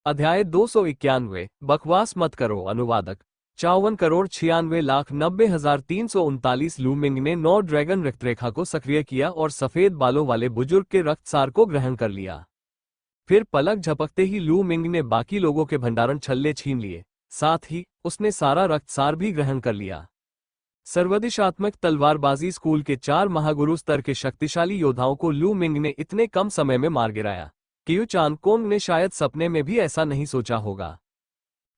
अध्याय 291 बकवास मत करो। अनुवादक 54,96,90,339 लू मिंग ने 9 ड्रैगन रक्तरेखा को सक्रिय किया और सफेद बालों वाले बुजुर्ग के रक्तसार को ग्रहण कर लिया। फिर पलक झपकते ही लू मिंग ने बाकी लोगों के भंडारण छल्ले छीन लिए, साथ ही उसने सारा रक्तसार भी ग्रहण कर लिया। सर्वदिशात्मक तलवारबाजी स्कूल के 4 महागुरु स्तर के शक्तिशाली योद्धाओं को लू मिंग ने इतने कम समय में मार गिराया कि यू चानकोंग ने शायद सपने में भी ऐसा नहीं सोचा होगा।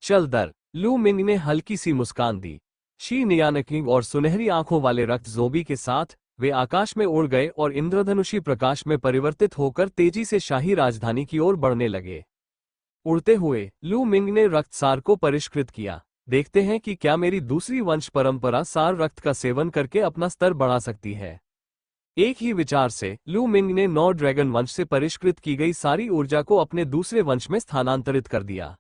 चल दर, लू मिंग ने हल्की सी मुस्कान दी। शी नियानकिंग और सुनहरी आंखों वाले रक्त जोबी के साथ वे आकाश में उड़ गए और इंद्रधनुषी प्रकाश में परिवर्तित होकर तेजी से शाही राजधानी की ओर बढ़ने लगे। उड़ते हुए लू मिंग ने रक्तसार को परिष्कृत किया। देखते हैं कि क्या मेरी दूसरी वंश परंपरा सार रक्त का सेवन करके अपना स्तर बढ़ा सकती है। एक ही विचार से लू मिंग ने 9 ड्रैगन वंश से परिष्कृत की गई सारी ऊर्जा को अपने दूसरे वंश में स्थानांतरित कर दिया।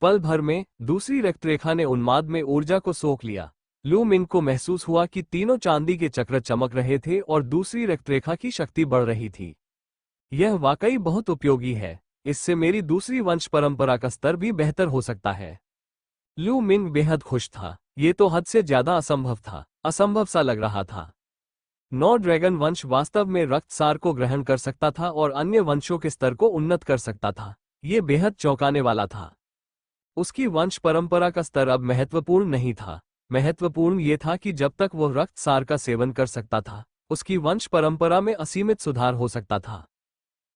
पल भर में दूसरी रक्तरेखा ने उन्माद में ऊर्जा को सोख लिया। लू मिंग को महसूस हुआ कि तीनों चांदी के चक्र चमक रहे थे और दूसरी रक्तरेखा की शक्ति बढ़ रही थी। यह वाकई बहुत उपयोगी है। इससे मेरी दूसरी वंश परंपरा का स्तर भी बेहतर हो सकता है। लू मिंग बेहद खुश था। ये तो हद से ज्यादा असंभव था, असंभव सा लग रहा था। 9 ड्रैगन वंश वास्तव में रक्तसार को ग्रहण कर सकता था और अन्य वंशों के स्तर को उन्नत कर सकता था। ये बेहद चौंकाने वाला था। उसकी वंश परंपरा का स्तर अब महत्वपूर्ण नहीं था। महत्वपूर्ण ये था कि जब तक वह रक्तसार का सेवन कर सकता था, उसकी वंश परंपरा में असीमित सुधार हो सकता था।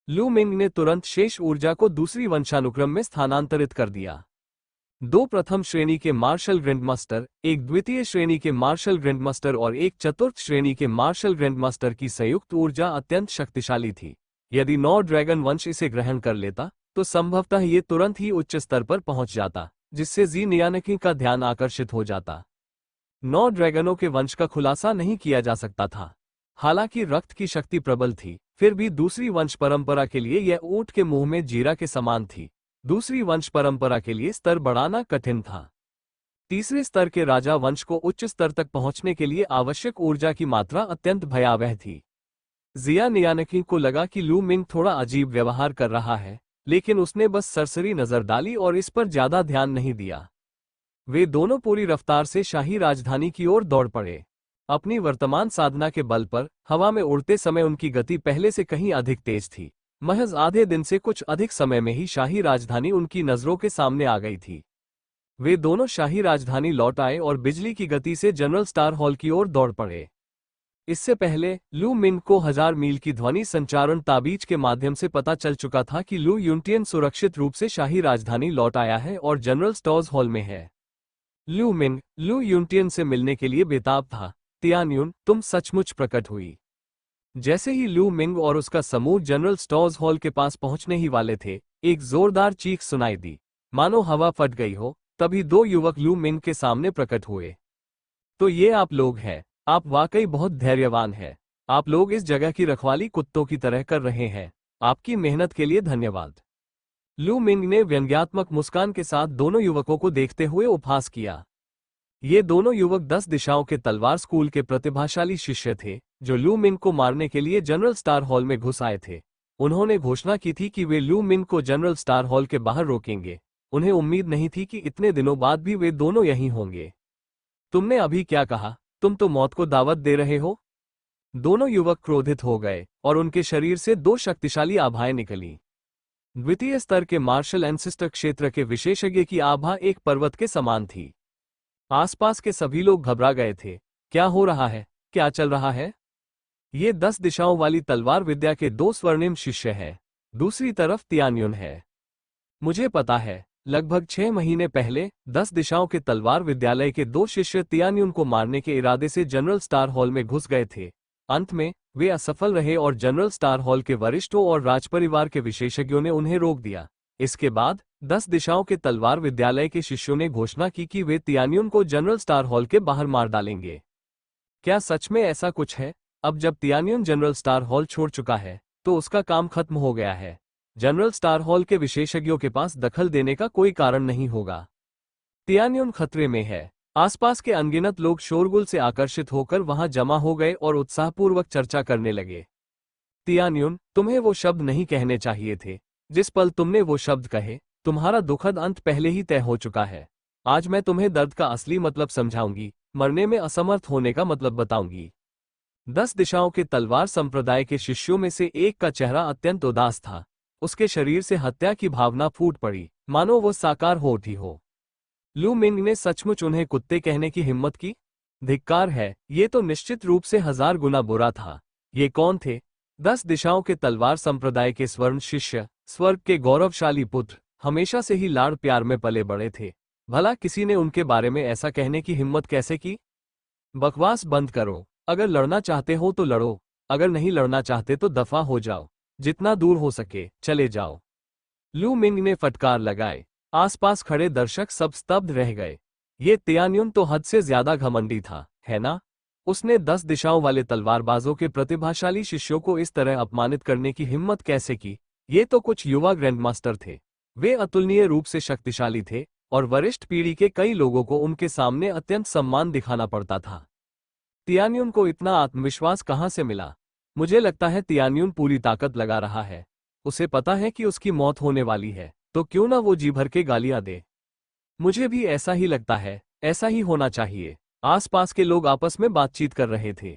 लू मिंग ने तुरंत शेष ऊर्जा को दूसरी वंशानुक्रम में स्थानांतरित कर दिया। 2 प्रथम श्रेणी के मार्शल ग्रैंडमास्टर, एक द्वितीय श्रेणी के मार्शल ग्रैंडमास्टर और एक चतुर्थ श्रेणी के मार्शल ग्रैंडमास्टर की संयुक्त ऊर्जा अत्यंत शक्तिशाली थी। यदि 9 ड्रैगन वंश इसे ग्रहण कर लेता तो संभवतः ये तुरंत ही उच्च स्तर पर पहुंच जाता, जिससे जी नियानकी का ध्यान आकर्षित हो जाता। 9 ड्रैगनों के वंश का खुलासा नहीं किया जा सकता था। हालांकि रक्त की शक्ति प्रबल थी, फिर भी दूसरी वंश परंपरा के लिए यह ऊंट के मुंह में जीरा के समान थी। दूसरी वंश परंपरा के लिए स्तर बढ़ाना कठिन था। तीसरे स्तर के राजा वंश को उच्च स्तर तक पहुंचने के लिए आवश्यक ऊर्जा की मात्रा अत्यंत भयावह थी। जिया नियानकी को लगा कि लू मिंग थोड़ा अजीब व्यवहार कर रहा है, लेकिन उसने बस सरसरी नजर डाली और इस पर ज्यादा ध्यान नहीं दिया। वे दोनों पूरी रफ्तार से शाही राजधानी की ओर दौड़ पड़े। अपनी वर्तमान साधना के बल पर हवा में उड़ते समय उनकी गति पहले से कहीं अधिक तेज थी। महज आधे दिन से कुछ अधिक समय में ही शाही राजधानी उनकी नजरों के सामने आ गई थी। वे दोनों शाही राजधानी लौट आए और बिजली की गति से जनरल स्टार हॉल की ओर दौड़ पड़े। इससे पहले लू मिंग को 1000 मील की ध्वनि संचारण ताबीज के माध्यम से पता चल चुका था कि लू यूंटियन सुरक्षित रूप से शाही राजधानी लौट आया है और जनरल स्टोर्स हॉल में है। लू मिंग लू यूंटियन से मिलने के लिए बेताब था। तियान्युन, तुम सचमुच प्रकट हुई। जैसे ही लू मिंग और उसका समूह जनरल स्टोर्स हॉल के पास पहुंचने ही वाले थे, एक जोरदार चीख सुनाई दी, मानो हवा फट गई हो। तभी 2 युवक लू मिंग के सामने प्रकट हुए। तो ये आप लोग हैं। आप वाकई बहुत धैर्यवान हैं। आप लोग इस जगह की रखवाली कुत्तों की तरह कर रहे हैं। आपकी मेहनत के लिए धन्यवाद। लू मिंग ने व्यंग्यात्मक मुस्कान के साथ दोनों युवकों को देखते हुए उपहास किया। ये दोनों युवक 10 दिशाओं के तलवार स्कूल के प्रतिभाशाली शिष्य थे, जो लू मिंग को मारने के लिए जनरल स्टार हॉल में घुस आए थे। उन्होंने घोषणा की थी कि वे लू मिंग को जनरल स्टार हॉल के बाहर रोकेंगे। उन्हें उम्मीद नहीं थी कि इतने दिनों बाद भी वे दोनों यहीं होंगे। तुमने अभी क्या कहा? तुम तो मौत को दावत दे रहे हो? दोनों युवक क्रोधित हो गए और उनके शरीर से 2 शक्तिशाली आभाएं निकली। द्वितीय स्तर के मार्शल एंसेस्टर क्षेत्र के विशेषज्ञ की आभा एक पर्वत के समान थी। आसपास के सभी लोग घबरा गए थे। क्या हो रहा है? क्या चल रहा है? ये 10 दिशाओं वाली तलवार विद्या के 2 स्वर्णिम शिष्य हैं। दूसरी तरफ तियान्युन है। मुझे पता है, लगभग 6 महीने पहले 10 दिशाओं के तलवार विद्यालय के 2 शिष्य तियान्युन को मारने के इरादे से जनरल स्टार हॉल में घुस गए थे। अंत में वे असफल रहे और जनरल स्टार हॉल के वरिष्ठों और राजपरिवार के विशेषज्ञों ने उन्हें रोक दिया। इसके बाद 10 दिशाओं के तलवार विद्यालय के शिष्यों ने घोषणा की कि वे तियान्युन को जनरल स्टार हॉल के बाहर मार डालेंगे। क्या सच में ऐसा कुछ है? अब जब तियान्युन जनरल स्टार हॉल छोड़ चुका है, तो उसका काम खत्म हो गया है। जनरल स्टार हॉल के विशेषज्ञों के पास दखल देने का कोई कारण नहीं होगा। तियान्युन खतरे में है। आसपास के अनगिनत लोग शोरगुल से आकर्षित होकर वहां जमा हो गए और उत्साहपूर्वक चर्चा करने लगे। तियान्युन, तुम्हें वो शब्द नहीं कहने चाहिए थे। जिस पल तुमने वो शब्द कहे, तुम्हारा दुखद अंत पहले ही तय हो चुका है। आज मैं तुम्हें दर्द का असली मतलब समझाऊंगी, मरने में असमर्थ होने का मतलब बताऊंगी। 10 दिशाओं के तलवार संप्रदाय के शिष्यों में से एक का चेहरा अत्यंत उदास था। उसके शरीर से हत्या की भावना फूट पड़ी, मानो वो साकार हो उठी हो। लू मिंग ने सचमुच उन्हें कुत्ते कहने की हिम्मत की? धिक्कार है, ये तो निश्चित रूप से 1000 गुना बुरा था। ये कौन थे? 10 दिशाओं के तलवार संप्रदाय के स्वर्ण शिष्य, स्वर्ग के गौरवशाली पुत्र, हमेशा से ही लाड़ प्यार में पले बड़े थे। भला किसी ने उनके बारे में ऐसा कहने की हिम्मत कैसे की? बकवास बंद करो। अगर लड़ना चाहते हो तो लड़ो, अगर नहीं लड़ना चाहते तो दफा हो जाओ। जितना दूर हो सके चले जाओ। लू मिंग ने फटकार लगाए। आसपास खड़े दर्शक सब स्तब्ध रह गए। ये तियान्युन तो हद से ज्यादा घमंडी था, है ना? उसने 10 दिशाओं वाले तलवारबाजों के प्रतिभाशाली शिष्यों को इस तरह अपमानित करने की हिम्मत कैसे की? ये तो कुछ युवा ग्रैंडमास्टर थे। वे अतुलनीय रूप से शक्तिशाली थे और वरिष्ठ पीढ़ी के कई लोगों को उनके सामने अत्यंत सम्मान दिखाना पड़ता था। तियान्युन को इतना आत्मविश्वास कहाँ से मिला? मुझे लगता है तियान्युन पूरी ताकत लगा रहा है। उसे पता है कि उसकी मौत होने वाली है, तो क्यों ना वो जी भर के गालियां दे। मुझे भी ऐसा ही लगता है, ऐसा ही होना चाहिए। आसपास के लोग आपस में बातचीत कर रहे थे।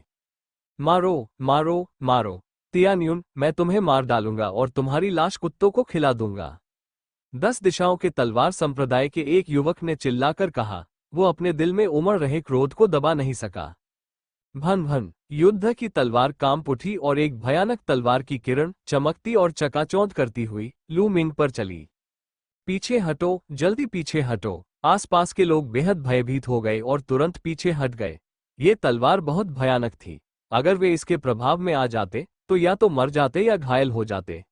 मारो, मारो, मारो। तियान्युन, मैं तुम्हें मार डालूंगा और तुम्हारी लाश कुत्तों को खिला दूंगा। 10 दिशाओं के तलवार संप्रदाय के एक युवक ने चिल्लाकर कहा। वो अपने दिल में उमड़ रहे क्रोध को दबा नहीं सका। भन भन, युद्ध की तलवार कांप उठी और एक भयानक तलवार की किरण चमकती और चकाचौंध करती हुई लू मिंग पर चली। पीछे हटो, जल्दी पीछे हटो। आसपास के लोग बेहद भयभीत हो गए और तुरंत पीछे हट गए। ये तलवार बहुत भयानक थी। अगर वे इसके प्रभाव में आ जाते तो या तो मर जाते या घायल हो जाते।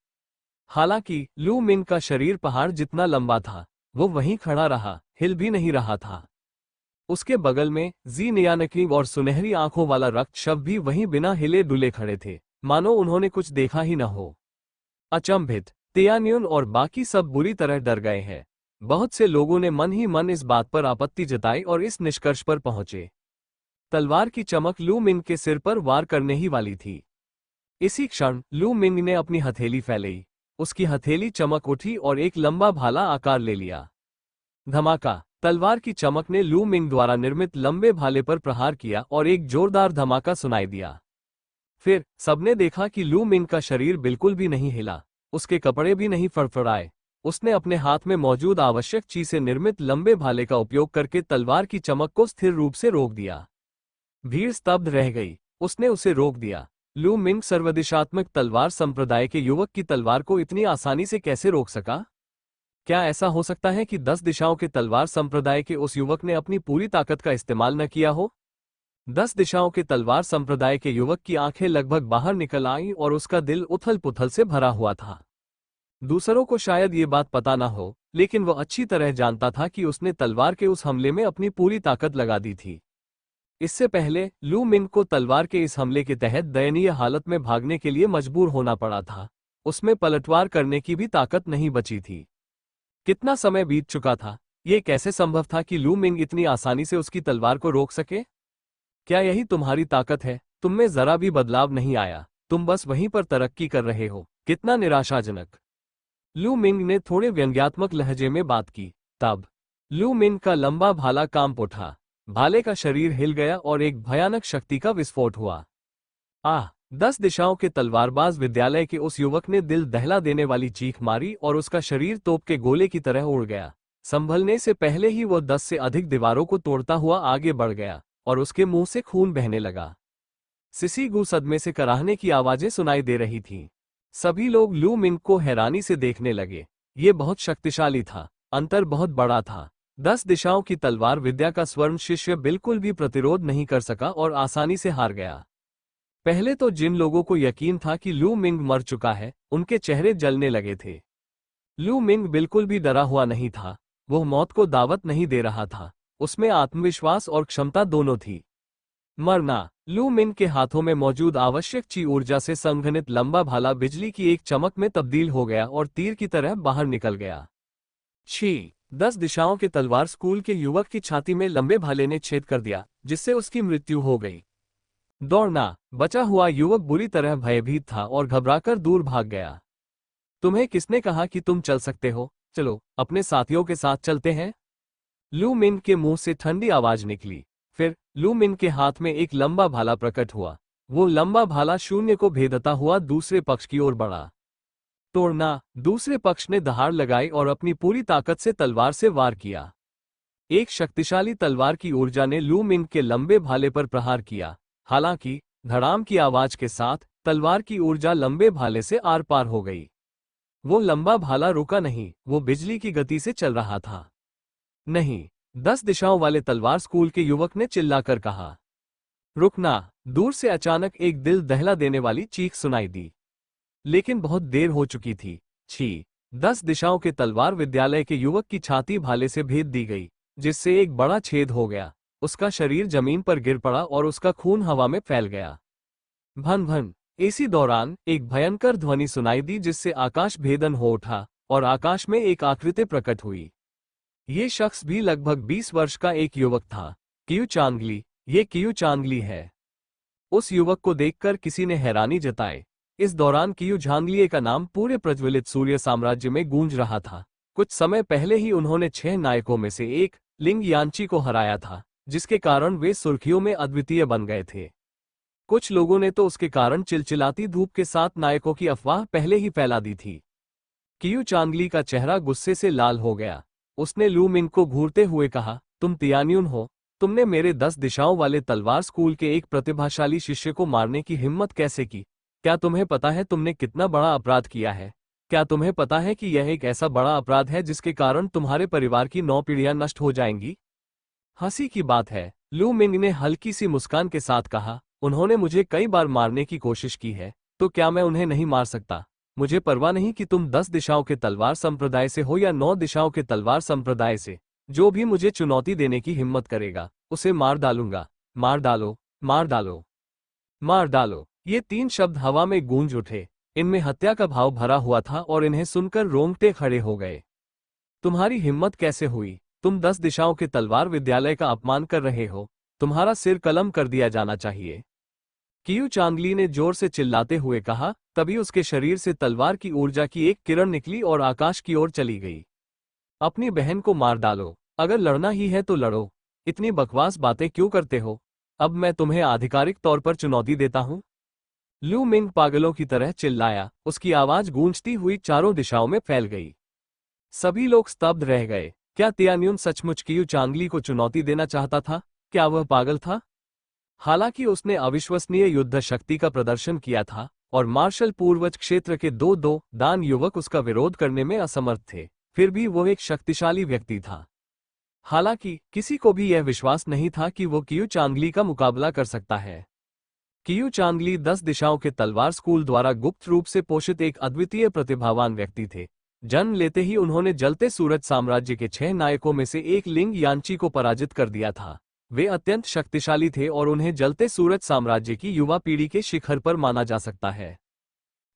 हालांकि लू मिंग का शरीर पहाड़ जितना लंबा था। वो वहीं खड़ा रहा, हिल भी नहीं रहा था। उसके बगल में जी नियानकिंग और सुनहरी आंखों वाला रक्त शव भी वहीं बिना हिले डुले खड़े थे, मानो उन्होंने कुछ देखा ही न हो। अचंभित, तियान्युन और बाकी सब बुरी तरह डर गए हैं। बहुत से लोगों ने मन ही मन इस बात पर आपत्ति जताई और इस निष्कर्ष पर पहुंचे। तलवार की चमक लू मिंग के सिर पर वार करने ही वाली थी। इसी क्षण लू मिंग ने अपनी हथेली फैलाई। उसकी हथेली चमक उठी और एक लंबा भाला आकार ले लिया। धमाका! तलवार की चमक ने लू मिंग द्वारा निर्मित लंबे भाले पर प्रहार किया और एक जोरदार धमाका सुनाई दिया। फिर सबने देखा कि लू मिंग का शरीर बिल्कुल भी नहीं हिला, उसके कपड़े भी नहीं फड़फड़ाए। उसने अपने हाथ में मौजूद आवश्यक चीज से निर्मित लंबे भाले का उपयोग करके तलवार की चमक को स्थिर रूप से रोक दिया। भीड़ स्तब्ध रह गई। उसने उसे रोक दिया। लू मिंग सर्वदिशात्मक तलवार संप्रदाय के युवक की तलवार को इतनी आसानी से कैसे रोक सका? क्या ऐसा हो सकता है कि 10 दिशाओं के तलवार संप्रदाय के उस युवक ने अपनी पूरी ताकत का इस्तेमाल न किया हो? 10 दिशाओं के तलवार संप्रदाय के युवक की आंखें लगभग बाहर निकल आईं और उसका दिल उथल पुथल से भरा हुआ था। दूसरों को शायद ये बात पता न हो, लेकिन वह अच्छी तरह जानता था कि उसने तलवार के उस हमले में अपनी पूरी ताकत लगा दी थी। इससे पहले लू मिंग को तलवार के इस हमले के तहत दयनीय हालत में भागने के लिए मजबूर होना पड़ा था। उसमें पलटवार करने की भी ताकत नहीं बची थी। कितना समय बीत चुका था? ये कैसे संभव था कि लू मिंग इतनी आसानी से उसकी तलवार को रोक सके? क्या यही तुम्हारी ताकत है? तुम में जरा भी बदलाव नहीं आया, तुम बस वहीं पर तरक्की कर रहे हो। कितना निराशाजनक। लू मिंग ने थोड़े व्यंग्यात्मक लहजे में बात की। तब लू मिंग का लंबा भाला कांप उठा। भाले का शरीर हिल गया और एक भयानक शक्ति का विस्फोट हुआ। आह! 10 दिशाओं के तलवारबाज विद्यालय के उस युवक ने दिल दहला देने वाली चीख मारी और उसका शरीर तोप के गोले की तरह उड़ गया। संभलने से पहले ही वो 10 से अधिक दीवारों को तोड़ता हुआ आगे बढ़ गया और उसके मुंह से खून बहने लगा। सिसीगू सदमे से कराहने की आवाजें सुनाई दे रही थीं। सभी लोग लू मिंग को हैरानी से देखने लगे। ये बहुत शक्तिशाली था, अंतर बहुत बड़ा था। 10 दिशाओं की तलवार विद्या का स्वर्ण शिष्य बिल्कुल भी प्रतिरोध नहीं कर सका और आसानी से हार गया। पहले तो जिन लोगों को यकीन था कि लू मिंग मर चुका है, उनके चेहरे जलने लगे थे। लू मिंग बिल्कुल भी डरा हुआ नहीं था। वह मौत को दावत नहीं दे रहा था। उसमें आत्मविश्वास और क्षमता दोनों थी। मरना! लू मिंग के हाथों में मौजूद आवश्यक ची ऊर्जा से संघनित लंबा भाला बिजली की एक चमक में तब्दील हो गया और तीर की तरह बाहर निकल गया। छी! 10 दिशाओं के तलवार स्कूल के युवक की छाती में लंबे भाले ने छेद कर दिया, जिससे उसकी मृत्यु हो गई। दौड़ना! बचा हुआ युवक बुरी तरह भयभीत था और घबराकर दूर भाग गया। तुम्हें किसने कहा कि तुम चल सकते हो? चलो अपने साथियों के साथ चलते हैं। लू मिंग के मुंह से ठंडी आवाज निकली। फिर लू मिंग के हाथ में एक लंबा भाला प्रकट हुआ। वो लंबा भाला शून्य को भेदता हुआ दूसरे पक्ष की ओर बढ़ा। तोड़ना। दूसरे पक्ष ने दहाड़ लगाई और अपनी पूरी ताकत से तलवार से वार किया। एक शक्तिशाली तलवार की ऊर्जा ने लू मिंग के लंबे भाले पर प्रहार किया। हालांकि धड़ाम की आवाज के साथ तलवार की ऊर्जा लंबे भाले से आर पार हो गई। वो लंबा भाला रुका नहीं, वो बिजली की गति से चल रहा था। नहीं। 10 दिशाओं वाले तलवार स्कूल के युवक ने चिल्लाकर कहा। रुकना। दूर से अचानक एक दिल दहला देने वाली चीख सुनाई दी। लेकिन बहुत देर हो चुकी थी। 10 दिशाओं के तलवार विद्यालय के युवक की छाती भाले से भेद दी गई, जिससे एक बड़ा छेद हो गया। उसका शरीर जमीन पर गिर पड़ा और उसका खून हवा में फैल गया। भन भन। इसी दौरान एक भयंकर ध्वनि सुनाई दी, जिससे आकाश भेदन हो उठा और आकाश में एक आकृति प्रकट हुई। ये शख्स भी लगभग 20 वर्ष का एक युवक था। कियू चांगली। ये कियू चांगली है। उस युवक को देखकर किसी ने हैरानी जताई। इस दौरान कियू झांगलिए का नाम पूरे प्रज्वलित सूर्य साम्राज्य में गूंज रहा था। कुछ समय पहले ही उन्होंने 6 नायकों में से एक लिंग यांची को हराया था, जिसके कारण वे सुर्खियों में अद्वितीय बन गए थे। कुछ लोगों ने तो उसके कारण चिलचिलाती धूप के साथ नायकों की अफवाह पहले ही फैला दी थी। कियू चांगली का चेहरा गुस्से से लाल हो गया। उसने लू मिंग को घूरते हुए कहा, तुम तियान्युन हो। तुमने मेरे 10 दिशाओं वाले तलवार स्कूल के एक प्रतिभाशाली शिष्य को मारने की हिम्मत कैसे की? क्या तुम्हें पता है तुमने कितना बड़ा अपराध किया है? क्या तुम्हें पता है कि यह एक ऐसा बड़ा अपराध है जिसके कारण तुम्हारे परिवार की 9 पीढ़ियां नष्ट हो जाएंगी? हंसी की बात है, लू मिंग ने हल्की सी मुस्कान के साथ कहा, उन्होंने मुझे कई बार मारने की कोशिश की है, तो क्या मैं उन्हें नहीं मार सकता? मुझे परवाह नहीं कि तुम 10 दिशाओं के तलवार संप्रदाय से हो या 9 दिशाओं के तलवार संप्रदाय से। जो भी मुझे चुनौती देने की हिम्मत करेगा, उसे मार डालूंगा। मार डालो, मार डालो, मार डालो। ये 3 शब्द हवा में गूंज उठे। इनमें हत्या का भाव भरा हुआ था और इन्हें सुनकर रोंगटे खड़े हो गए। तुम्हारी हिम्मत कैसे हुई? तुम 10 दिशाओं के तलवार विद्यालय का अपमान कर रहे हो। तुम्हारा सिर कलम कर दिया जाना चाहिए। कियू चांगली ने जोर से चिल्लाते हुए कहा। तभी उसके शरीर से तलवार की ऊर्जा की एक किरण निकली और आकाश की ओर चली गई। अपनी बहन को मार डालो। अगर लड़ना ही है तो लड़ो। इतनी बकवास बातें क्यों करते हो? अब मैं तुम्हें आधिकारिक तौर पर चुनौती देता हूं। लू मिंग पागलों की तरह चिल्लाया। उसकी आवाज गूंजती हुई चारों दिशाओं में फैल गई। सभी लोग स्तब्ध रह गए। क्या तियान्युन सचमुच कियू चांगली को चुनौती देना चाहता था? क्या वह पागल था? हालांकि उसने अविश्वसनीय युद्ध शक्ति का प्रदर्शन किया था और मार्शल पूर्वज क्षेत्र के 2 दान युवक उसका विरोध करने में असमर्थ थे, फिर भी वो एक शक्तिशाली व्यक्ति था। हालांकि किसी को भी यह विश्वास नहीं था कि वो कियू चांगली का मुकाबला कर सकता है। कियू चांगली 10 दिशाओं के तलवार स्कूल द्वारा गुप्त रूप से पोषित एक अद्वितीय प्रतिभावान व्यक्ति थे। जन्म लेते ही उन्होंने जलते सूरज साम्राज्य के 6 नायकों में से एक लिंग यांची को पराजित कर दिया था। वे अत्यंत शक्तिशाली थे और उन्हें जलते सूरज साम्राज्य की युवा पीढ़ी के शिखर पर माना जा सकता है।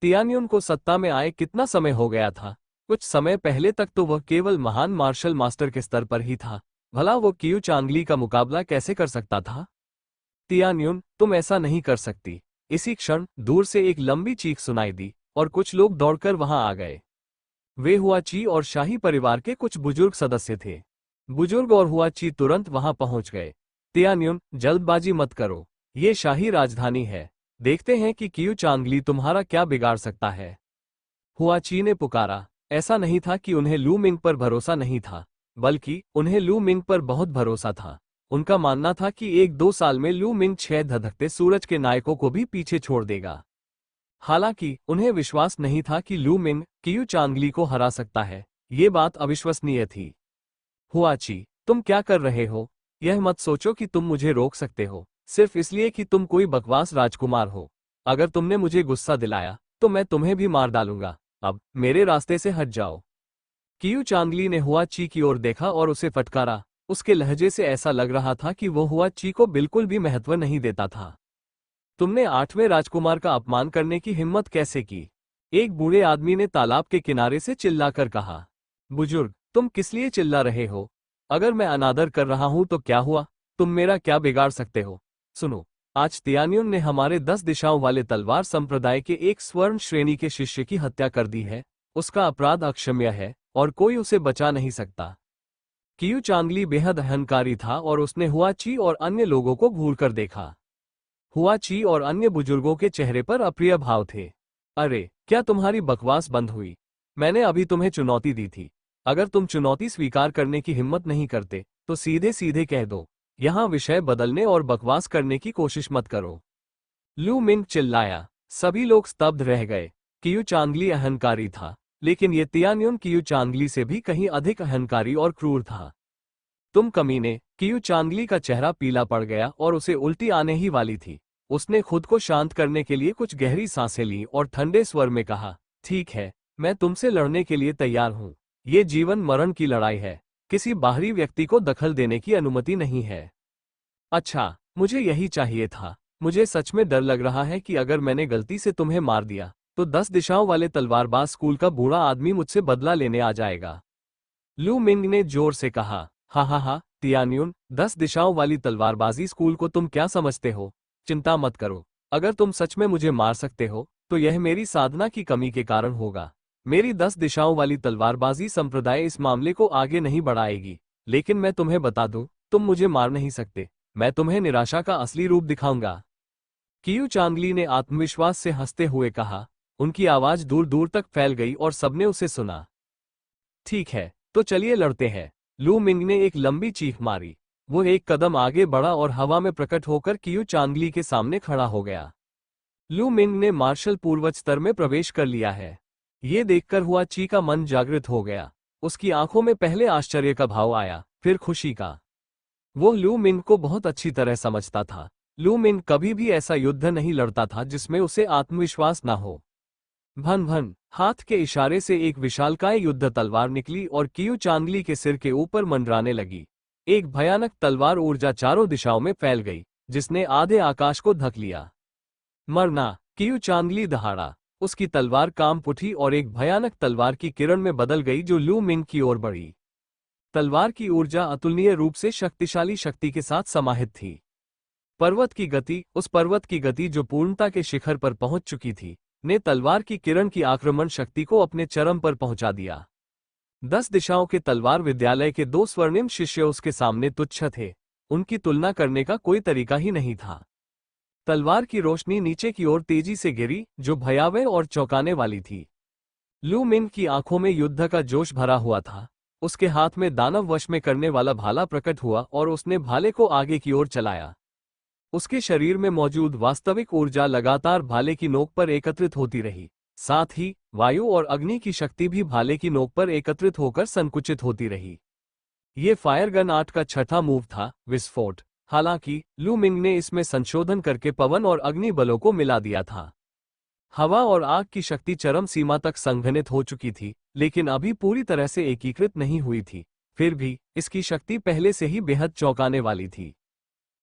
तियान्युन को सत्ता में आए कितना समय हो गया था? कुछ समय पहले तक तो वह केवल महान मार्शल मास्टर के स्तर पर ही था। भला वो कियू चांगली का मुकाबला कैसे कर सकता था? तियान्युन, तुम ऐसा नहीं कर सकती। इसी क्षण दूर से एक लंबी चीख सुनाई दी और कुछ लोग दौड़कर वहां आ गए। वे हुआची और शाही परिवार के कुछ बुजुर्ग सदस्य थे। बुजुर्ग और हुआची तुरंत वहां पहुंच गए। तियान्युन, जल्दबाजी मत करो। ये शाही राजधानी है। देखते हैं कि कियू चांगली तुम्हारा क्या बिगाड़ सकता है। हुआची ने पुकारा। ऐसा नहीं था कि उन्हें लू मिंग पर भरोसा नहीं था, बल्कि उन्हें लू मिंग पर बहुत भरोसा था। उनका मानना था कि 1-2 साल में लू मिंग 6 धधकते सूरज के नायकों को भी पीछे छोड़ देगा। हालांकि उन्हें विश्वास नहीं था कि लू मिंग कियू चांगली को हरा सकता है। ये बात अविश्वसनीय थी। हुआची, तुम क्या कर रहे हो? यह मत सोचो कि तुम मुझे रोक सकते हो, सिर्फ इसलिए कि तुम कोई बकवास राजकुमार हो। अगर तुमने मुझे गुस्सा दिलाया, तो मैं तुम्हें भी मार डालूंगा। अब मेरे रास्ते से हट जाओ। कियू चांगली ने हुआची की ओर देखा और उसे फटकारा। उसके लहजे से ऐसा लग रहा था कि वो हुआची को बिल्कुल भी महत्व नहीं देता था। तुमने 8वें राजकुमार का अपमान करने की हिम्मत कैसे की? एक बूढ़े आदमी ने तालाब के किनारे से चिल्लाकर कहा। बुजुर्ग, तुम किस लिए चिल्ला रहे हो? अगर मैं अनादर कर रहा हूं तो क्या हुआ? तुम मेरा क्या बिगाड़ सकते हो? सुनो, आज तियान्युन ने हमारे 10 दिशाओं वाले तलवार संप्रदाय के एक स्वर्ण श्रेणी के शिष्य की हत्या कर दी है। उसका अपराध अक्षम्य है और कोई उसे बचा नहीं सकता। कियू चांगली बेहद अहंकारी था और उसने हुआ ची और अन्य लोगों को घूर कर देखा। हुआ ची और अन्य बुजुर्गों के चेहरे पर अप्रिय भाव थे। अरे, क्या तुम्हारी बकवास बंद हुई? मैंने अभी तुम्हें चुनौती दी थी। अगर तुम चुनौती स्वीकार करने की हिम्मत नहीं करते तो सीधे सीधे कह दो। यहाँ विषय बदलने और बकवास करने की कोशिश मत करो। लू मिंग चिल्लाया। सभी लोग स्तब्ध रह गए। कियू चांगली अहंकारी था, लेकिन ये तियान्युन कियू चांगली से भी कहीं अधिक अहंकारी और क्रूर था। तुम कमीने! कियू चांगली का चेहरा पीला पड़ गया और उसे उल्टी आने ही वाली थी। उसने खुद को शांत करने के लिए कुछ गहरी सांसें लीं और ठंडे स्वर में कहा, ठीक है, मैं तुमसे लड़ने के लिए तैयार हूं। ये जीवन मरण की लड़ाई है। किसी बाहरी व्यक्ति को दखल देने की अनुमति नहीं है। अच्छा, मुझे यही चाहिए था। मुझे सच में डर लग रहा है कि अगर मैंने गलती से तुम्हें मार दिया तो 10 दिशाओं वाले तलवारबाज स्कूल का बूढ़ा आदमी मुझसे बदला लेने आ जाएगा। लू मिंग ने जोर से कहा, हा हा हा, तियान्युन, 10 दिशाओं वाली तलवारबाजी स्कूल को तुम क्या समझते हो? चिंता मत करो। अगर तुम सच में मुझे मार सकते हो तो यह मेरी साधना की कमी के कारण होगा। मेरी 10 दिशाओं वाली तलवारबाजी संप्रदाय इस मामले को आगे नहीं बढ़ाएगी। लेकिन मैं तुम्हें बता दूं, तुम मुझे मार नहीं सकते। मैं तुम्हें निराशा का असली रूप दिखाऊंगा। कियू चांगली ने आत्मविश्वास से हंसते हुए कहा। उनकी आवाज दूर दूर तक फैल गई और सबने उसे सुना। ठीक है, तो चलिए लड़ते हैं। लू मिंग ने एक लंबी चीख मारी। वो एक कदम आगे बढ़ा और हवा में प्रकट होकर कियू चांगली के सामने खड़ा हो गया। लू मिंग ने मार्शल पूर्वज स्तर में प्रवेश कर लिया है। ये देखकर हुआ ची का मन जागृत हो गया। उसकी आंखों में पहले आश्चर्य का भाव आया, फिर खुशी का। वो लू मिंग को बहुत अच्छी तरह समझता था। लू मिंग कभी भी ऐसा युद्ध नहीं लड़ता था जिसमें उसे आत्मविश्वास ना हो। भन भन, हाथ के इशारे से एक विशालकाय युद्ध तलवार निकली और कियू चांगली के सिर के ऊपर मंडराने लगी। एक भयानक तलवार ऊर्जा चारों दिशाओं में फैल गई, जिसने आधे आकाश को ढक लिया। मरना! कियू चांगली दहाड़ा। उसकी तलवार कांप उठी और एक भयानक तलवार की किरण में बदल गई जो लू मिंग की ओर बढ़ी। तलवार की ऊर्जा अतुलनीय रूप से शक्तिशाली शक्ति के साथ समाहित थी। पर्वत की गति, उस पर्वत की गति जो पूर्णता के शिखर पर पहुंच चुकी थी, ने तलवार की किरण की आक्रमण शक्ति को अपने चरम पर पहुंचा दिया। 10 दिशाओं के तलवार विद्यालय के 2 स्वर्णिम शिष्य उसके सामने तुच्छ थे। उनकी तुलना करने का कोई तरीका ही नहीं था। तलवार की रोशनी नीचे की ओर तेजी से गिरी, जो भयावह और चौंकाने वाली थी। लू मिंग की आंखों में युद्ध का जोश भरा हुआ था। उसके हाथ में दानव वश में करने वाला भाला प्रकट हुआ और उसने भाले को आगे की ओर चलाया। उसके शरीर में मौजूद वास्तविक ऊर्जा लगातार भाले की नोक पर एकत्रित होती रही। साथ ही वायु और अग्नि की शक्ति भी भाले की नोक पर एकत्रित होकर संकुचित होती रही। ये फायर गन आर्ट का छठा मूव था, विस्फोट। हालांकि लू मिंग ने इसमें संशोधन करके पवन और अग्नि बलों को मिला दिया था। हवा और आग की शक्ति चरम सीमा तक संघनित हो चुकी थी, लेकिन अभी पूरी तरह से एकीकृत नहीं हुई थी। फिर भी इसकी शक्ति पहले से ही बेहद चौंकाने वाली थी।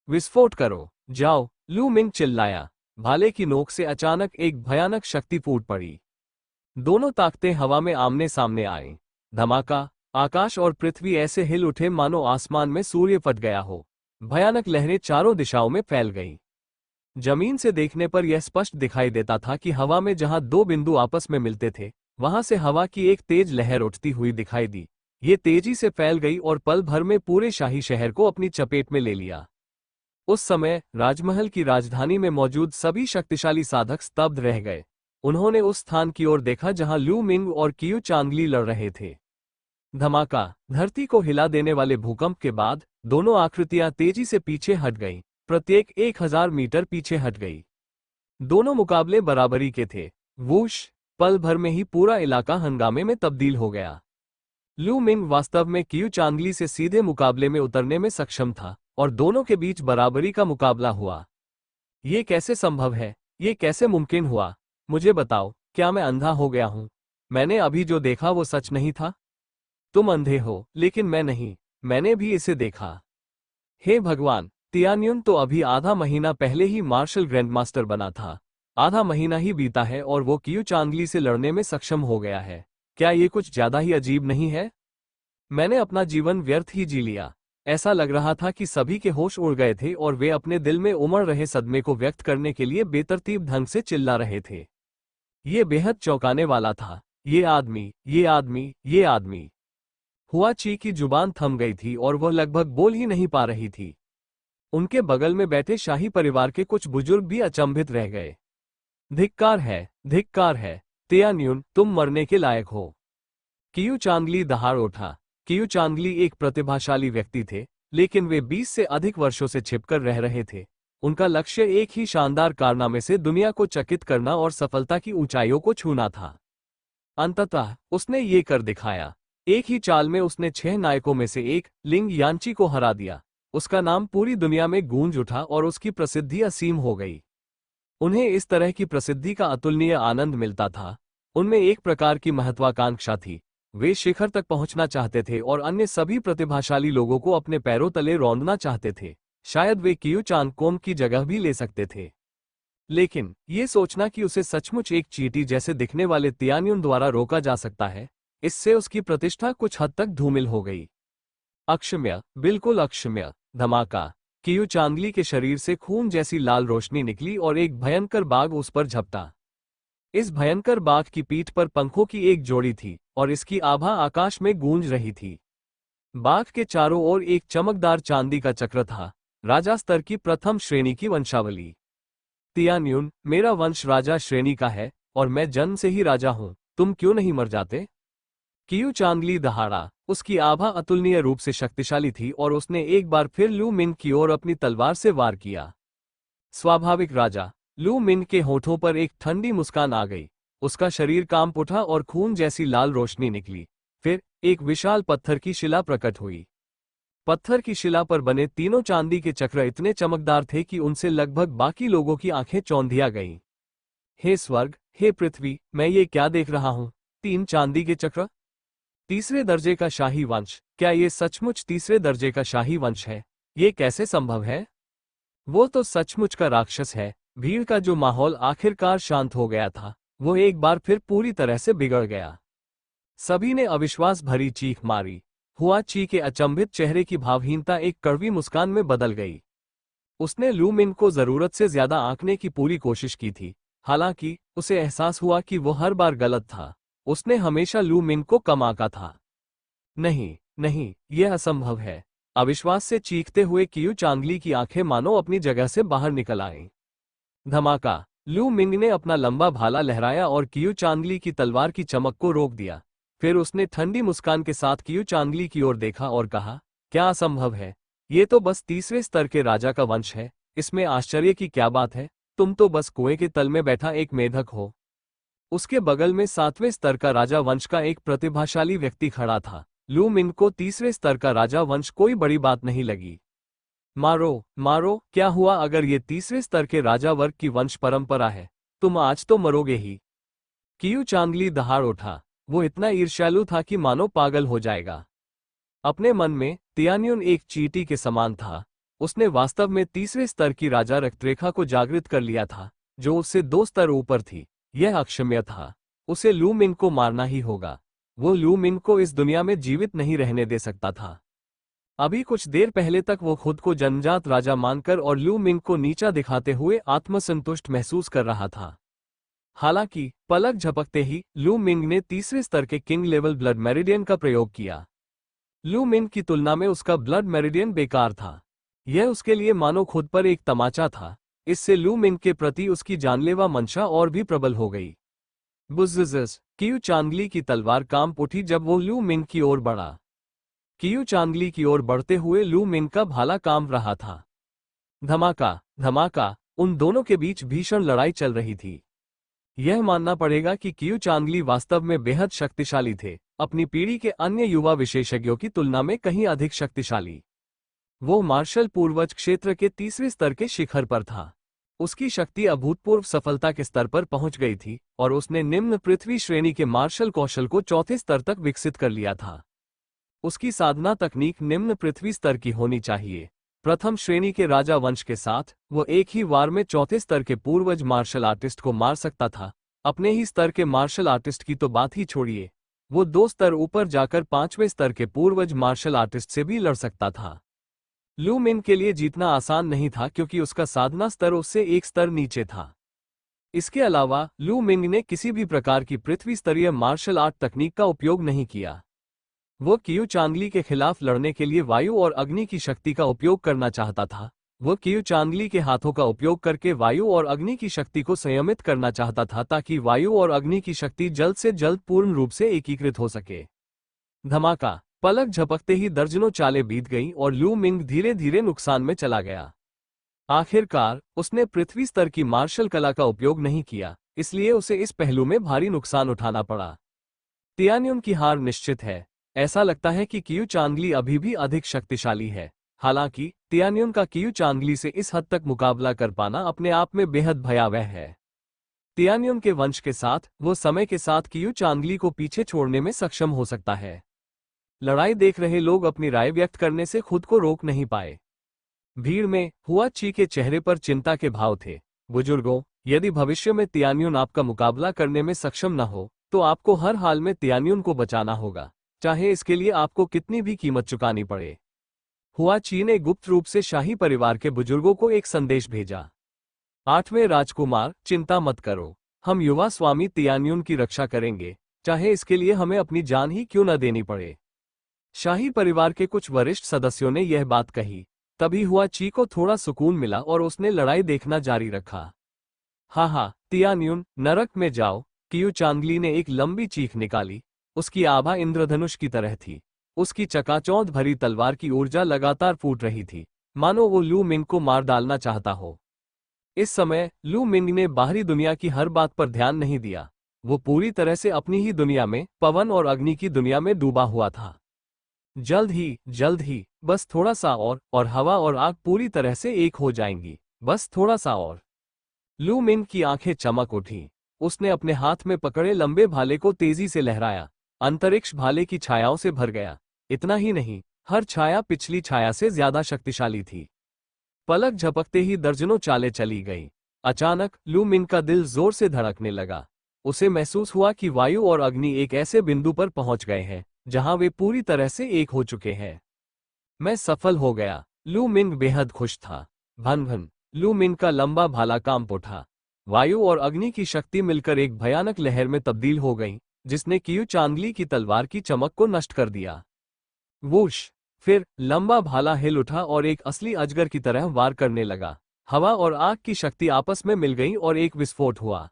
विस्फोट करो, जाओ! लू मिंग चिल्लाया। भाले की नोक से अचानक एक भयानक शक्ति फूट पड़ी। दोनों ताकतें हवा में आमने सामने आईं। धमाका! आकाश और पृथ्वी ऐसे हिल उठे मानो आसमान में सूर्य फट गया हो। भयानक लहरें चारों दिशाओं में फैल गईं। जमीन से देखने पर यह स्पष्ट दिखाई देता था कि हवा में जहां 2 बिंदु आपस में मिलते थे, वहां से हवा की एक तेज लहर उठती हुई दिखाई दी। ये तेजी से फैल गई और पल भर में पूरे शाही शहर को अपनी चपेट में ले लिया। उस समय राजमहल की राजधानी में मौजूद सभी शक्तिशाली साधक स्तब्ध रह गए। उन्होंने उस स्थान की ओर देखा जहां लू मिंग और कियू चांगली लड़ रहे थे। धमाका! धरती को हिला देने वाले भूकंप के बाद दोनों आकृतियां तेजी से पीछे हट गईं, प्रत्येक 1000 मीटर पीछे हट गई। दोनों मुकाबले बराबरी के थे। वूश! पल भर में ही पूरा इलाका हंगामे में तब्दील हो गया। लू मिंग वास्तव में कियू चांगली से सीधे मुकाबले में उतरने में सक्षम था और दोनों के बीच बराबरी का मुकाबला हुआ। ये कैसे संभव है? ये कैसे मुमकिन हुआ? मुझे बताओ, क्या मैं अंधा हो गया हूं? मैंने अभी जो देखा वो सच नहीं था? तुम अंधे हो, लेकिन मैं नहीं। मैंने भी इसे देखा। हे भगवान! तियान्युन तो अभी आधा महीना पहले ही मार्शल ग्रैंडमास्टर बना था। आधा महीना ही बीता है और वो कियू चांगली से लड़ने में सक्षम हो गया है। क्या ये कुछ ज्यादा ही अजीब नहीं है? मैंने अपना जीवन व्यर्थ ही जी लिया। ऐसा लग रहा था कि सभी के होश उड़ गए थे और वे अपने दिल में उमड़ रहे सदमे को व्यक्त करने के लिए बेतरतीब ढंग से चिल्ला रहे थे। ये बेहद चौंकाने वाला था। ये आदमी, ये आदमी, ये आदमी। हुआ ची की जुबान थम गई थी और वह लगभग बोल ही नहीं पा रही थी। उनके बगल में बैठे शाही परिवार के कुछ बुजुर्ग भी अचंभित रह गए। धिक्कार है, धिक्कार है, तियान्युन, तुम मरने के लायक हो। कियू चांगली दहाड़ उठा। कियू चांगली एक प्रतिभाशाली व्यक्ति थे, लेकिन वे 20 से अधिक वर्षों से छिपकर रह रहे थे। उनका लक्ष्य एक ही शानदार कारनामे से दुनिया को चकित करना और सफलता की ऊंचाइयों को छूना था। अंततः उसने ये कर दिखाया। एक ही चाल में उसने 6 नायकों में से एक, लिंग यांची को हरा दिया। उसका नाम पूरी दुनिया में गूंज उठा और उसकी प्रसिद्धि असीम हो गई। उन्हें इस तरह की प्रसिद्धि का अतुलनीय आनंद मिलता था। उनमें एक प्रकार की महत्वाकांक्षा थी। वे शिखर तक पहुंचना चाहते थे और अन्य सभी प्रतिभाशाली लोगों को अपने पैरों तले रौंदना चाहते थे। शायद वे कियू चांग कोम की जगह भी ले सकते थे। लेकिन ये सोचना कि उसे सचमुच एक चींटी जैसे दिखने वाले तियान्युन द्वारा रोका जा सकता है, इससे उसकी प्रतिष्ठा कुछ हद तक धूमिल हो गई। अक्षम्य, बिल्कुल अक्षम्य। धमाका। कियू चांगली के शरीर से खून जैसी लाल रोशनी निकली और एक भयंकर बाघ उस पर झपटा। इस भयंकर बाघ की पीठ पर पंखों की एक जोड़ी थी और इसकी आभा आकाश में गूंज रही थी। बाघ के चारों ओर एक चमकदार चांदी का चक्र था, राजा स्तर की प्रथम श्रेणी की वंशावली। तियान्युन, मेरा वंश राजा श्रेणी का है और मैं जन्म से ही राजा हूं, तुम क्यों नहीं मर जाते? कियू चांगली दहाड़ा। उसकी आभा अतुलनीय रूप से शक्तिशाली थी और उसने एक बार फिर लू मिन की ओर अपनी तलवार से वार किया। स्वाभाविक राजा। लू मिन के होठों पर एक ठंडी मुस्कान आ गई। उसका शरीर कांप उठा और खून जैसी लाल रोशनी निकली। फिर एक विशाल पत्थर की शिला प्रकट हुई। पत्थर की शिला पर बने तीनों चांदी के चक्र इतने चमकदार थे कि उनसे लगभग बाकी लोगों की आंखें चौंधिया गईं। हे स्वर्ग, हे पृथ्वी, मैं ये क्या देख रहा हूं? 3 चांदी के चक्र? तीसरे दर्जे का शाही वंश? क्या ये सचमुच तीसरे दर्जे का शाही वंश है? ये कैसे संभव है? वो तो सचमुच का राक्षस है। भीड़ का जो माहौल आखिरकार शांत हो गया था, वो एक बार फिर पूरी तरह से बिगड़ गया। सभी ने अविश्वास भरी चीख मारी। हुआ ची के अचंभित चेहरे की भावहीनता एक कड़वी मुस्कान में बदल गई। उसने लू मिन को जरूरत से ज्यादा आंकने की पूरी कोशिश की थी, हालांकि उसे एहसास हुआ कि वो हर बार गलत था। उसने हमेशा लू मिन को कम आंका था। नहीं, नहीं, यह असंभव है। अविश्वास से चीखते हुए कियू चांगली की आंखें मानो अपनी जगह से बाहर निकल आईं। धमाका। लू मिंग ने अपना लंबा भाला लहराया और कियू चांगली की तलवार की चमक को रोक दिया। फिर उसने ठंडी मुस्कान के साथ कियू चांगली की ओर देखा और कहा, क्या असंभव है? ये तो बस तीसरे स्तर के राजा का वंश है, इसमें आश्चर्य की क्या बात है? तुम तो बस कुएं के तल में बैठा एक मेढक हो। उसके बगल में 7वें स्तर का राजा वंश का एक प्रतिभाशाली व्यक्ति खड़ा था। लू मिन को तीसरे स्तर का राजा वंश कोई बड़ी बात नहीं लगी। मारो, मारो, क्या हुआ अगर ये तीसरे स्तर के राजा वर्ग की वंश परंपरा है? तुम आज तो मरोगे ही। कियू चांगली दहाड़ उठा। वो इतना ईर्ष्यालु था कि मानो पागल हो जाएगा। अपने मन में तियान्युन एक चींटी के समान था। उसने वास्तव में तीसरे स्तर की राजा रक्तरेखा को जागृत कर लिया था, जो उससे 2 स्तर ऊपर थी। यह अक्षम्य था। उसे लू मिन को मारना ही होगा। वो लू मिन को इस दुनिया में जीवित नहीं रहने दे सकता था। अभी कुछ देर पहले तक वो खुद को जन्मजात राजा मानकर और लू मिन को नीचा दिखाते हुए आत्मसंतुष्ट महसूस कर रहा था। हालांकि पलक झपकते ही लू मिंग ने तीसरे स्तर के किंग लेवल ब्लड मेरिडियन का प्रयोग किया। लू मिन की तुलना में उसका ब्लड मेरिडियन बेकार था। यह उसके लिए मानो खुद पर एक तमाचा था। इससे लू मिन के प्रति उसकी जानलेवा मंशा और भी प्रबल हो गई। बुज़्ज़। कियू चांगली की तलवार कांप उठी जब वो लू मिन की ओर बढ़ा। कियू चांगली की ओर बढ़ते हुए लू मिन का भाला कांप रहा था। धमाका, धमाका। उन दोनों के बीच भीषण लड़ाई चल रही थी। यह मानना पड़ेगा कि कियू चांगली वास्तव में बेहद शक्तिशाली थे, अपनी पीढ़ी के अन्य युवा विशेषज्ञों की तुलना में कहीं अधिक शक्तिशाली। वो मार्शल पूर्वज क्षेत्र के तीसरे स्तर के शिखर पर था। उसकी शक्ति अभूतपूर्व सफलता के स्तर पर पहुंच गई थी और उसने निम्न पृथ्वी श्रेणी के मार्शल कौशल को 4थे स्तर तक विकसित कर लिया था। उसकी साधना तकनीक निम्न पृथ्वी स्तर की होनी चाहिए। प्रथम श्रेणी के राजा वंश के साथ वो एक ही वार में 4थे स्तर के पूर्वज मार्शल आर्टिस्ट को मार सकता था। अपने ही स्तर के मार्शल आर्टिस्ट की तो बात ही छोड़िए, वो 2 स्तर ऊपर जाकर 5वें स्तर के पूर्वज मार्शल आर्टिस्ट से भी लड़ सकता था। लू मिन के लिए जीतना आसान नहीं था क्योंकि उसका साधना स्तर उससे एक स्तर नीचे था। इसके अलावा लू मिंग ने किसी भी प्रकार की पृथ्वी स्तरीय मार्शल आर्ट तकनीक का उपयोग नहीं किया। वो कियू चांगली के खिलाफ लड़ने के लिए वायु और अग्नि की शक्ति का उपयोग करना चाहता था। वो कियू चांगली के हाथों का उपयोग करके वायु और अग्नि की शक्ति को संयमित करना चाहता था ताकि वायु और अग्नि की शक्ति जल्द से जल्द पूर्ण रूप से एकीकृत हो सके। धमाका! पलक झपकते ही दर्जनों चालें बीत गईं और लू मिंग धीरे धीरे नुकसान में चला गया। आखिरकार उसने पृथ्वी स्तर की मार्शल कला का उपयोग नहीं किया, इसलिए उसे इस पहलू में भारी नुकसान उठाना पड़ा। तियान्युन की हार निश्चित है। ऐसा लगता है कि कियू चांगली अभी भी अधिक शक्तिशाली है। हालांकि तियान्युन का कियू चांगली से इस हद तक मुकाबला कर पाना अपने आप में बेहद भयावह है। तियान्युन के वंश के साथ वो समय के साथ कियू चांगली को पीछे छोड़ने में सक्षम हो सकता है। लड़ाई देख रहे लोग अपनी राय व्यक्त करने से खुद को रोक नहीं पाए। भीड़ में हुआ ची के चेहरे पर चिंता के भाव थे। बुजुर्गों, यदि भविष्य में तियान्युन आपका मुकाबला करने में सक्षम न हो तो आपको हर हाल में तियान्युन को बचाना होगा, चाहे इसके लिए आपको कितनी भी कीमत चुकानी पड़े। हुआ ची ने गुप्त रूप से शाही परिवार के बुजुर्गों को एक संदेश भेजा। 8वें राजकुमार, चिंता मत करो, हम युवा स्वामी तियान्युन की रक्षा करेंगे, चाहे इसके लिए हमें अपनी जान ही क्यों न देनी पड़े। शाही परिवार के कुछ वरिष्ठ सदस्यों ने यह बात कही। तभी हुआ ची को थोड़ा सुकून मिला और उसने लड़ाई देखना जारी रखा। हाँ, तियान्युन, नरक में जाओ। कियू चांगली ने एक लंबी चीख निकाली। उसकी आभा इंद्रधनुष की तरह थी। उसकी चकाचौंध भरी तलवार की ऊर्जा लगातार फूट रही थी, मानो वो लू मिंग को मार डालना चाहता हो। इस समय लू मिंग ने बाहरी दुनिया की हर बात पर ध्यान नहीं दिया। वो पूरी तरह से अपनी ही दुनिया में, पवन और अग्नि की दुनिया में डूबा हुआ था। जल्द ही, बस थोड़ा सा और हवा और आग पूरी तरह से एक हो जाएंगी, बस थोड़ा सा और। लू मिंग की आंखें चमक उठीं। उसने अपने हाथ में पकड़े लंबे भाले को तेजी से लहराया। अंतरिक्ष भाले की छायाओं से भर गया। इतना ही नहीं, हर छाया पिछली छाया से ज्यादा शक्तिशाली थी। पलक झपकते ही दर्जनों चालें चली गईं। अचानक लू मिंग का दिल जोर से धड़कने लगा। उसे महसूस हुआ कि वायु और अग्नि एक ऐसे बिंदु पर पहुंच गए हैं जहां वे पूरी तरह से एक हो चुके हैं। मैं सफल हो गया। लू मिंग बेहद खुश था। भन भन, लू मिंग का लंबा भाला कांप उठा। वायु और अग्नि की शक्ति मिलकर एक भयानक लहर में तब्दील हो गई, जिसने कियू चांगली की तलवार की चमक को नष्ट कर दिया। वूश! फिर लंबा भाला हिल उठा और एक असली अजगर की तरह वार करने लगा। हवा और आग की शक्ति आपस में मिल गई और एक विस्फोट हुआ।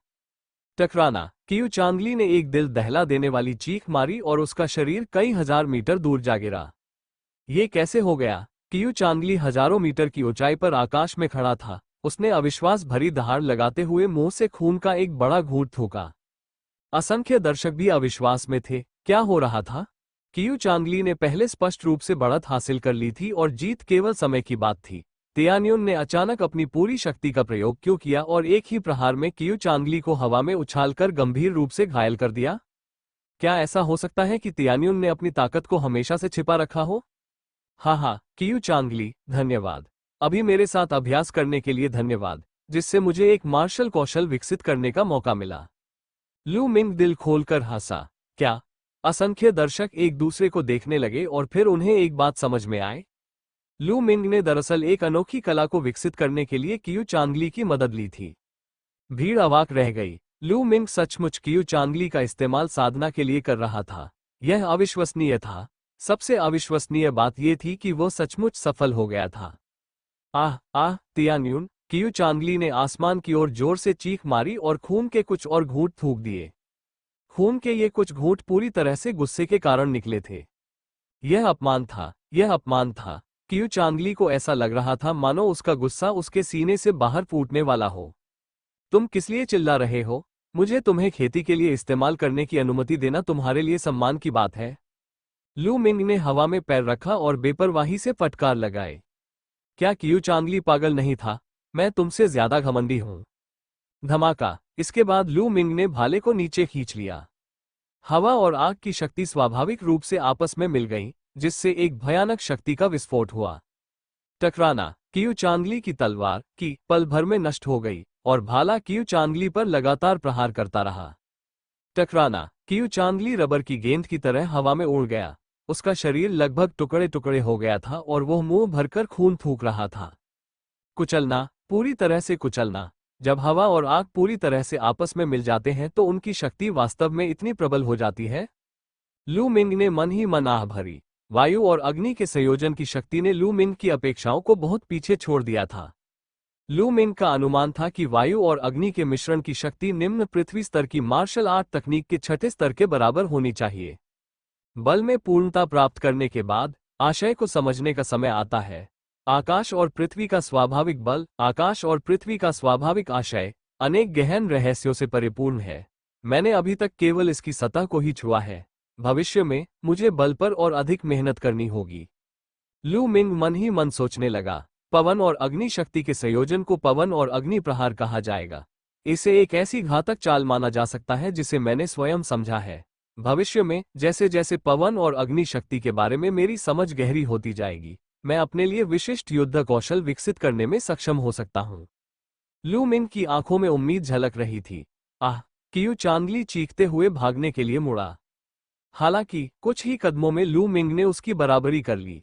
टकराना! कियू चांगली ने एक दिल दहला देने वाली चीख मारी और उसका शरीर कई हजार मीटर दूर जा गिरा। ये कैसे हो गया? कियू चांगली हजारों मीटर की ऊंचाई पर आकाश में खड़ा था। उसने अविश्वास भरी दहाड़ लगाते हुए मुंह से खून का एक बड़ा घूंट थूका। असंख्य दर्शक भी अविश्वास में थे। क्या हो रहा था? कियू चांगली ने पहले स्पष्ट रूप से बढ़त हासिल कर ली थी और जीत केवल समय की बात थी। तियान्युन ने अचानक अपनी पूरी शक्ति का प्रयोग क्यों किया और एक ही प्रहार में कियू चांगली को हवा में उछालकर गंभीर रूप से घायल कर दिया? क्या ऐसा हो सकता है कि तियान्युन ने अपनी ताकत को हमेशा से छिपा रखा हो? हाँ, कियू चांगली, धन्यवाद। अभी मेरे साथ अभ्यास करने के लिए धन्यवाद, जिससे मुझे एक मार्शल कौशल विकसित करने का मौका मिला। लू मिंग दिल खोलकर हंसा। क्या? असंख्य दर्शक एक दूसरे को देखने लगे और फिर उन्हें एक बात समझ में आए। लू मिंग ने दरअसल एक अनोखी कला को विकसित करने के लिए कियू चांगली की मदद ली थी। भीड़ अवाक रह गई। लू मिंग सचमुच कियू चांगली का इस्तेमाल साधना के लिए कर रहा था। यह अविश्वसनीय था। सबसे अविश्वसनीय बात यह थी कि वो सचमुच सफल हो गया था। आह, तियान्युन! कियू चांगली ने आसमान की ओर जोर से चीख मारी और खून के कुछ और घूंट थूक दिए। खून के ये कुछ घूंट पूरी तरह से गुस्से के कारण निकले थे। यह अपमान था। कियू चांगली को ऐसा लग रहा था मानो उसका गुस्सा उसके सीने से बाहर फूटने वाला हो। तुम किस लिए चिल्ला रहे हो? मुझे तुम्हें खेती के लिए इस्तेमाल करने की अनुमति देना तुम्हारे लिए सम्मान की बात है। लू मिंग ने हवा में पैर रखा और बेपरवाही से फटकार लगाए। क्या कियू चांगली पागल नहीं था? मैं तुमसे ज्यादा घमंडी हूं। धमाका! इसके बाद लू मिंग ने भाले को नीचे खींच लिया। हवा और आग की शक्ति स्वाभाविक रूप से आपस में मिल गई, जिससे एक भयानक शक्ति का विस्फोट हुआ। टकराना! कियू चांगली की तलवार की पल भर में नष्ट हो गई और भाला कियू चांगली पर लगातार प्रहार करता रहा। टकराना! कियू चांगली रबर की गेंद की तरह हवा में उड़ गया। उसका शरीर लगभग टुकड़े टुकड़े हो गया था और वह मुंह भरकर खून थूक रहा था। कुचलना! पूरी तरह से कुचलना! जब हवा और आग पूरी तरह से आपस में मिल जाते हैं तो उनकी शक्ति वास्तव में इतनी प्रबल हो जाती है। लू मिंग ने मन ही मन आह भरी। वायु और अग्नि के संयोजन की शक्ति ने लू मिंग की अपेक्षाओं को बहुत पीछे छोड़ दिया था। लू मिंग का अनुमान था कि वायु और अग्नि के मिश्रण की शक्ति निम्न पृथ्वी स्तर की मार्शल आर्ट तकनीक के छठे स्तर के बराबर होनी चाहिए। बल में पूर्णता प्राप्त करने के बाद आशय को समझने का समय आता है। आकाश और पृथ्वी का स्वाभाविक बल, आकाश और पृथ्वी का स्वाभाविक आशय अनेक गहन रहस्यों से परिपूर्ण है। मैंने अभी तक केवल इसकी सतह को ही छुआ है। भविष्य में मुझे बल पर और अधिक मेहनत करनी होगी। लू मिंग मन ही मन सोचने लगा। पवन और अग्नि शक्ति के संयोजन को पवन और अग्नि प्रहार कहा जाएगा। इसे एक ऐसी घातक चाल माना जा सकता है जिसे मैंने स्वयं समझा है। भविष्य में जैसे जैसे पवन और अग्नि शक्ति के बारे में मेरी समझ गहरी होती जाएगी, मैं अपने लिए विशिष्ट युद्ध कौशल विकसित करने में सक्षम हो सकता हूँ। लू मिंग की आंखों में उम्मीद झलक रही थी। आह! कियू चांदली चीखते हुए भागने के लिए मुड़ा। हालांकि कुछ ही कदमों में लू मिंग ने उसकी बराबरी कर ली।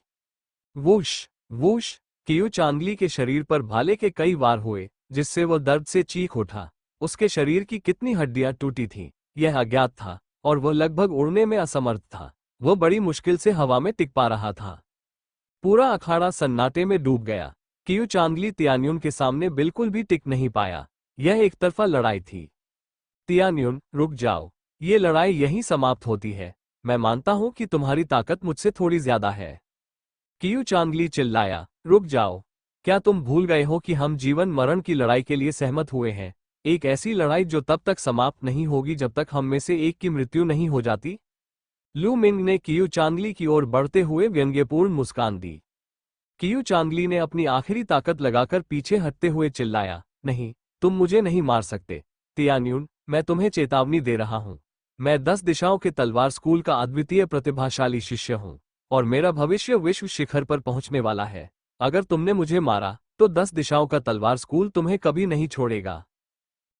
Whoosh whoosh! कियू चांदली के शरीर पर भाले के कई वार हुए, जिससे वह दर्द से चीख उठा। उसके शरीर की कितनी हड्डियां टूटी थीं, यह अज्ञात था, और वह लगभग उड़ने में असमर्थ था। वह बड़ी मुश्किल से हवा में टिक पा रहा था। पूरा अखाड़ा सन्नाटे में डूब गया। कियू चांदली तियान्युन के सामने बिल्कुल भी टिक नहीं पाया। यह एक तरफा लड़ाई थी। तियान्युन, रुक जाओ। ये लड़ाई यहीं समाप्त होती है। मैं मानता हूं कि तुम्हारी ताकत मुझसे थोड़ी ज्यादा है। कियू चांदली चिल्लाया, रुक जाओ। क्या तुम भूल गए हो कि हम जीवन मरण की लड़ाई के लिए सहमत हुए हैं? एक ऐसी लड़ाई जो तब तक समाप्त नहीं होगी जब तक हम में से एक की मृत्यु नहीं हो जाती। लू मिंग ने कियू चांदली की ओर बढ़ते हुए व्यंग्यपूर्ण मुस्कान दी। कियू चांदली ने अपनी आखिरी ताकत लगाकर पीछे हटते हुए चिल्लाया, नहीं, तुम मुझे नहीं मार सकते। तियान्युन, मैं तुम्हें चेतावनी दे रहा हूं। मैं 10 दिशाओं के तलवार स्कूल का अद्वितीय प्रतिभाशाली शिष्य हूं, और मेरा भविष्य विश्व शिखर पर पहुंचने वाला है। अगर तुमने मुझे मारा तो 10 दिशाओं का तलवार स्कूल तुम्हें कभी नहीं छोड़ेगा।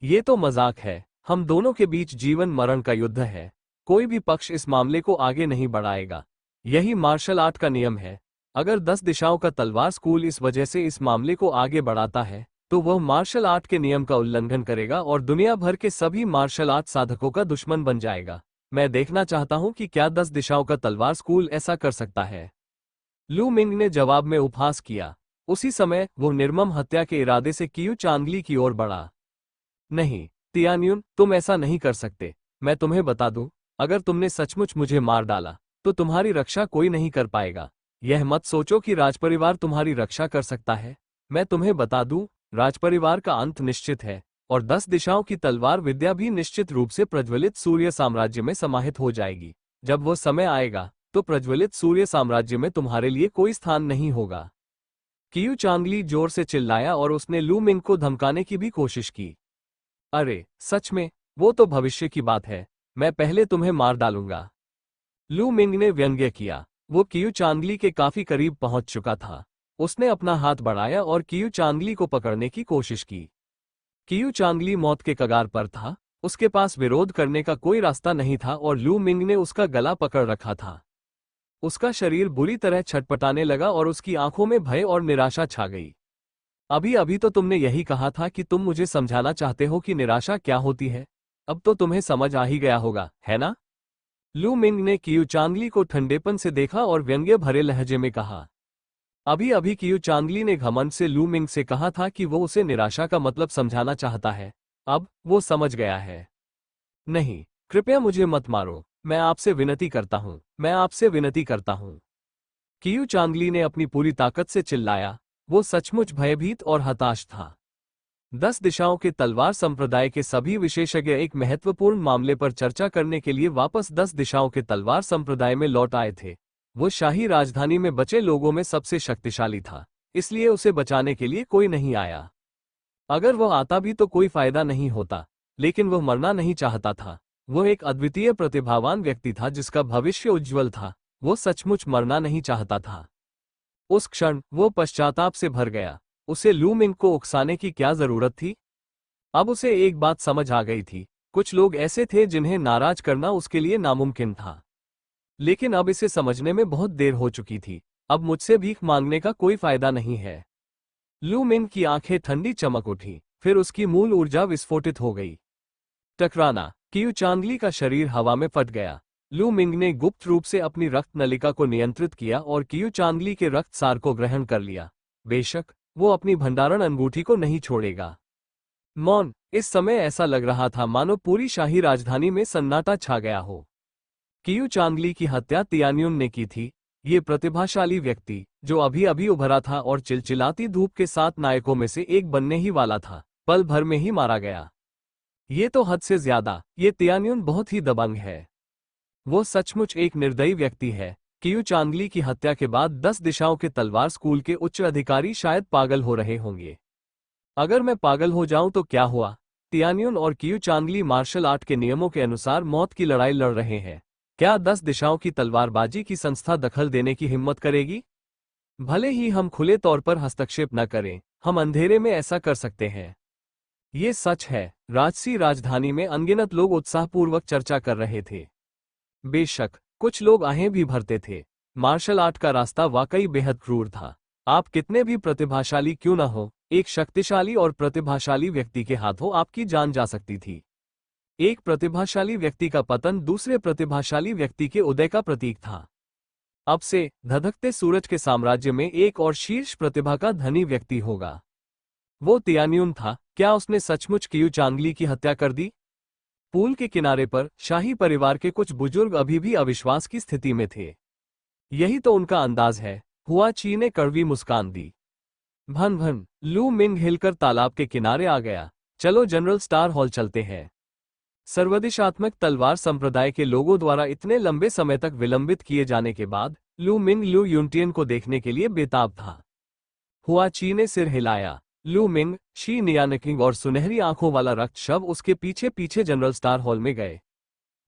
ये तो मजाक है। हम दोनों के बीच जीवन मरण का युद्ध है। कोई भी पक्ष इस मामले को आगे नहीं बढ़ाएगा। यही मार्शल आर्ट का नियम है। अगर 10 दिशाओं का तलवार स्कूल इस वजह से इस मामले को आगे बढ़ाता है तो वह मार्शल आर्ट के नियम का उल्लंघन करेगा और दुनिया भर के सभी मार्शल आर्ट साधकों का दुश्मन बन जाएगा। मैं देखना चाहता हूं कि क्या 10 दिशाओं का तलवार स्कूल ऐसा कर सकता है। लू मिंग ने जवाब में उपहास किया। उसी समय वो निर्मम हत्या के इरादे से कियू चांदली की ओर बढ़ा। नहीं, तियान्युन, तुम ऐसा नहीं कर सकते। मैं तुम्हें बता दूं, अगर तुमने सचमुच मुझे मार डाला तो तुम्हारी रक्षा कोई नहीं कर पाएगा। यह मत सोचो कि राजपरिवार तुम्हारी रक्षा कर सकता है। मैं तुम्हें बता दूं, राजपरिवार का अंत निश्चित है, और 10 दिशाओं की तलवार विद्या भी निश्चित रूप से प्रज्वलित सूर्य साम्राज्य में समाहित हो जाएगी। जब वो समय आएगा तो प्रज्वलित सूर्य साम्राज्य में तुम्हारे लिए कोई स्थान नहीं होगा। कियू चांदली जोर से चिल्लाया और उसने लू मिंग को धमकाने की भी कोशिश की। अरे सच में, वो तो भविष्य की बात है। मैं पहले तुम्हें मार डालूंगा। लू मिंग ने व्यंग्य किया। वो कियू चांदली के काफी करीब पहुंच चुका था। उसने अपना हाथ बढ़ाया और कियू चांदली को पकड़ने की कोशिश की। कियू चांदली मौत के कगार पर था। उसके पास विरोध करने का कोई रास्ता नहीं था और लू मिंग ने उसका गला पकड़ रखा था। उसका शरीर बुरी तरह छटपटाने लगा और उसकी आंखों में भय और निराशा छा गई। अभी अभी तो तुमने यही कहा था कि तुम मुझे समझाना चाहते हो कि निराशा क्या होती है। अब तो तुम्हें समझ आ ही गया होगा, है ना? लू मिंग ने कियू चांदली को ठंडेपन से देखा और व्यंग्य भरे लहजे में कहा। अभी अभी कियू चांदली ने घमंड से लू मिंग से कहा था कि वो उसे निराशा का मतलब समझाना चाहता है। अब वो समझ गया है। नहीं, कृपया मुझे मत मारो। मैं आपसे विनती करता हूं, मैं आपसे विनती करता हूं। कियू चांदली ने अपनी पूरी ताकत से चिल्लाया। वो सचमुच भयभीत और हताश था। 10 दिशाओं के तलवार संप्रदाय के सभी विशेषज्ञ एक महत्वपूर्ण मामले पर चर्चा करने के लिए वापस 10 दिशाओं के तलवार संप्रदाय में लौट आए थे। वो शाही राजधानी में बचे लोगों में सबसे शक्तिशाली था, इसलिए उसे बचाने के लिए कोई नहीं आया। अगर वह आता भी तो कोई फायदा नहीं होता, लेकिन वह मरना नहीं चाहता था। वह एक अद्वितीय प्रतिभावान व्यक्ति था जिसका भविष्य उज्ज्वल था। वो सचमुच मरना नहीं चाहता था। उस क्षण वो पश्चाताप से भर गया। उसे लू मिंग को उकसाने की क्या जरूरत थी? अब उसे एक बात समझ आ गई थी। कुछ लोग ऐसे थे जिन्हें नाराज करना उसके लिए नामुमकिन था। लेकिन अब इसे समझने में बहुत देर हो चुकी थी। अब मुझसे भीख मांगने का कोई फायदा नहीं है। लू मिंग की आंखें ठंडी चमक उठी। फिर उसकी मूल ऊर्जा विस्फोटित हो गई। टकराना, कियू चांगली का शरीर हवा में फट गया। लू मिंग ने गुप्त रूप से अपनी रक्त नलिका को नियंत्रित किया और कियू चांगली के रक्त सार को ग्रहण कर लिया। बेशक वो अपनी भंडारण अंगूठी को नहीं छोड़ेगा। मौन, इस समय ऐसा लग रहा था मानो पूरी शाही राजधानी में सन्नाटा छा गया हो। कियू चांगली की हत्या तियान्युन ने की थी। ये प्रतिभाशाली व्यक्ति, जो अभी अभी उभरा था और चिलचिलाती धूप के 7 नायकों में से एक बनने ही वाला था, पल भर में ही मारा गया। ये तो हद से ज्यादा, ये तियान्युन बहुत ही दबंग है। वो सचमुच एक निर्दयी व्यक्ति है। कियू चांगली की हत्या के बाद 10 दिशाओं के तलवार स्कूल के उच्च अधिकारी शायद पागल हो रहे होंगे। अगर मैं पागल हो जाऊं तो क्या हुआ? तियान्युन और कियू चांगली मार्शल आर्ट के नियमों के अनुसार मौत की लड़ाई लड़ रहे हैं। क्या 10 दिशाओं की तलवारबाजी की संस्था दखल देने की हिम्मत करेगी? भले ही हम खुले तौर पर हस्तक्षेप न करें, हम अंधेरे में ऐसा कर सकते हैं। ये सच है। राजसी राजधानी में अनगिनत लोग उत्साहपूर्वक चर्चा कर रहे थे। बेशक कुछ लोग आहें भी भरते थे। मार्शल आर्ट का रास्ता वाकई बेहद क्रूर था। आप कितने भी प्रतिभाशाली क्यों न हो, एक शक्तिशाली और प्रतिभाशाली व्यक्ति के हाथों आपकी जान जा सकती थी। एक प्रतिभाशाली व्यक्ति का पतन दूसरे प्रतिभाशाली व्यक्ति के उदय का प्रतीक था। अब से धधकते सूरज के साम्राज्य में एक और शीर्ष प्रतिभा का धनी व्यक्ति होगा। वो तियान्युन था। क्या उसने सचमुच कियू चांगली की हत्या कर दी? पूल के किनारे पर शाही परिवार के कुछ बुजुर्ग अभी भी अविश्वास की स्थिति में थे। यही तो उनका अंदाज है। हुआ ची ने कड़वी मुस्कान दी। भन भन, लू मिंग हिलकर तालाब के किनारे आ गया। चलो जनरल स्टार हॉल चलते हैं। सर्वदिशात्मक तलवार संप्रदाय के लोगों द्वारा इतने लंबे समय तक विलंबित किए जाने के बाद लू मिंग लू युनटियन को देखने के लिए बेताब था। हुआ ची ने सिर हिलाया। लू मिंग, शी नियानकिंग और सुनहरी आंखों वाला रक्त शव उसके पीछे पीछे जनरल स्टार हॉल में गए।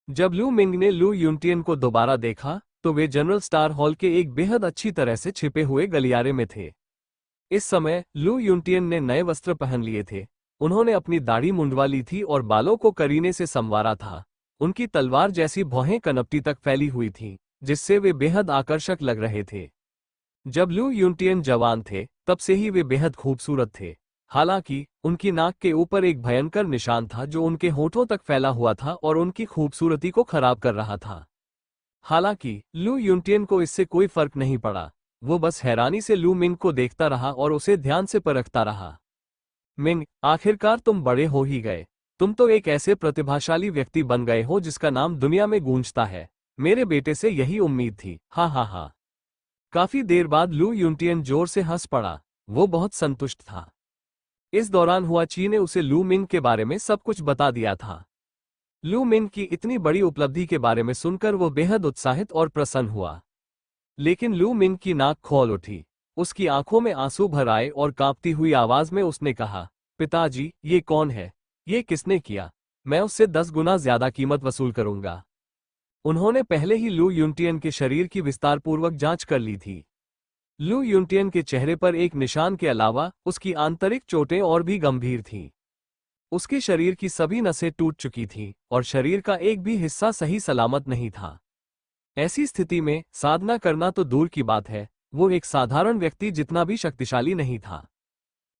जब लू मिंग ने लू युनटियन को दोबारा देखा तो वे जनरल स्टार हॉल के एक बेहद अच्छी तरह से छिपे हुए गलियारे में थे। इस समय लू युनटियन ने नए वस्त्र पहन लिए थे। उन्होंने अपनी दाढ़ी मुंडवा ली थी और बालों को करीने से संवारा था। उनकी तलवार जैसी भौहें कनपटी तक फैली हुई थीं, जिससे वे बेहद आकर्षक लग रहे थे। जब लू युनटियन जवान थे तब से ही वे बेहद खूबसूरत थे। हालांकि उनकी नाक के ऊपर एक भयंकर निशान था जो उनके होठों तक फैला हुआ था और उनकी खूबसूरती को खराब कर रहा था। हालांकि लू युनटियन को इससे कोई फर्क नहीं पड़ा। वो बस हैरानी से लू मिंग को देखता रहा और उसे ध्यान से परखता रहा। मिंग, आखिरकार तुम बड़े हो ही गए। तुम तो एक ऐसे प्रतिभाशाली व्यक्ति बन गए हो जिसका नाम दुनिया में गूंजता है। मेरे बेटे से यही उम्मीद थी। हा हा हा। काफी देर बाद लू युनटियन जोर से हंस पड़ा। वो बहुत संतुष्ट था। इस दौरान हुआ ची ने उसे लू मिंग के बारे में सब कुछ बता दिया था। लू मिंग की इतनी बड़ी उपलब्धि के बारे में सुनकर वो बेहद उत्साहित और प्रसन्न हुआ। लेकिन लू मिंग की नाक खोल उठी। उसकी आंखों में आंसू भर आए और कांपती हुई आवाज में उसने कहा, पिताजी, ये कौन है? ये किसने किया? मैं उससे 10 गुना ज्यादा कीमत वसूल करूंगा। उन्होंने पहले ही लू युनटियन के शरीर की विस्तारपूर्वक जांच कर ली थी। लू युनटियन के चेहरे पर एक निशान के अलावा उसकी आंतरिक चोटें और भी गंभीर थीं। उसके शरीर की सभी नसें टूट चुकी थीं और शरीर का एक भी हिस्सा सही सलामत नहीं था। ऐसी स्थिति में साधना करना तो दूर की बात है, वो एक साधारण व्यक्ति जितना भी शक्तिशाली नहीं था।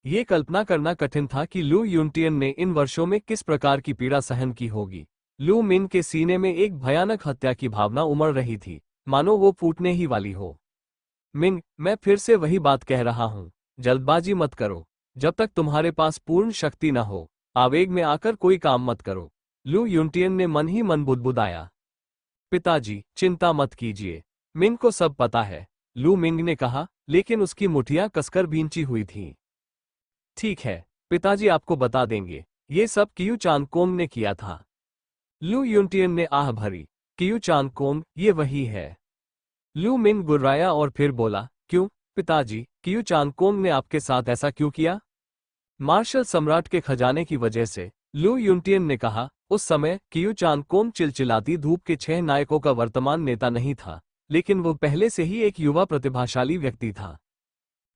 ये कल्पना करना कठिन था कि लू युनटियन ने इन वर्षों में किस प्रकार की पीड़ा सहन की होगी। लू मिंग के सीने में एक भयानक हत्या की भावना उमड़ रही थी, मानो वो फूटने ही वाली हो। मिंग, मैं फिर से वही बात कह रहा हूं, जल्दबाजी मत करो। जब तक तुम्हारे पास पूर्ण शक्ति न हो, आवेग में आकर कोई काम मत करो। लू युनटियन ने मन ही मन बुदबुदाया। पिताजी, चिंता मत कीजिए, मिंग को सब पता है, लू मिंग ने कहा, लेकिन उसकी मुठियां कसकर भींची हुई थीं। ठीक है, पिताजी आपको बता देंगे, ये सब कियू चांगकोंग ने किया था। लू युनटियन ने आह भरी। कियू चांगकोंग, ये वही है। लू मिंग गुर्राया और फिर बोला, क्यों पिताजी, कियू चांगकोंग ने आपके साथ ऐसा क्यों किया? मार्शल सम्राट के खजाने की वजह से, लू युनटियन ने कहा। उस समय कियू चांगकोंग चिलचिलाती धूप के 6 नायकों का वर्तमान नेता नहीं था, लेकिन वो पहले से ही एक युवा प्रतिभाशाली व्यक्ति था।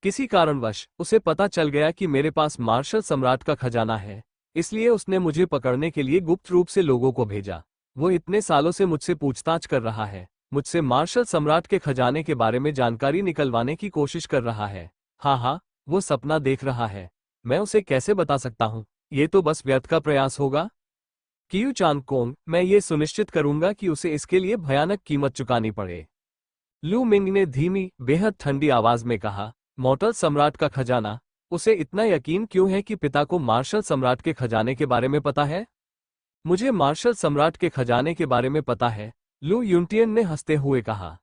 किसी कारणवश उसे पता चल गया कि मेरे पास मार्शल सम्राट का खजाना है, इसलिए उसने मुझे पकड़ने के लिए गुप्त रूप से लोगों को भेजा। वो इतने सालों से मुझसे पूछताछ कर रहा है, मुझसे मार्शल सम्राट के खजाने के बारे में जानकारी निकलवाने की कोशिश कर रहा है। हाँ हाँ, वो सपना देख रहा है। मैं उसे कैसे बता सकता हूँ? ये तो बस व्यर्थ का प्रयास होगा। कियू चांग कोंग, मैं ये सुनिश्चित करूंगा कि उसे इसके लिए भयानक कीमत चुकानी पड़े। लू मिंग ने धीमी, बेहद ठंडी आवाज में कहा, मॉर्टल सम्राट का खजाना, उसे इतना यकीन क्यों है कि पिता को मार्शल सम्राट के खजाने के बारे में पता है? मुझे मार्शल सम्राट के खजाने के बारे में पता है, लू यूनटियन ने हंसते हुए कहा।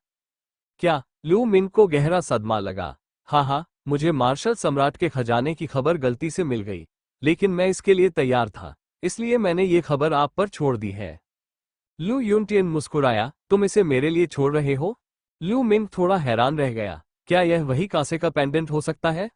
क्या? लू मिंग को गहरा सदमा लगा। हाँ, मुझे मार्शल सम्राट के खजाने की खबर गलती से मिल गई, लेकिन मैं इसके लिए तैयार था, इसलिए मैंने ये खबर आप पर छोड़ दी है। लू यूनटियन मुस्कुराया, तुम इसे मेरे लिए छोड़ रहे हो? लू मिंग थोड़ा हैरान रह गया। क्या यह वही कांसे का पेंडेंट हो सकता है?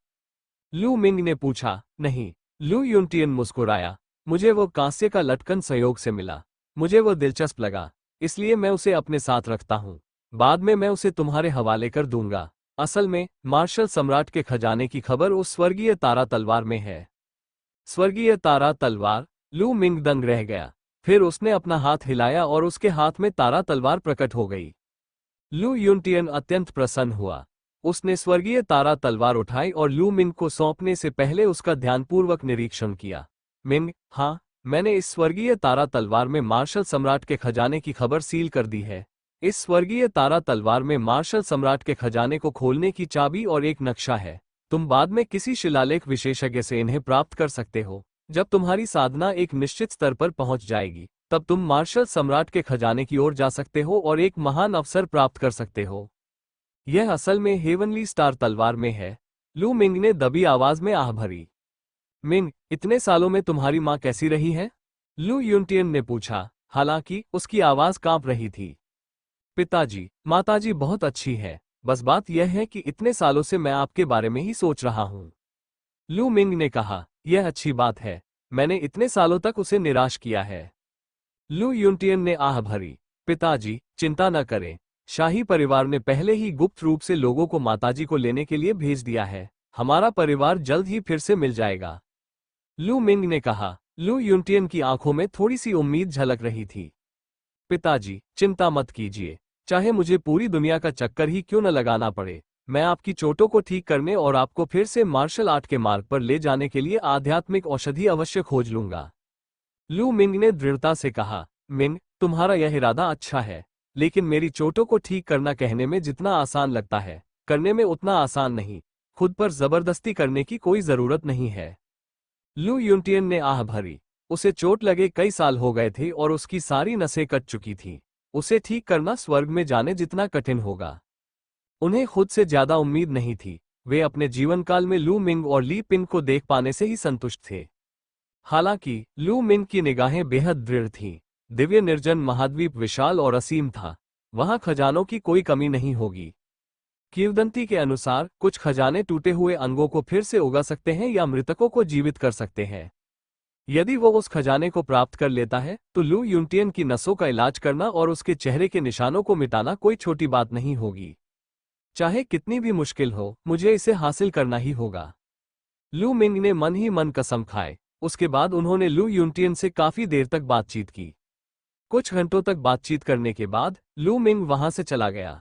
लू मिंग ने पूछा। नहीं। लू यूनटियन मुस्कुराया, मुझे वो कांस्य का लटकन संयोग से मिला। मुझे वो दिलचस्प लगा, इसलिए मैं उसे अपने साथ रखता हूँ। बाद में मैं उसे तुम्हारे हवाले कर दूंगा। असल में मार्शल सम्राट के खजाने की खबर उस स्वर्गीय तारा तलवार में है। स्वर्गीय तारा तलवार? लू मिंग दंग रह गया। फिर उसने अपना हाथ हिलाया और उसके हाथ में तारा तलवार प्रकट हो गई। लू यूनटियन अत्यंत प्रसन्न हुआ। उसने स्वर्गीय तारा तलवार उठाई और लू मिंग को सौंपने से पहले उसका ध्यानपूर्वक निरीक्षण किया। मिंग, हाँ, मैंने इस स्वर्गीय तारा तलवार में मार्शल सम्राट के खजाने की खबर सील कर दी है। इस स्वर्गीय तारा तलवार में मार्शल सम्राट के खजाने को खोलने की चाबी और एक नक्शा है। तुम बाद में किसी शिलालेख विशेषज्ञ से इन्हें प्राप्त कर सकते हो। जब तुम्हारी साधना एक निश्चित स्तर पर पहुंच जाएगी, तब तुम मार्शल सम्राट के खजाने की ओर जा सकते हो और एक महान अवसर प्राप्त कर सकते हो। यह असल में हेवनली स्टार तलवार में है। लू मिंग ने दबी आवाज में आह भरी। मिंग, इतने सालों में तुम्हारी माँ कैसी रही है? लू यूनटियन ने पूछा, हालांकि उसकी आवाज कांप रही थी। पिताजी, माताजी बहुत अच्छी है, बस बात यह है कि इतने सालों से मैं आपके बारे में ही सोच रहा हूँ। लू मिंग ने कहा, यह अच्छी बात है, मैंने इतने सालों तक उसे निराश किया है। लू यूनटियन ने आह भरी। पिताजी, चिंता न करें, शाही परिवार ने पहले ही गुप्त रूप से लोगों को माताजी को लेने के लिए भेज दिया है। हमारा परिवार जल्द ही फिर से मिल जाएगा। लू मिंग ने कहा। लू यूनटियन की आंखों में थोड़ी सी उम्मीद झलक रही थी। पिताजी, चिंता मत कीजिए, चाहे मुझे पूरी दुनिया का चक्कर ही क्यों न लगाना पड़े, मैं आपकी चोटों को ठीक करने और आपको फिर से मार्शल आर्ट के मार्ग पर ले जाने के लिए आध्यात्मिक औषधि अवश्य खोज लूंगा। लू मिंग ने दृढ़ता से कहा। मिंग, तुम्हारा यह इरादा अच्छा है, लेकिन मेरी चोटों को ठीक करना कहने में जितना आसान लगता है, करने में उतना आसान नहीं। खुद पर जबरदस्ती करने की कोई जरूरत नहीं है। लू यूनटियन ने आह भरी। उसे चोट लगे कई साल हो गए थे और उसकी सारी नसें कट चुकी थीं। उसे ठीक करना स्वर्ग में जाने जितना कठिन होगा। उन्हें खुद से ज्यादा उम्मीद नहीं थी। वे अपने जीवनकाल में लू मिंग और ली पिन को देख पाने से ही संतुष्ट थे। हालांकि लू मिंग की निगाहें बेहद दृढ़ थीं। दिव्य निर्जन महाद्वीप विशाल और असीम था। वहां खजानों की कोई कमी नहीं होगी। किंवदंती के अनुसार कुछ खजाने टूटे हुए अंगों को फिर से उगा सकते हैं या मृतकों को जीवित कर सकते हैं। यदि वो उस खजाने को प्राप्त कर लेता है, तो लू यूनटियन की नसों का इलाज करना और उसके चेहरे के निशानों को मिटाना कोई छोटी बात नहीं होगी। चाहे कितनी भी मुश्किल हो, मुझे इसे हासिल करना ही होगा। लू मिंग ने मन ही मन कसम खाए। उसके बाद उन्होंने लू यूनटियन से काफी देर तक बातचीत की। कुछ घंटों तक बातचीत करने के बाद लू मिंग वहां से चला गया।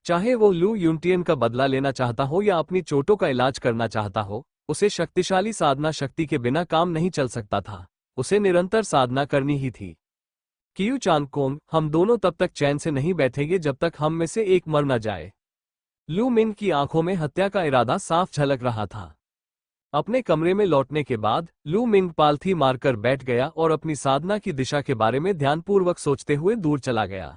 चाहे वो लू यूनटियन का बदला लेना चाहता हो या अपनी चोटों का इलाज करना चाहता हो, उसे शक्तिशाली साधना शक्ति के बिना काम नहीं चल सकता था। उसे निरंतर साधना करनी ही थी। कियू चांग कोंग, हम दोनों तब तक चैन से नहीं बैठेंगे जब तक हम में से एक मर न जाए। लू मिंग की आंखों में हत्या का इरादा साफ झलक रहा था। अपने कमरे में लौटने के बाद लू मिंग पालथी मारकर बैठ गया और अपनी साधना की दिशा के बारे में ध्यानपूर्वक सोचते हुए दूर चला गया।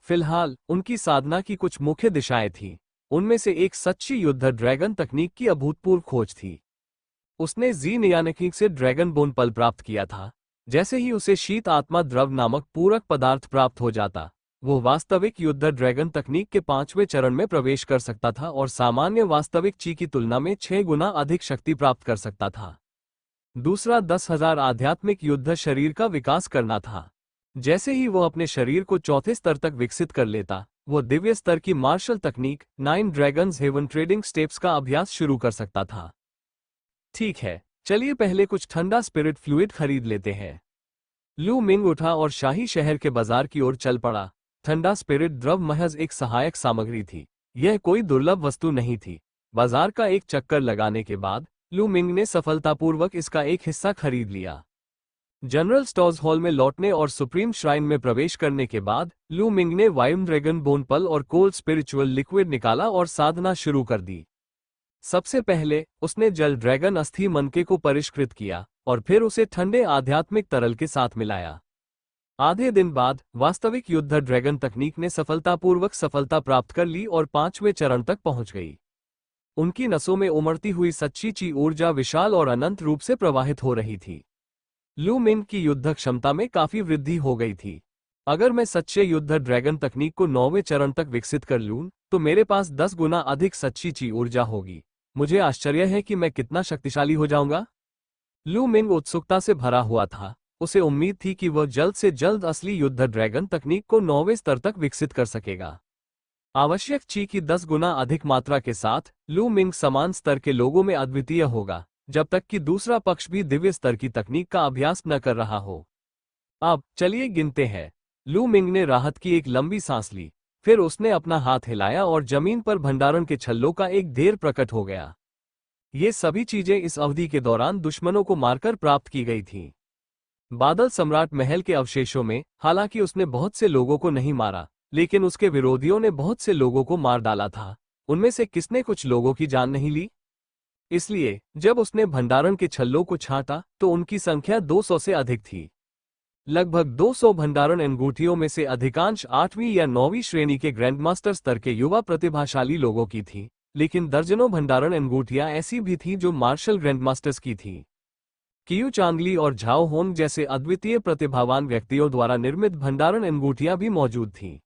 फिलहाल उनकी साधना की कुछ मुख्य दिशाएं थीं। उनमें से एक सच्ची युद्ध ड्रैगन तकनीक की अभूतपूर्व खोज थी। उसने जी नियानकिक से ड्रैगन बोन पल प्राप्त किया था। जैसे ही उसे शीत आत्मा द्रव नामक पूरक पदार्थ प्राप्त हो जाता, वो वास्तविक युद्ध ड्रैगन तकनीक के 5वें चरण में प्रवेश कर सकता था और सामान्य वास्तविक ची की तुलना में 6 गुना अधिक शक्ति प्राप्त कर सकता था। दूसरा 10,000 आध्यात्मिक युद्ध शरीर का विकास करना था। जैसे ही वो अपने शरीर को चौथे स्तर तक विकसित कर लेता, वो दिव्य स्तर की मार्शल तकनीक 9 ड्रैगन्स हेवन ट्रेडिंग स्टेप्स का अभ्यास शुरू कर सकता था। ठीक है, चलिए पहले कुछ ठंडा स्पिरिट फ्लूइड खरीद लेते हैं। लू मिंग उठा और शाही शहर के बाजार की ओर चल पड़ा। ठंडा स्पिरिट द्रव महज एक सहायक सामग्री थी, यह कोई दुर्लभ वस्तु नहीं थी। बाजार का एक चक्कर लगाने के बाद लू मिंग ने सफलतापूर्वक इसका एक हिस्सा खरीद लिया। जनरल स्टोर्स हॉल में लौटने और सुप्रीम श्राइन में प्रवेश करने के बाद लू मिंग ने वाइम ड्रैगन बोन पल और कोल्ड स्पिरिचुअल लिक्विड निकाला और साधना शुरू कर दी। सबसे पहले उसने जल ड्रैगन अस्थि मनके को परिष्कृत किया और फिर उसे ठंडे आध्यात्मिक तरल के साथ मिलाया। आधे दिन बाद वास्तविक युद्ध ड्रैगन तकनीक ने सफलतापूर्वक सफलता प्राप्त कर ली और 5वें चरण तक पहुंच गई। उनकी नसों में उमड़ती हुई सच्ची ची ऊर्जा विशाल और अनंत रूप से प्रवाहित हो रही थी। लू मिंग की युद्ध क्षमता में काफी वृद्धि हो गई थी। अगर मैं सच्चे युद्ध ड्रैगन तकनीक को 9वें चरण तक विकसित कर लूं, तो मेरे पास 10 गुना अधिक सच्ची ची ऊर्जा होगी। मुझे आश्चर्य है कि मैं कितना शक्तिशाली हो जाऊंगा। लू मिंग उत्सुकता से भरा हुआ था। उसे उम्मीद थी कि वह जल्द से जल्द असली युद्ध ड्रैगन तकनीक को 9वें स्तर तक विकसित कर सकेगा। आवश्यक ची की 10 गुना अधिक मात्रा के साथ लू मिंग समान स्तर के लोगों में अद्वितीय होगा, जब तक कि दूसरा पक्ष भी दिव्य स्तर की तकनीक का अभ्यास न कर रहा हो। अब चलिए गिनते हैं। लू मिंग ने राहत की एक लंबी सांस ली। फिर उसने अपना हाथ हिलाया और जमीन पर भंडारण के छल्लों का एक ढेर प्रकट हो गया। ये सभी चीजें इस अवधि के दौरान दुश्मनों को मारकर प्राप्त की गई थीं। बादल सम्राट महल के अवशेषों में हालांकि उसने बहुत से लोगों को नहीं मारा, लेकिन उसके विरोधियों ने बहुत से लोगों को मार डाला था। उनमें से किसने कुछ लोगों की जान नहीं ली? इसलिए जब उसने भंडारण के छल्लों को छांटा तो उनकी संख्या 200 से अधिक थी। लगभग 200 भंडारण अंगूठियों में से अधिकांश 8वीं या 9वीं श्रेणी के ग्रैंडमास्टर स्तर के युवा प्रतिभाशाली लोगों की थी, लेकिन दर्जनों भंडारण अंगूठियां ऐसी भी थीं जो मार्शल ग्रैंडमास्टर्स की थीं। कियू चांगली और झाओ होंग जैसे अद्वितीय प्रतिभावान व्यक्तियों द्वारा निर्मित भंडारण अंगूठियां भी मौजूद थीं।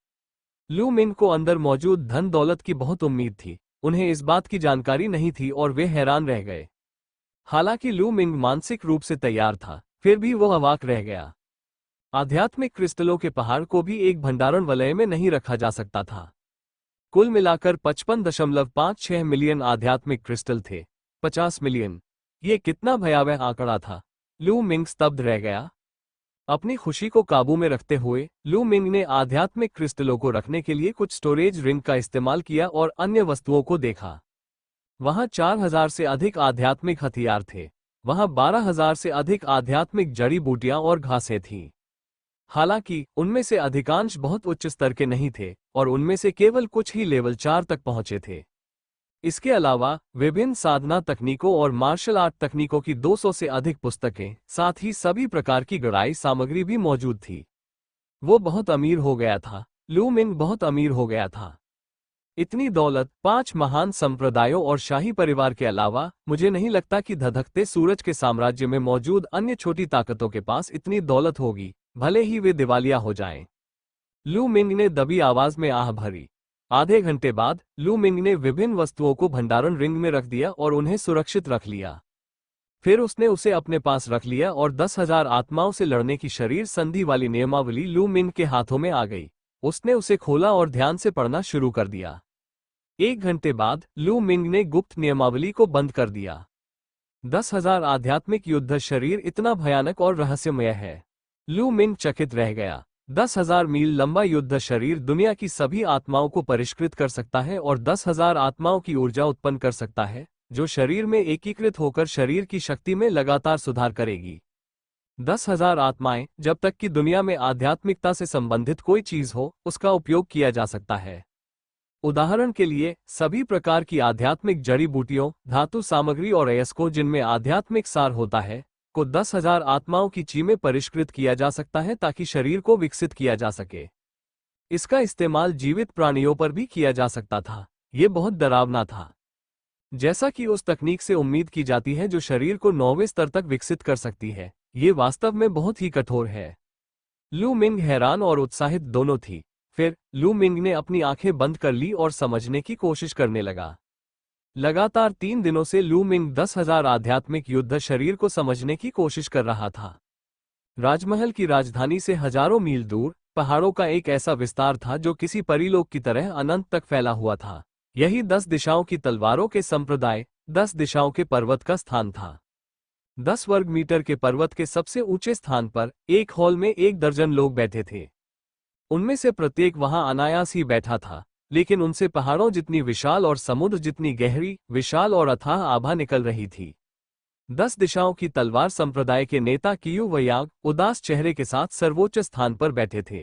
लू मिंग को अंदर मौजूद धन दौलत की बहुत उम्मीद थी। उन्हें इस बात की जानकारी नहीं थी और वे हैरान रह गए। हालांकि लू मिंग मानसिक रूप से तैयार था, फिर भी वह अवाक रह गया। आध्यात्मिक क्रिस्टलों के पहाड़ को भी एक भंडारण वलय में नहीं रखा जा सकता था। कुल मिलाकर 55.56 मिलियन आध्यात्मिक क्रिस्टल थे। 50 मिलियन, ये कितना भयावह आंकड़ा था। लू मिंग स्तब्ध रह गया। अपनी खुशी को काबू में रखते हुए लू मिंग ने आध्यात्मिक क्रिस्टलों को रखने के लिए कुछ स्टोरेज रिंग का इस्तेमाल किया और अन्य वस्तुओं को देखा। वहां 4000 से अधिक आध्यात्मिक हथियार थे। वहां 12000 से अधिक आध्यात्मिक जड़ी बूटियां और घासें थीं। हालांकि उनमें से अधिकांश बहुत उच्च स्तर के नहीं थे और उनमें से केवल कुछ ही लेवल 4 तक पहुंचे थे। इसके अलावा विभिन्न साधना तकनीकों और मार्शल आर्ट तकनीकों की 200 से अधिक पुस्तकें, साथ ही सभी प्रकार की गड़ाई सामग्री भी मौजूद थी। वो बहुत अमीर हो गया था। लू मिंग बहुत अमीर हो गया था। इतनी दौलत 5 महान संप्रदायों और शाही परिवार के अलावा मुझे नहीं लगता कि धधकते सूरज के साम्राज्य में मौजूद अन्य छोटी ताकतों के पास इतनी दौलत होगी, भले ही वे दिवालिया हो जाएं। लू मिंग ने दबी आवाज में आह भरी। आधे घंटे बाद लू मिंग ने विभिन्न वस्तुओं को भंडारण रिंग में रख दिया और उन्हें सुरक्षित रख लिया। फिर उसने उसे अपने पास रख लिया और 10,000 आत्माओं से लड़ने की शरीर संधि वाली नियमावली लू मिंग के हाथों में आ गई। उसने उसे खोला और ध्यान से पढ़ना शुरू कर दिया। 1 घंटे बाद लू मिंग ने गुप्त नियमावली को बंद कर दिया। 10,000 आध्यात्मिक युद्ध शरीर इतना भयानक और रहस्यमय है। लू मिंग चकित रह गया। 10,000 मील लंबा युद्ध शरीर दुनिया की सभी आत्माओं को परिष्कृत कर सकता है और 10,000 आत्माओं की ऊर्जा उत्पन्न कर सकता है, जो शरीर में एकीकृत होकर शरीर की शक्ति में लगातार सुधार करेगी। 10,000 आत्माएं, जब तक कि दुनिया में आध्यात्मिकता से संबंधित कोई चीज हो, उसका उपयोग किया जा सकता है। उदाहरण के लिए, सभी प्रकार की आध्यात्मिक जड़ी बूटियों, धातु सामग्री और अयस्कों जिनमें आध्यात्मिक सार होता है, को 10,000 आत्माओं की ची में परिष्कृत किया जा सकता है ताकि शरीर को विकसित किया जा सके। इसका इस्तेमाल जीवित प्राणियों पर भी किया जा सकता था। यह बहुत डरावना था। जैसा कि उस तकनीक से उम्मीद की जाती है जो शरीर को 9वें स्तर तक विकसित कर सकती है, ये वास्तव में बहुत ही कठोर है। लू मिंग हैरान और उत्साहित दोनों थी। फिर लू मिंग ने अपनी आंखें बंद कर ली और समझने की कोशिश करने लगा। लगातार 3 दिनों से लू मिंग 10,000 आध्यात्मिक युद्ध शरीर को समझने की कोशिश कर रहा था। राजमहल की राजधानी से हजारों मील दूर पहाड़ों का एक ऐसा विस्तार था जो किसी परीलोक की तरह अनंत तक फैला हुआ था। यही 10 दिशाओं की तलवारों के संप्रदाय, 10 दिशाओं के पर्वत का स्थान था। 10 वर्ग मीटर के पर्वत के सबसे ऊंचे स्थान पर एक हॉल में 1 दर्जन लोग बैठे थे। उनमें से प्रत्येक वहां अनायास ही बैठा था, लेकिन उनसे पहाड़ों जितनी विशाल और समुद्र जितनी गहरी, विशाल और अथाह आभा निकल रही थी। 10 दिशाओं की तलवार संप्रदाय के नेता कियू वयाग उदास चेहरे के साथ सर्वोच्च स्थान पर बैठे थे।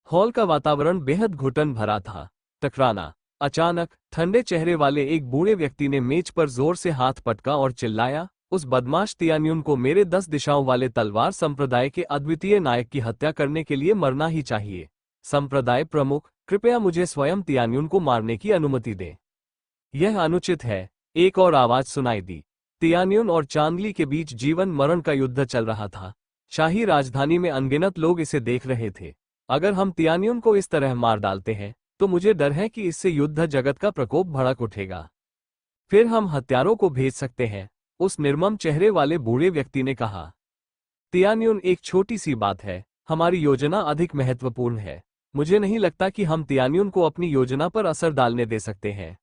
हॉल का वातावरण बेहद घुटन भरा था। टकराना। अचानक ठंडे चेहरे वाले एक बूढ़े व्यक्ति ने मेज पर जोर से हाथ पटका और चिल्लाया, उस बदमाश तियान्युन को मेरे 10 दिशाओं वाले तलवार संप्रदाय के अद्वितीय नायक की हत्या करने के लिए मरना ही चाहिए। संप्रदाय प्रमुख, कृपया मुझे स्वयं तियान्युन को मारने की अनुमति दें। यह अनुचित है, एक और आवाज सुनाई दी। तियान्युन और चांदली के बीच जीवन मरण का युद्ध चल रहा था। शाही राजधानी में अनगिनत लोग इसे देख रहे थे। अगर हम तियान्युन को इस तरह मार डालते हैं तो मुझे डर है कि इससे युद्ध जगत का प्रकोप भड़क उठेगा। फिर हम हत्यारों को भेज सकते हैं, उस निर्मम चेहरे वाले बूढ़े व्यक्ति ने कहा। तियान्युन एक छोटी सी बात है, हमारी योजना अधिक महत्वपूर्ण है। मुझे नहीं लगता कि हम तियान्युन को अपनी योजना पर असर डालने दे सकते हैं।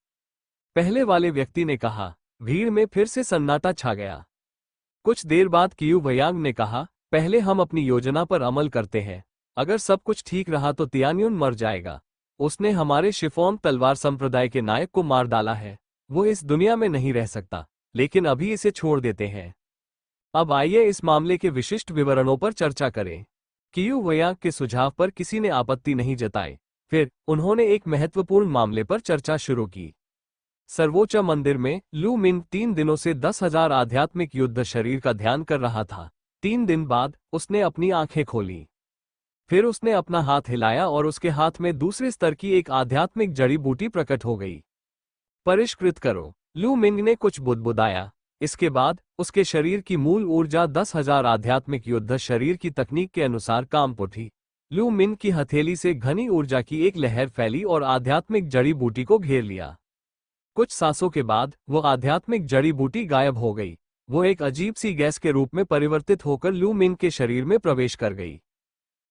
पहले वाले व्यक्ति ने कहा। भीड़ में फिर से सन्नाटा छा गया। कुछ देर बाद कियू वयांग ने कहा, पहले हम अपनी योजना पर अमल करते हैं। अगर सब कुछ ठीक रहा तो तियान्युन मर जाएगा। उसने हमारे शिफोंग तलवार संप्रदाय के नायक को मार डाला है। वो इस दुनिया में नहीं रह सकता, लेकिन अभी इसे छोड़ देते हैं। अब आइए इस मामले के विशिष्ट विवरणों पर चर्चा करें। कियू वयांग के सुझाव पर किसी ने आपत्ति नहीं जताई। फिर उन्होंने एक महत्वपूर्ण मामले पर चर्चा शुरू की। सर्वोच्च मंदिर में लू मिंग 3 दिनों से 10,000 आध्यात्मिक युद्ध शरीर का ध्यान कर रहा था। 3 दिन बाद उसने अपनी आंखें खोली। फिर उसने अपना हाथ हिलाया और उसके हाथ में दूसरे स्तर की एक आध्यात्मिक जड़ी बूटी प्रकट हो गई। परिष्कृत करो, लू मिंग ने कुछ बुदबुदाया। इसके बाद उसके शरीर की मूल ऊर्जा 10,000 आध्यात्मिक युद्ध शरीर की तकनीक के अनुसार काम उठी। लू मिंग की हथेली से घनी ऊर्जा की एक लहर फैली और आध्यात्मिक जड़ी बूटी को घेर लिया। कुछ सांसों के बाद वो आध्यात्मिक जड़ी बूटी गायब हो गई। वो एक अजीब सी गैस के रूप में परिवर्तित होकर लू मिंग के शरीर में प्रवेश कर गई।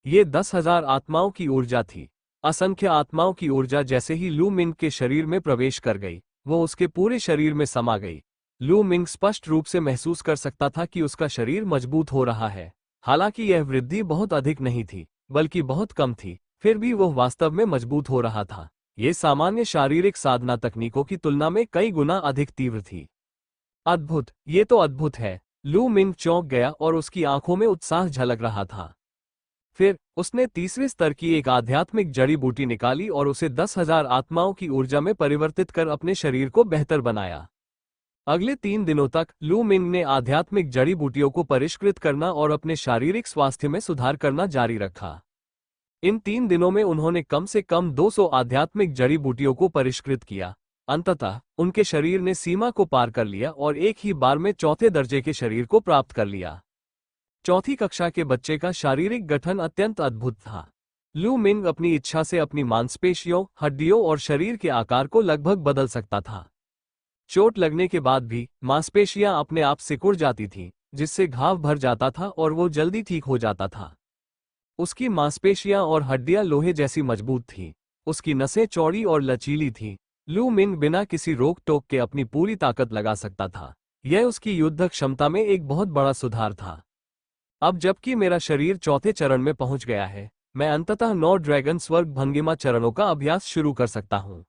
ये 10,000 आत्माओं की ऊर्जा थी। असंख्य आत्माओं की ऊर्जा जैसे ही लू मिंग के शरीर में प्रवेश कर गई, वो उसके पूरे शरीर में समा गई। लू मिंग स्पष्ट रूप से महसूस कर सकता था कि उसका शरीर मजबूत हो रहा है। हालांकि यह वृद्धि बहुत अधिक नहीं थी, बल्कि बहुत कम थी, फिर भी वह वास्तव में मजबूत हो रहा था। ये सामान्य शारीरिक साधना तकनीकों की तुलना में कई गुना अधिक तीव्र थी। अद्भुत, ये तो अद्भुत है। लू मिंग चौंक गया और उसकी आंखों में उत्साह झलक रहा था। फिर उसने तीसरे स्तर की एक आध्यात्मिक जड़ी बूटी निकाली और उसे 10,000 आत्माओं की ऊर्जा में परिवर्तित कर अपने शरीर को बेहतर बनाया। अगले 3 दिनों तक लू मिंग ने आध्यात्मिक जड़ी बूटियों को परिष्कृत करना और अपने शारीरिक स्वास्थ्य में सुधार करना जारी रखा। इन 3 दिनों में उन्होंने कम से कम 200 आध्यात्मिक जड़ी बूटियों को परिष्कृत किया। अंततः उनके शरीर ने सीमा को पार कर लिया और एक ही बार में चौथे दर्जे के शरीर को प्राप्त कर लिया। चौथी कक्षा के बच्चे का शारीरिक गठन अत्यंत अद्भुत था। लू मिंग अपनी इच्छा से अपनी मांसपेशियों, हड्डियों और शरीर के आकार को लगभग बदल सकता था। चोट लगने के बाद भी मांसपेशियां अपने आप सिकुड़ जाती थीं, जिससे घाव भर जाता था और वो जल्दी ठीक हो जाता था। उसकी मांसपेशियां और हड्डियां लोहे जैसी मजबूत थीं। उसकी नसें चौड़ी और लचीली थीं। लू मिंग बिना किसी रोक टोक के अपनी पूरी ताकत लगा सकता था। यह उसकी युद्ध क्षमता में एक बहुत बड़ा सुधार था। अब जबकि मेरा शरीर चौथे चरण में पहुंच गया है, मैं अंततः 9 ड्रैगन स्वर्ग भंगिमा चरणों का अभ्यास शुरू कर सकता हूं।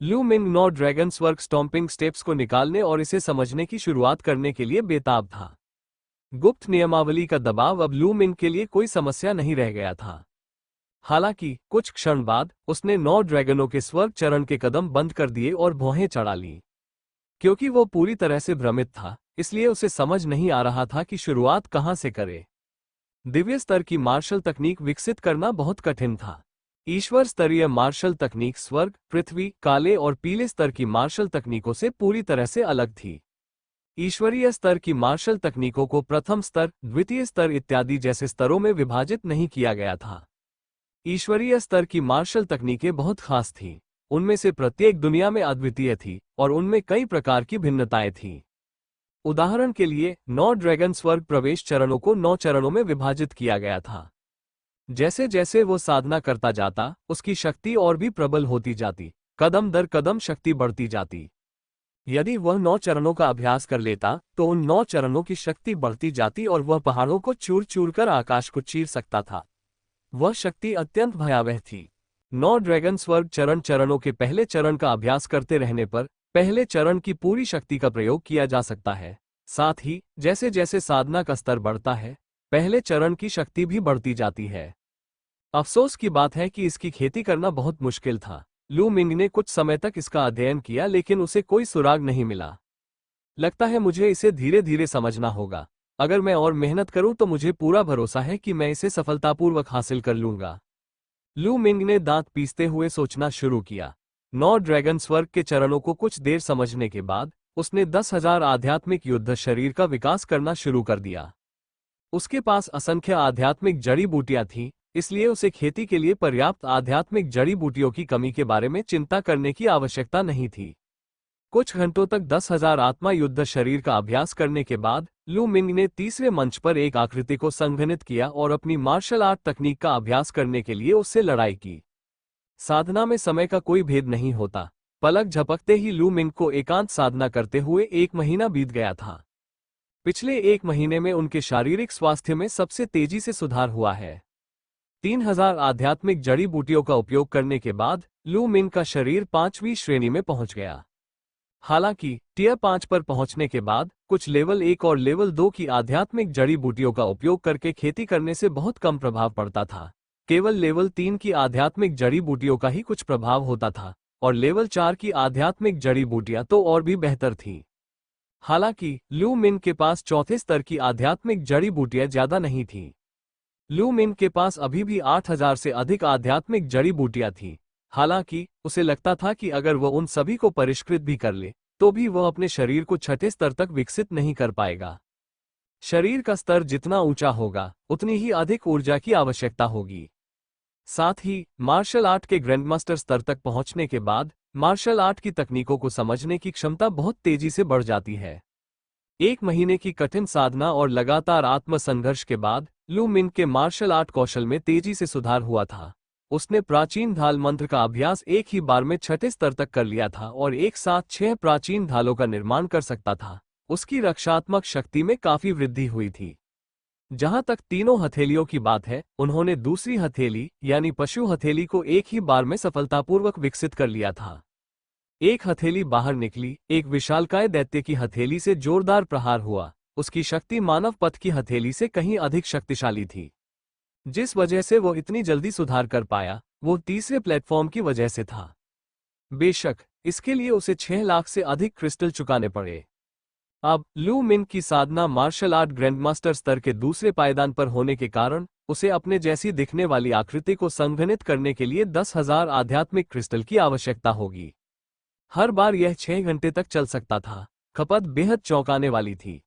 लू मिंग 9 ड्रैगन स्वर्ग स्टॉम्पिंग स्टेप्स को निकालने और इसे समझने की शुरुआत करने के लिए बेताब था। गुप्त नियमावली का दबाव अब लू मिंग के लिए कोई समस्या नहीं रह गया था। हालांकि कुछ क्षण बाद उसने 9 ड्रैगनों के स्वर्ग चरण के कदम बंद कर दिए और भौहें चढ़ा लीं। क्योंकि वो पूरी तरह से भ्रमित था, इसलिए उसे समझ नहीं आ रहा था कि शुरुआत कहां से करे। दिव्य स्तर की मार्शल तकनीक विकसित करना बहुत कठिन था। ईश्वर स्तरीय मार्शल तकनीक स्वर्ग, पृथ्वी, काले और पीले स्तर की मार्शल तकनीकों से पूरी तरह से अलग थी। ईश्वरीय स्तर की मार्शल तकनीकों को प्रथम स्तर, द्वितीय स्तर इत्यादि जैसे स्तरों में विभाजित नहीं किया गया था। ईश्वरीय स्तर की मार्शल तकनीकें बहुत खास थीं। उनमें से प्रत्येक दुनिया में अद्वितीय थी और उनमें कई प्रकार की भिन्नताएं थीं। उदाहरण के लिए 9 ड्रैगन स्वर्ग प्रवेश चरणों को 9 चरणों में विभाजित किया गया था। जैसे जैसे वो साधना करता जाता, उसकी शक्ति और भी प्रबल होती जाती, कदम दर कदम शक्ति बढ़ती जाती। यदि वह 9 चरणों का अभ्यास कर लेता तो उन 9 चरणों की शक्ति बढ़ती जाती और वह पहाड़ों को चूर चूर कर आकाश को चीर सकता था। वह शक्ति अत्यंत भयावह थी। 9 ड्रैगन स्वर्ग चरणों के पहले चरण का अभ्यास करते रहने पर पहले चरण की पूरी शक्ति का प्रयोग किया जा सकता है। साथ ही जैसे जैसे साधना का स्तर बढ़ता है, पहले चरण की शक्ति भी बढ़ती जाती है। अफसोस की बात है कि इसकी खेती करना बहुत मुश्किल था। लू मिंग ने कुछ समय तक इसका अध्ययन किया, लेकिन उसे कोई सुराग नहीं मिला। लगता है मुझे इसे धीरे धीरे समझना होगा। अगर मैं और मेहनत करूं तो मुझे पूरा भरोसा है कि मैं इसे सफलतापूर्वक हासिल कर लूंगा। लू मिंग ने दांत पीसते हुए सोचना शुरू किया। 9 ड्रैगन स्वर्ग के चरणों को कुछ देर समझने के बाद उसने 10,000 आध्यात्मिक युद्ध शरीर का विकास करना शुरू कर दिया। उसके पास असंख्य आध्यात्मिक जड़ी बूटियां थीं, इसलिए उसे खेती के लिए पर्याप्त आध्यात्मिक जड़ी बूटियों की कमी के बारे में चिंता करने की आवश्यकता नहीं थी। कुछ घंटों तक 10,000 आत्मा युद्ध शरीर का अभ्यास करने के बाद लू मिंग ने तीसरे मंच पर एक आकृति को संघनित किया और अपनी मार्शल आर्ट तकनीक का अभ्यास करने के लिए उससे लड़ाई की। साधना में समय का कोई भेद नहीं होता। पलक झपकते ही लू मिंग को एकांत साधना करते हुए 1 महीना बीत गया था। पिछले 1 महीने में उनके शारीरिक स्वास्थ्य में सबसे तेजी से सुधार हुआ है। 3000 आध्यात्मिक जड़ी बूटियों का उपयोग करने के बाद लू मिंग का शरीर 5वीं श्रेणी में पहुंच गया। हालांकि टियर 5 पर पहुंचने के बाद कुछ लेवल 1 और लेवल 2 की आध्यात्मिक जड़ी बूटियों का उपयोग करके खेती करने से बहुत कम प्रभाव पड़ता था। केवल लेवल 3 की आध्यात्मिक जड़ी बूटियों का ही कुछ प्रभाव होता था, और लेवल 4 की आध्यात्मिक जड़ी बूटियां तो और भी बेहतर थीं। हालांकि लू मिंग के पास चौथे स्तर की आध्यात्मिक जड़ी बूटियां ज्यादा नहीं थीं। लू मिंग के पास अभी भी 8,000 से अधिक आध्यात्मिक जड़ी बूटियां थीं। हालांकि उसे लगता था कि अगर वह उन सभी को परिष्कृत भी कर ले, तो भी वह अपने शरीर को छठे स्तर तक विकसित नहीं कर पाएगा। शरीर का स्तर जितना ऊंचा होगा, उतनी ही अधिक ऊर्जा की आवश्यकता होगी। साथ ही मार्शल आर्ट के ग्रैंडमास्टर स्तर तक पहुंचने के बाद मार्शल आर्ट की तकनीकों को समझने की क्षमता बहुत तेजी से बढ़ जाती है। 1 महीने की कठिन साधना और लगातार आत्मसंघर्ष के बाद लू मिंग के मार्शल आर्ट कौशल में तेजी से सुधार हुआ था। उसने प्राचीन ढाल मंत्र का अभ्यास एक ही बार में छठे स्तर तक कर लिया था और एक साथ 6 प्राचीन ढालों का निर्माण कर सकता था। उसकी रक्षात्मक शक्ति में काफी वृद्धि हुई थी। जहां तक तीनों हथेलियों की बात है, उन्होंने दूसरी हथेली यानी पशु हथेली को एक ही बार में सफलतापूर्वक विकसित कर लिया था। एक हथेली बाहर निकली, एक विशालकाय दैत्य की हथेली से जोरदार प्रहार हुआ। उसकी शक्ति मानव पथ की हथेली से कहीं अधिक शक्तिशाली थी। जिस वजह से वो इतनी जल्दी सुधार कर पाया, वो तीसरे प्लेटफॉर्म की वजह से था। बेशक इसके लिए उसे 6 लाख से अधिक क्रिस्टल चुकाने पड़े। अब लू मिंग की साधना मार्शल आर्ट ग्रैंडमास्टर स्तर के दूसरे पायदान पर होने के कारण उसे अपने जैसी दिखने वाली आकृति को संघनित करने के लिए 10,000 आध्यात्मिक क्रिस्टल की आवश्यकता होगी। हर बार यह 6 घंटे तक चल सकता था। खपत बेहद चौंकाने वाली थी।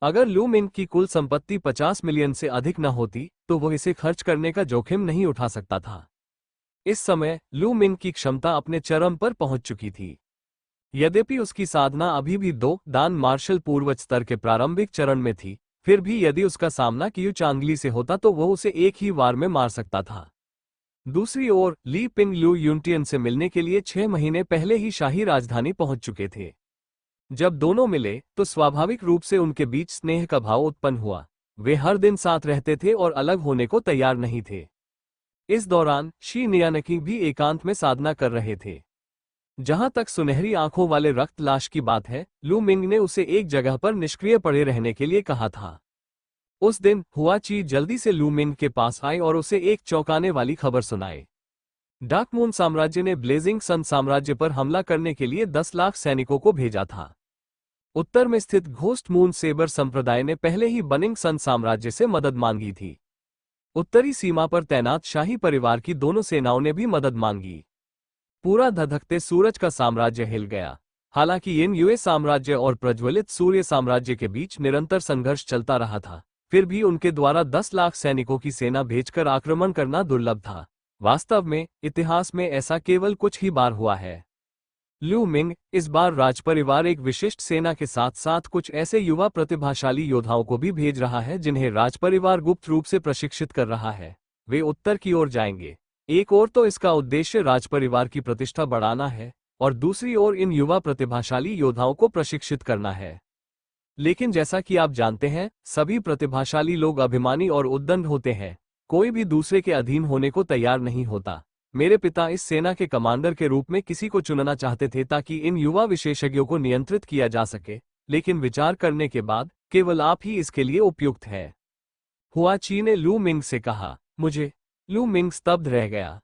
अगर लू मिंग की कुल संपत्ति 50 मिलियन से अधिक न होती, तो वह इसे खर्च करने का जोखिम नहीं उठा सकता था। इस समय लू मिंग की क्षमता अपने चरम पर पहुंच चुकी थी। यद्यपि उसकी साधना अभी भी 2 दान मार्शल पूर्वज स्तर के प्रारंभिक चरण में थी, फिर भी यदि उसका सामना कियू चांगली से होता तो वह उसे एक ही वार में मार सकता था। दूसरी ओर ली पिंग लू यूनटियन से मिलने के लिए 6 महीने पहले ही शाही राजधानी पहुंच चुके थे। जब दोनों मिले तो स्वाभाविक रूप से उनके बीच स्नेह का भाव उत्पन्न हुआ। वे हर दिन साथ रहते थे और अलग होने को तैयार नहीं थे। इस दौरान शी नियानकी भी एकांत में साधना कर रहे थे। जहां तक सुनहरी आंखों वाले रक्त लाश की बात है, लू मिंग ने उसे एक जगह पर निष्क्रिय पड़े रहने के लिए कहा था। उस दिन हुआ ची जल्दी से लू मिंग के पास आए और उसे एक चौंकाने वाली खबर सुनाए। डार्क मून साम्राज्य ने ब्लेजिंग सन साम्राज्य पर हमला करने के लिए 10 लाख सैनिकों को भेजा था। उत्तर में स्थित घोस्ट मून सेबर संप्रदाय ने पहले ही बनिंग सन साम्राज्य से मदद मांगी थी। उत्तरी सीमा पर तैनात शाही परिवार की दोनों सेनाओं ने भी मदद मांगी। पूरा धधकते सूरज का साम्राज्य हिल गया। हालांकि इन यूए साम्राज्य और प्रज्वलित सूर्य साम्राज्य के बीच निरंतर संघर्ष चलता रहा था, फिर भी उनके द्वारा 10 लाख सैनिकों की सेना भेजकर आक्रमण करना दुर्लभ था। वास्तव में इतिहास में ऐसा केवल कुछ ही बार हुआ है। लू मिंग इस बार राजपरिवार एक विशिष्ट सेना के साथ साथ कुछ ऐसे युवा प्रतिभाशाली योद्धाओं को भी भेज रहा है जिन्हें राजपरिवार गुप्त रूप से प्रशिक्षित कर रहा है। वे उत्तर की ओर जाएंगे। एक ओर तो इसका उद्देश्य राजपरिवार की प्रतिष्ठा बढ़ाना है और दूसरी ओर इन युवा प्रतिभाशाली योद्धाओं को प्रशिक्षित करना है। लेकिन जैसा कि आप जानते हैं, सभी प्रतिभाशाली लोग अभिमानी और उद्दंड होते हैं। कोई भी दूसरे के अधीन होने को तैयार नहीं होता। मेरे पिता इस सेना के कमांडर के रूप में किसी को चुनना चाहते थे ताकि इन युवा विशेषज्ञों को नियंत्रित किया जा सके, लेकिन विचार करने के बाद केवल आप ही इसके लिए उपयुक्त है। हुआ ची ने लू मिंग से कहा। मुझे? लू मिंग स्तब्ध रह गया।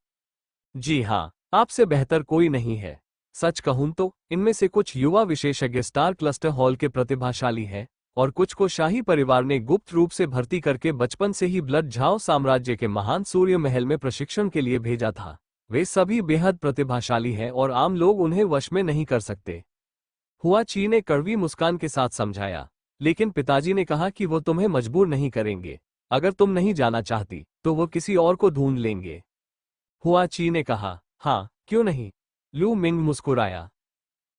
जी हाँ, आपसे बेहतर कोई नहीं है। सच कहूं तो इनमें से कुछ युवा विशेषज्ञ स्टार क्लस्टर हॉल के प्रतिभाशाली हैं, और कुछ को शाही परिवार ने गुप्त रूप से भर्ती करके बचपन से ही ब्लड झाओ साम्राज्य के महान सूर्य महल में प्रशिक्षण के लिए भेजा था। वे सभी बेहद प्रतिभाशाली हैं और आम लोग उन्हें वश में नहीं कर सकते। हुआ ची ने कड़वी मुस्कान के साथ समझाया। लेकिन पिताजी ने कहा कि वो तुम्हें मजबूर नहीं करेंगे। अगर तुम नहीं जाना चाहती तो वो किसी और को ढूंढ लेंगे। हुआ ची ने कहा। हाँ, क्यों नहीं? लू मिंग मुस्कुराया।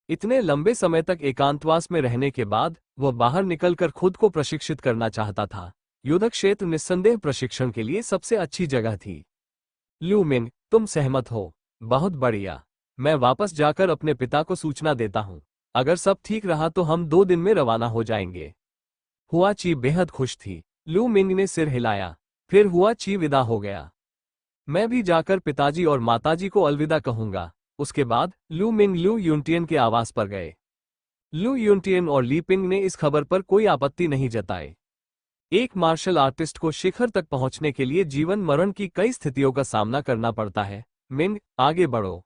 इतने लंबे समय तक एकांतवास में रहने के बाद वह बाहर निकलकर खुद को प्रशिक्षित करना चाहता था। युद्ध क्षेत्र निस्संदेह प्रशिक्षण के लिए सबसे अच्छी जगह थी। लू मिंग, तुम सहमत हो? बहुत बढ़िया। मैं वापस जाकर अपने पिता को सूचना देता हूँ। अगर सब ठीक रहा तो हम 2 दिन में रवाना हो जाएंगे। हुआ ची बेहद खुश थी। लू मिंग ने सिर हिलाया। फिर हुआ ची विदा हो गया। मैं भी जाकर पिताजी और माताजी को अलविदा कहूंगा। उसके बाद लू मिंग लू यूनटियन के आवास पर गए। लू यूनटियन और ली पिंग ने इस खबर पर कोई आपत्ति नहीं जताई। एक मार्शल आर्टिस्ट को शिखर तक पहुंचने के लिए जीवन मरण की कई स्थितियों का सामना करना पड़ता है। मिंग, आगे बढ़ो।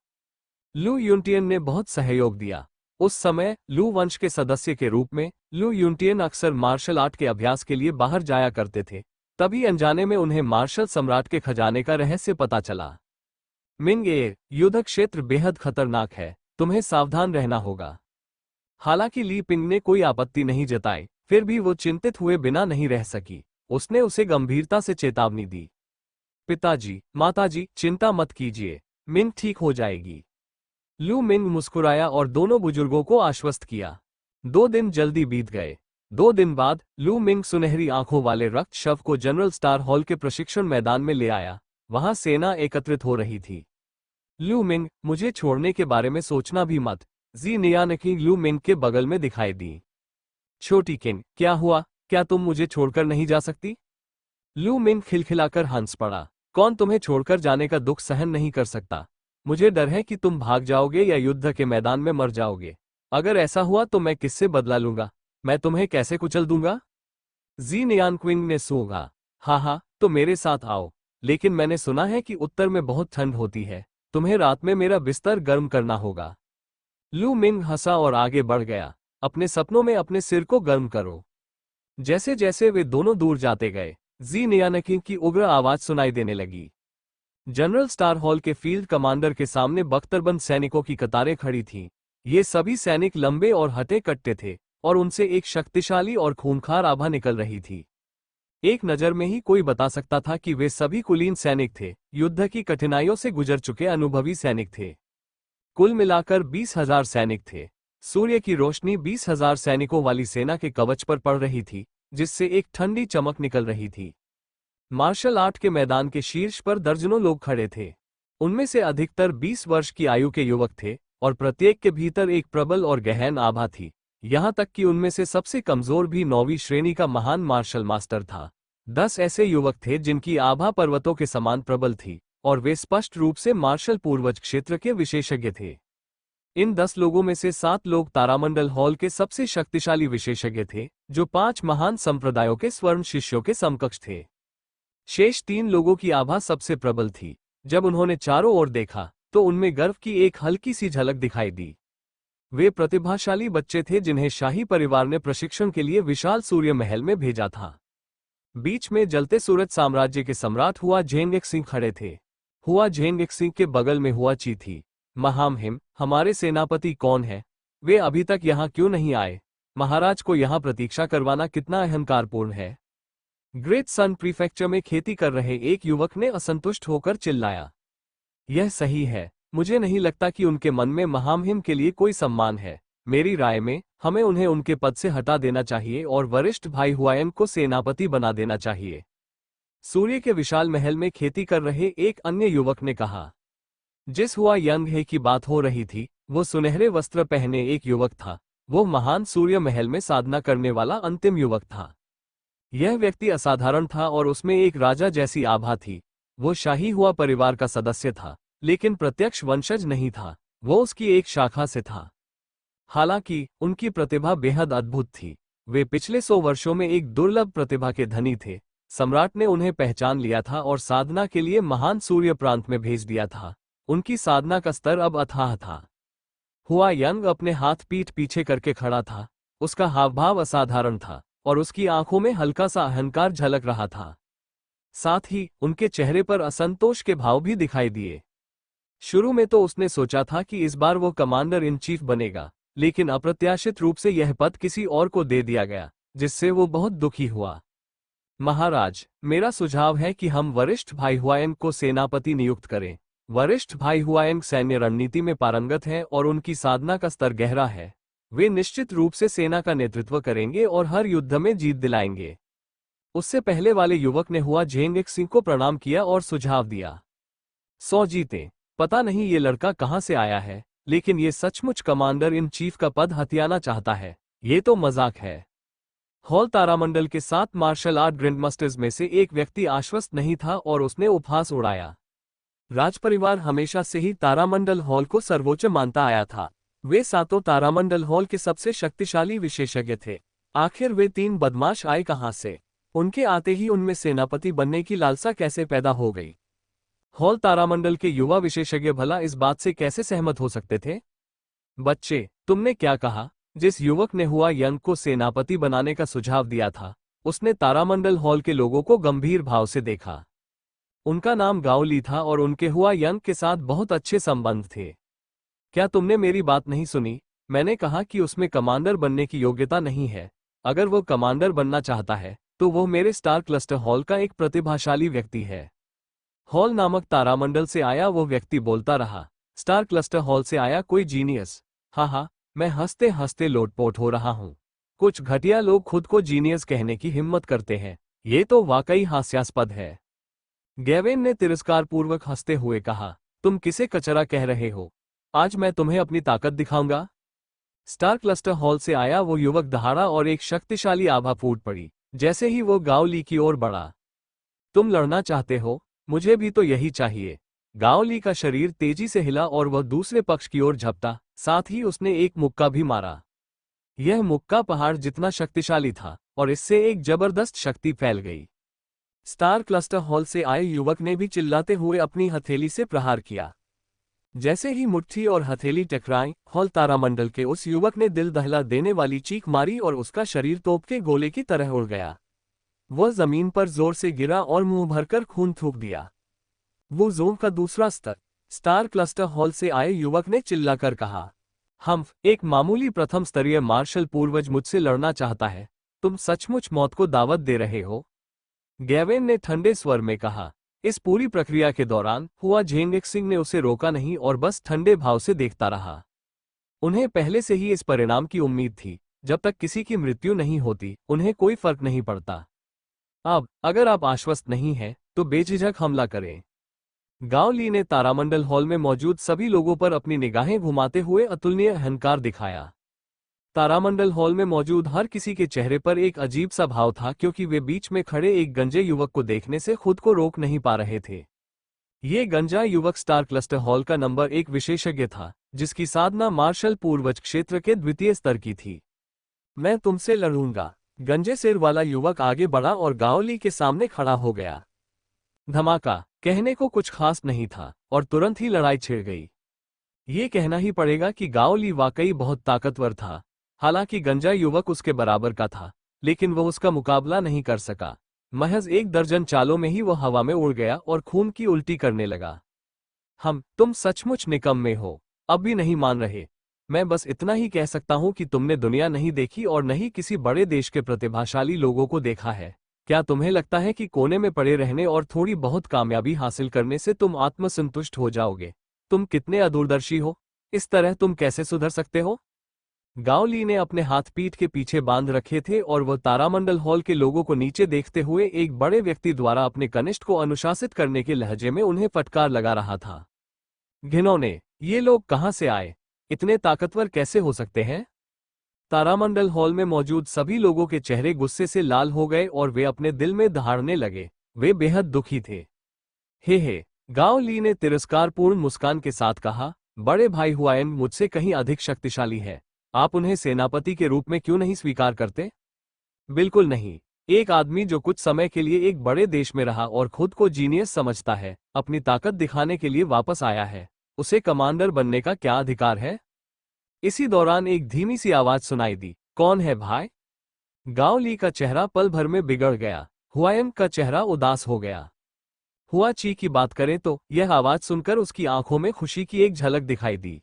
लू यूनटियन ने बहुत सहयोग दिया। उस समय लू वंश के सदस्य के रूप में लू यूनटियन अक्सर मार्शल आर्ट के अभ्यास के लिए बाहर जाया करते थे। तभी अनजाने में उन्हें मार्शल सम्राट के खजाने का रहस्य पता चला। मिंग, युद्ध क्षेत्र बेहद खतरनाक है, तुम्हें सावधान रहना होगा। हालांकि ली पिंग ने कोई आपत्ति नहीं जताई, फिर भी वो चिंतित हुए बिना नहीं रह सकी। उसने उसे गंभीरता से चेतावनी दी। पिताजी, माताजी, चिंता मत कीजिए, मिंग ठीक हो जाएगी। लू मिंग मुस्कुराया और दोनों बुजुर्गों को आश्वस्त किया। 2 दिन जल्दी बीत गए। 2 दिन बाद लू मिंग सुनहरी आंखों वाले रक्त शव को जनरल स्टार हॉल के प्रशिक्षण मैदान में ले आया। वहां सेना एकत्रित हो रही थी। लू मिंग, मुझे छोड़ने के बारे में सोचना भी मत। जी नियानकी लू मिंग के बगल में दिखाई दी। छोटी किंग, क्या हुआ? क्या तुम मुझे छोड़कर नहीं जा सकती? लू मिंग खिलखिलाकर हंस पड़ा। कौन तुम्हें छोड़कर जाने का दुख सहन नहीं कर सकता? मुझे डर है कि तुम भाग जाओगे या युद्ध के मैदान में मर जाओगे। अगर ऐसा हुआ तो मैं किससे बदला लूंगा? मैं तुम्हें कैसे कुचल दूंगा? जी नियानक्विंग ने सूंघा। हाँ, तो मेरे साथ आओ। लेकिन मैंने सुना है कि उत्तर में बहुत ठंड होती है। तुम्हें रात में मेरा बिस्तर गर्म करना होगा। लू मिंग हंसा और आगे बढ़ गया। अपने सपनों में अपने सिर को गर्म करो। जैसे जैसे वे दोनों दूर जाते गए, जी नियानकिंग की उग्र आवाज सुनाई देने लगी। जनरल स्टार हॉल के फील्ड कमांडर के सामने बख्तरबंद सैनिकों की कतारें खड़ी थीं। ये सभी सैनिक लंबे और हटे कट्टे थे, और उनसे एक शक्तिशाली और खूंखार आभा निकल रही थी। एक नज़र में ही कोई बता सकता था कि वे सभी कुलीन सैनिक थे, युद्ध की कठिनाइयों से गुजर चुके अनुभवी सैनिक थे। कुल मिलाकर 20,000 सैनिक थे। सूर्य की रोशनी 20,000 सैनिकों वाली सेना के कवच पर पड़ रही थी, जिससे एक ठंडी चमक निकल रही थी। मार्शल आर्ट के मैदान के शीर्ष पर दर्जनों लोग खड़े थे। उनमें से अधिकतर 20 वर्ष की आयु के युवक थे, और प्रत्येक के भीतर एक प्रबल और गहन आभा थी। यहाँ तक कि उनमें से सबसे कमजोर भी 9वीं श्रेणी का महान मार्शल मास्टर था। 10 ऐसे युवक थे जिनकी आभा पर्वतों के समान प्रबल थी, और वे स्पष्ट रूप से मार्शल पूर्वज क्षेत्र के विशेषज्ञ थे। इन 10 लोगों में से 7 लोग तारामंडल हॉल के सबसे शक्तिशाली विशेषज्ञ थे, जो 5 महान संप्रदायों के स्वर्ण शिष्यों के समकक्ष थे। शेष 3 लोगों की आभा सबसे प्रबल थी। जब उन्होंने चारों ओर देखा तो उनमें गर्व की एक हल्की सी झलक दिखाई दी। वे प्रतिभाशाली बच्चे थे जिन्हें शाही परिवार ने प्रशिक्षण के लिए विशाल सूर्य महल में भेजा था। बीच में जलते सूरज साम्राज्य के सम्राट हुआ झेंगेक सिंह खड़े थे। हुआ झेंगेक सिंह के बगल में हुआ ची थी। महामहिम, हमारे सेनापति कौन है? वे अभी तक यहाँ क्यों नहीं आए? महाराज को यहाँ प्रतीक्षा करवाना कितना अहंकारपूर्ण है। ग्रेट सन प्रीफेक्चर में खेती कर रहे एक युवक ने असंतुष्ट होकर चिल्लाया। यह सही है, मुझे नहीं लगता कि उनके मन में महामहिम के लिए कोई सम्मान है। मेरी राय में हमें उन्हें उनके पद से हटा देना चाहिए और वरिष्ठ भाई हुआयन को सेनापति बना देना चाहिए। सूर्य के विशाल महल में खेती कर रहे एक अन्य युवक ने कहा। जिस हुआ यंग हे की बात हो रही थी, वो सुनहरे वस्त्र पहने एक युवक था। वो महान सूर्य महल में साधना करने वाला अंतिम युवक था। यह व्यक्ति असाधारण था और उसमें एक राजा जैसी आभा थी। वो शाही हुआ परिवार का सदस्य था, लेकिन प्रत्यक्ष वंशज नहीं था। वो उसकी एक शाखा से था। हालांकि उनकी प्रतिभा बेहद अद्भुत थी। वे पिछले 100 वर्षों में एक दुर्लभ प्रतिभा के धनी थे। सम्राट ने उन्हें पहचान लिया था और साधना के लिए महान सूर्य प्रांत में भेज दिया था। उनकी साधना का स्तर अब अथाह था। हुआ यंग अपने हाथ पीठ पीछे करके खड़ा था। उसका हावभाव असाधारण था और उसकी आंखों में हल्का सा अहंकार झलक रहा था। साथ ही उनके चेहरे पर असंतोष के भाव भी दिखाई दिए। शुरू में तो उसने सोचा था कि इस बार वो कमांडर इन चीफ बनेगा, लेकिन अप्रत्याशित रूप से यह पद किसी और को दे दिया गया, जिससे वो बहुत दुखी हुआ। महाराज, मेरा सुझाव है कि हम वरिष्ठ भाई हुआयन को सेनापति नियुक्त करें। वरिष्ठ भाई हुआयन सैन्य रणनीति में पारंगत हैं और उनकी साधना का स्तर गहरा है। वे निश्चित रूप से सेना का नेतृत्व करेंगे और हर युद्ध में जीत दिलाएंगे। उससे पहले वाले युवक ने हुआ झेंग सिंह को प्रणाम किया और सुझाव दिया। 100 जीते। पता नहीं ये लड़का कहां से आया है, लेकिन ये सचमुच कमांडर इन चीफ का पद हथियाना चाहता है। ये तो मजाक है। हॉल तारामंडल के 7 मार्शल आर्ट ग्रैंडमास्टर्स में से एक व्यक्ति आश्वस्त नहीं था और उसने उपहास उड़ाया। राजपरिवार हमेशा से ही तारामंडल हॉल को सर्वोच्च मानता आया था। वे सातों तारामंडल हॉल के सबसे शक्तिशाली विशेषज्ञ थे। आखिर वे 3 बदमाश आए कहां से? उनके आते ही उनमें सेनापति बनने की लालसा कैसे पैदा हो गई? हॉल तारामंडल के युवा विशेषज्ञ भला इस बात से कैसे सहमत हो सकते थे? बच्चे, तुमने क्या कहा? जिस युवक ने हुआ यंग को सेनापति बनाने का सुझाव दिया था, उसने तारामंडल हॉल के लोगों को गंभीर भाव से देखा। उनका नाम गाओ ली था और उनके हुआ यंग के साथ बहुत अच्छे संबंध थे। क्या तुमने मेरी बात नहीं सुनी? मैंने कहा कि उसमें कमांडर बनने की योग्यता नहीं है। अगर वो कमांडर बनना चाहता है तो वो मेरे स्टार क्लस्टर हॉल का एक प्रतिभाशाली व्यक्ति है। हॉल नामक तारामंडल से आया वो व्यक्ति बोलता रहा। स्टार क्लस्टर हॉल से आया कोई जीनियस? हाँ, मैं हंसते हंसते लोटपोट हो रहा हूँ। कुछ घटिया लोग खुद को जीनियस कहने की हिम्मत करते हैं। ये तो वाकई हास्यास्पद है। गैवेन ने तिरस्कारपूर्वक हंसते हुए कहा, तुम किसे कचरा कह रहे हो? आज मैं तुम्हें अपनी ताकत दिखाऊंगा। स्टार क्लस्टर हॉल से आया वो युवक दहाड़ा और एक शक्तिशाली आभा फूट पड़ी जैसे ही वो गाओ ली की ओर बढ़ा। तुम लड़ना चाहते हो? मुझे भी तो यही चाहिए। गाओ ली का शरीर तेजी से हिला और वह दूसरे पक्ष की ओर झपटा। साथ ही उसने एक मुक्का भी मारा। यह मुक्का पहाड़ जितना शक्तिशाली था और इससे एक जबरदस्त शक्ति फैल गई। स्टार क्लस्टर हॉल से आए युवक ने भी चिल्लाते हुए अपनी हथेली से प्रहार किया। जैसे ही मुट्ठी और हथेली टकराई, हॉल तारामंडल के उस युवक ने दिल दहला देने वाली चीख मारी और उसका शरीर तोप के गोले की तरह उड़ गया। वह जमीन पर जोर से गिरा और मुंह भरकर खून थूक दिया। वो जोन का दूसरा स्तर। स्टार क्लस्टर हॉल से आए युवक ने चिल्लाकर कहा, एक मामूली प्रथम स्तरीय मार्शल पूर्वज मुझसे लड़ना चाहता है। तुम सचमुच मौत को दावत दे रहे हो? गैवेन ने ठंडे स्वर में कहा। इस पूरी प्रक्रिया के दौरान हुआ झेंग सिंह ने उसे रोका नहीं और बस ठंडे भाव से देखता रहा। उन्हें पहले से ही इस परिणाम की उम्मीद थी। जब तक किसी की मृत्यु नहीं होती, उन्हें कोई फर्क नहीं पड़ता। अब अगर आप आश्वस्त नहीं हैं, तो बेझिझक हमला करें। गाओ ली ने तारामंडल हॉल में मौजूद सभी लोगों पर अपनी निगाहें घुमाते हुए अतुलनीय अहंकार दिखाया। तारामंडल हॉल में मौजूद हर किसी के चेहरे पर एक अजीब सा भाव था, क्योंकि वे बीच में खड़े एक गंजे युवक को देखने से खुद को रोक नहीं पा रहे थे। ये गंजा युवक स्टार क्लस्टर हॉल का नंबर 1 विशेषज्ञ था, जिसकी साधना मार्शल पूर्वज क्षेत्र के द्वितीय स्तर की थी। मैं तुमसे लड़ूंगा। गंजे सिर वाला युवक आगे बढ़ा और गाओ ली के सामने खड़ा हो गया। धमाका। कहने को कुछ खास नहीं था और तुरंत ही लड़ाई छिड़ गई। ये कहना ही पड़ेगा कि गाओ ली वाकई बहुत ताकतवर था। हालांकि गंजा युवक उसके बराबर का था, लेकिन वह उसका मुकाबला नहीं कर सका। महज 1 दर्जन चालों में ही वह हवा में उड़ गया और खून की उल्टी करने लगा। तुम सचमुच निकम्मे हो। अब भी नहीं मान रहे? मैं बस इतना ही कह सकता हूं कि तुमने दुनिया नहीं देखी और नहीं किसी बड़े देश के प्रतिभाशाली लोगों को देखा है। क्या तुम्हें लगता है कि कोने में पड़े रहने और थोड़ी बहुत कामयाबी हासिल करने से तुम आत्मसंतुष्ट हो जाओगे? तुम कितने अदूरदर्शी हो। इस तरह तुम कैसे सुधर सकते हो? गाओ ली ने अपने हाथ पीठ के पीछे बांध रखे थे और वह तारामंडल हॉल के लोगों को नीचे देखते हुए एक बड़े व्यक्ति द्वारा अपने कनिष्ठ को अनुशासित करने के लहजे में उन्हें फटकार लगा रहा था। घिनौने, ये लोग कहां से आए? इतने ताकतवर कैसे हो सकते हैं? तारामंडल हॉल में मौजूद सभी लोगों के चेहरे गुस्से से लाल हो गए और वे अपने दिल में दहाड़ने लगे। वे बेहद दुखी थे। हे, गाओ ली ने तिरस्कारपूर्ण मुस्कान के साथ कहा, बड़े भाई हुआयन मुझसे कहीं अधिक शक्तिशाली है। आप उन्हें सेनापति के रूप में क्यों नहीं स्वीकार करते? बिल्कुल नहीं। एक आदमी जो कुछ समय के लिए एक बड़े देश में रहा और खुद को जीनियस समझता है, अपनी ताकत दिखाने के लिए वापस आया है, उसे कमांडर बनने का क्या अधिकार है? इसी दौरान एक धीमी सी आवाज सुनाई दी, कौन है भाई? गाओ ली का चेहरा पल भर में बिगड़ गया। हुआयन का चेहरा उदास हो गया। हुआ ची की बात करें तो यह आवाज सुनकर उसकी आंखों में खुशी की एक झलक दिखाई दी।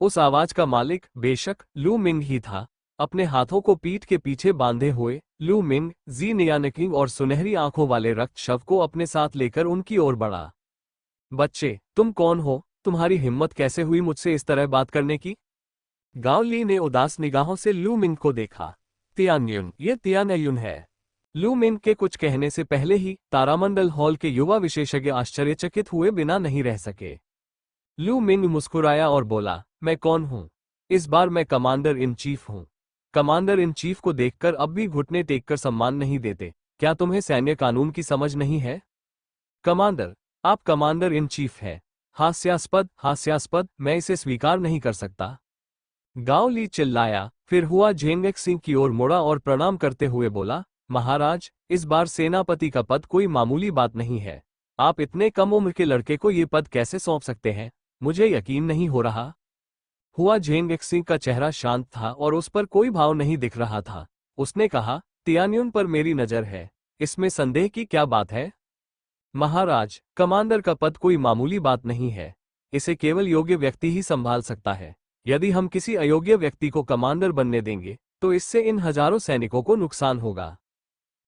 उस आवाज का मालिक बेशक लू मिंग ही था। अपने हाथों को पीठ के पीछे बांधे हुए लू मिंग जी नियानकिंग और सुनहरी आंखों वाले रक्त शव को अपने साथ लेकर उनकी ओर बढ़ा। बच्चे, तुम कौन हो? तुम्हारी हिम्मत कैसे हुई मुझसे इस तरह बात करने की? गाओ ली ने उदास निगाहों से लू मिंग को देखा। तियानयुन, ये तियानयुन है। लू मिंग के कुछ कहने से पहले ही तारामंडल हॉल के युवा विशेषज्ञ आश्चर्यचकित हुए बिना नहीं रह सके। लू मिंग मुस्कुराया और बोला, मैं कौन हूं? इस बार मैं कमांडर इन चीफ हूं। कमांडर इन चीफ को देखकर अब भी घुटने टेककर सम्मान नहीं देते। क्या तुम्हें सैन्य कानून की समझ नहीं है? कमांडर, आप कमांडर इन चीफ हैं। हास्यास्पद, हास्यास्पद, मैं इसे स्वीकार नहीं कर सकता। गाओ ली चिल्लाया, फिर हुआ झेंगेक सिंह की ओर मुड़ा और प्रणाम करते हुए बोला, महाराज, इस बार सेनापति का पद कोई मामूली बात नहीं है। आप इतने कम उम्र के लड़के को ये पद कैसे सौंप सकते हैं? मुझे यकीन नहीं हो रहा। हुआ झेंगेक सिंह का चेहरा शांत था और उस पर कोई भाव नहीं दिख रहा था। उसने कहा, तियान्युन पर मेरी नजर है, इसमें संदेह की क्या बात है? महाराज, कमांडर का पद कोई मामूली बात नहीं है। इसे केवल योग्य व्यक्ति ही संभाल सकता है। यदि हम किसी अयोग्य व्यक्ति को कमांडर बनने देंगे तो इससे इन हजारों सैनिकों को नुकसान होगा।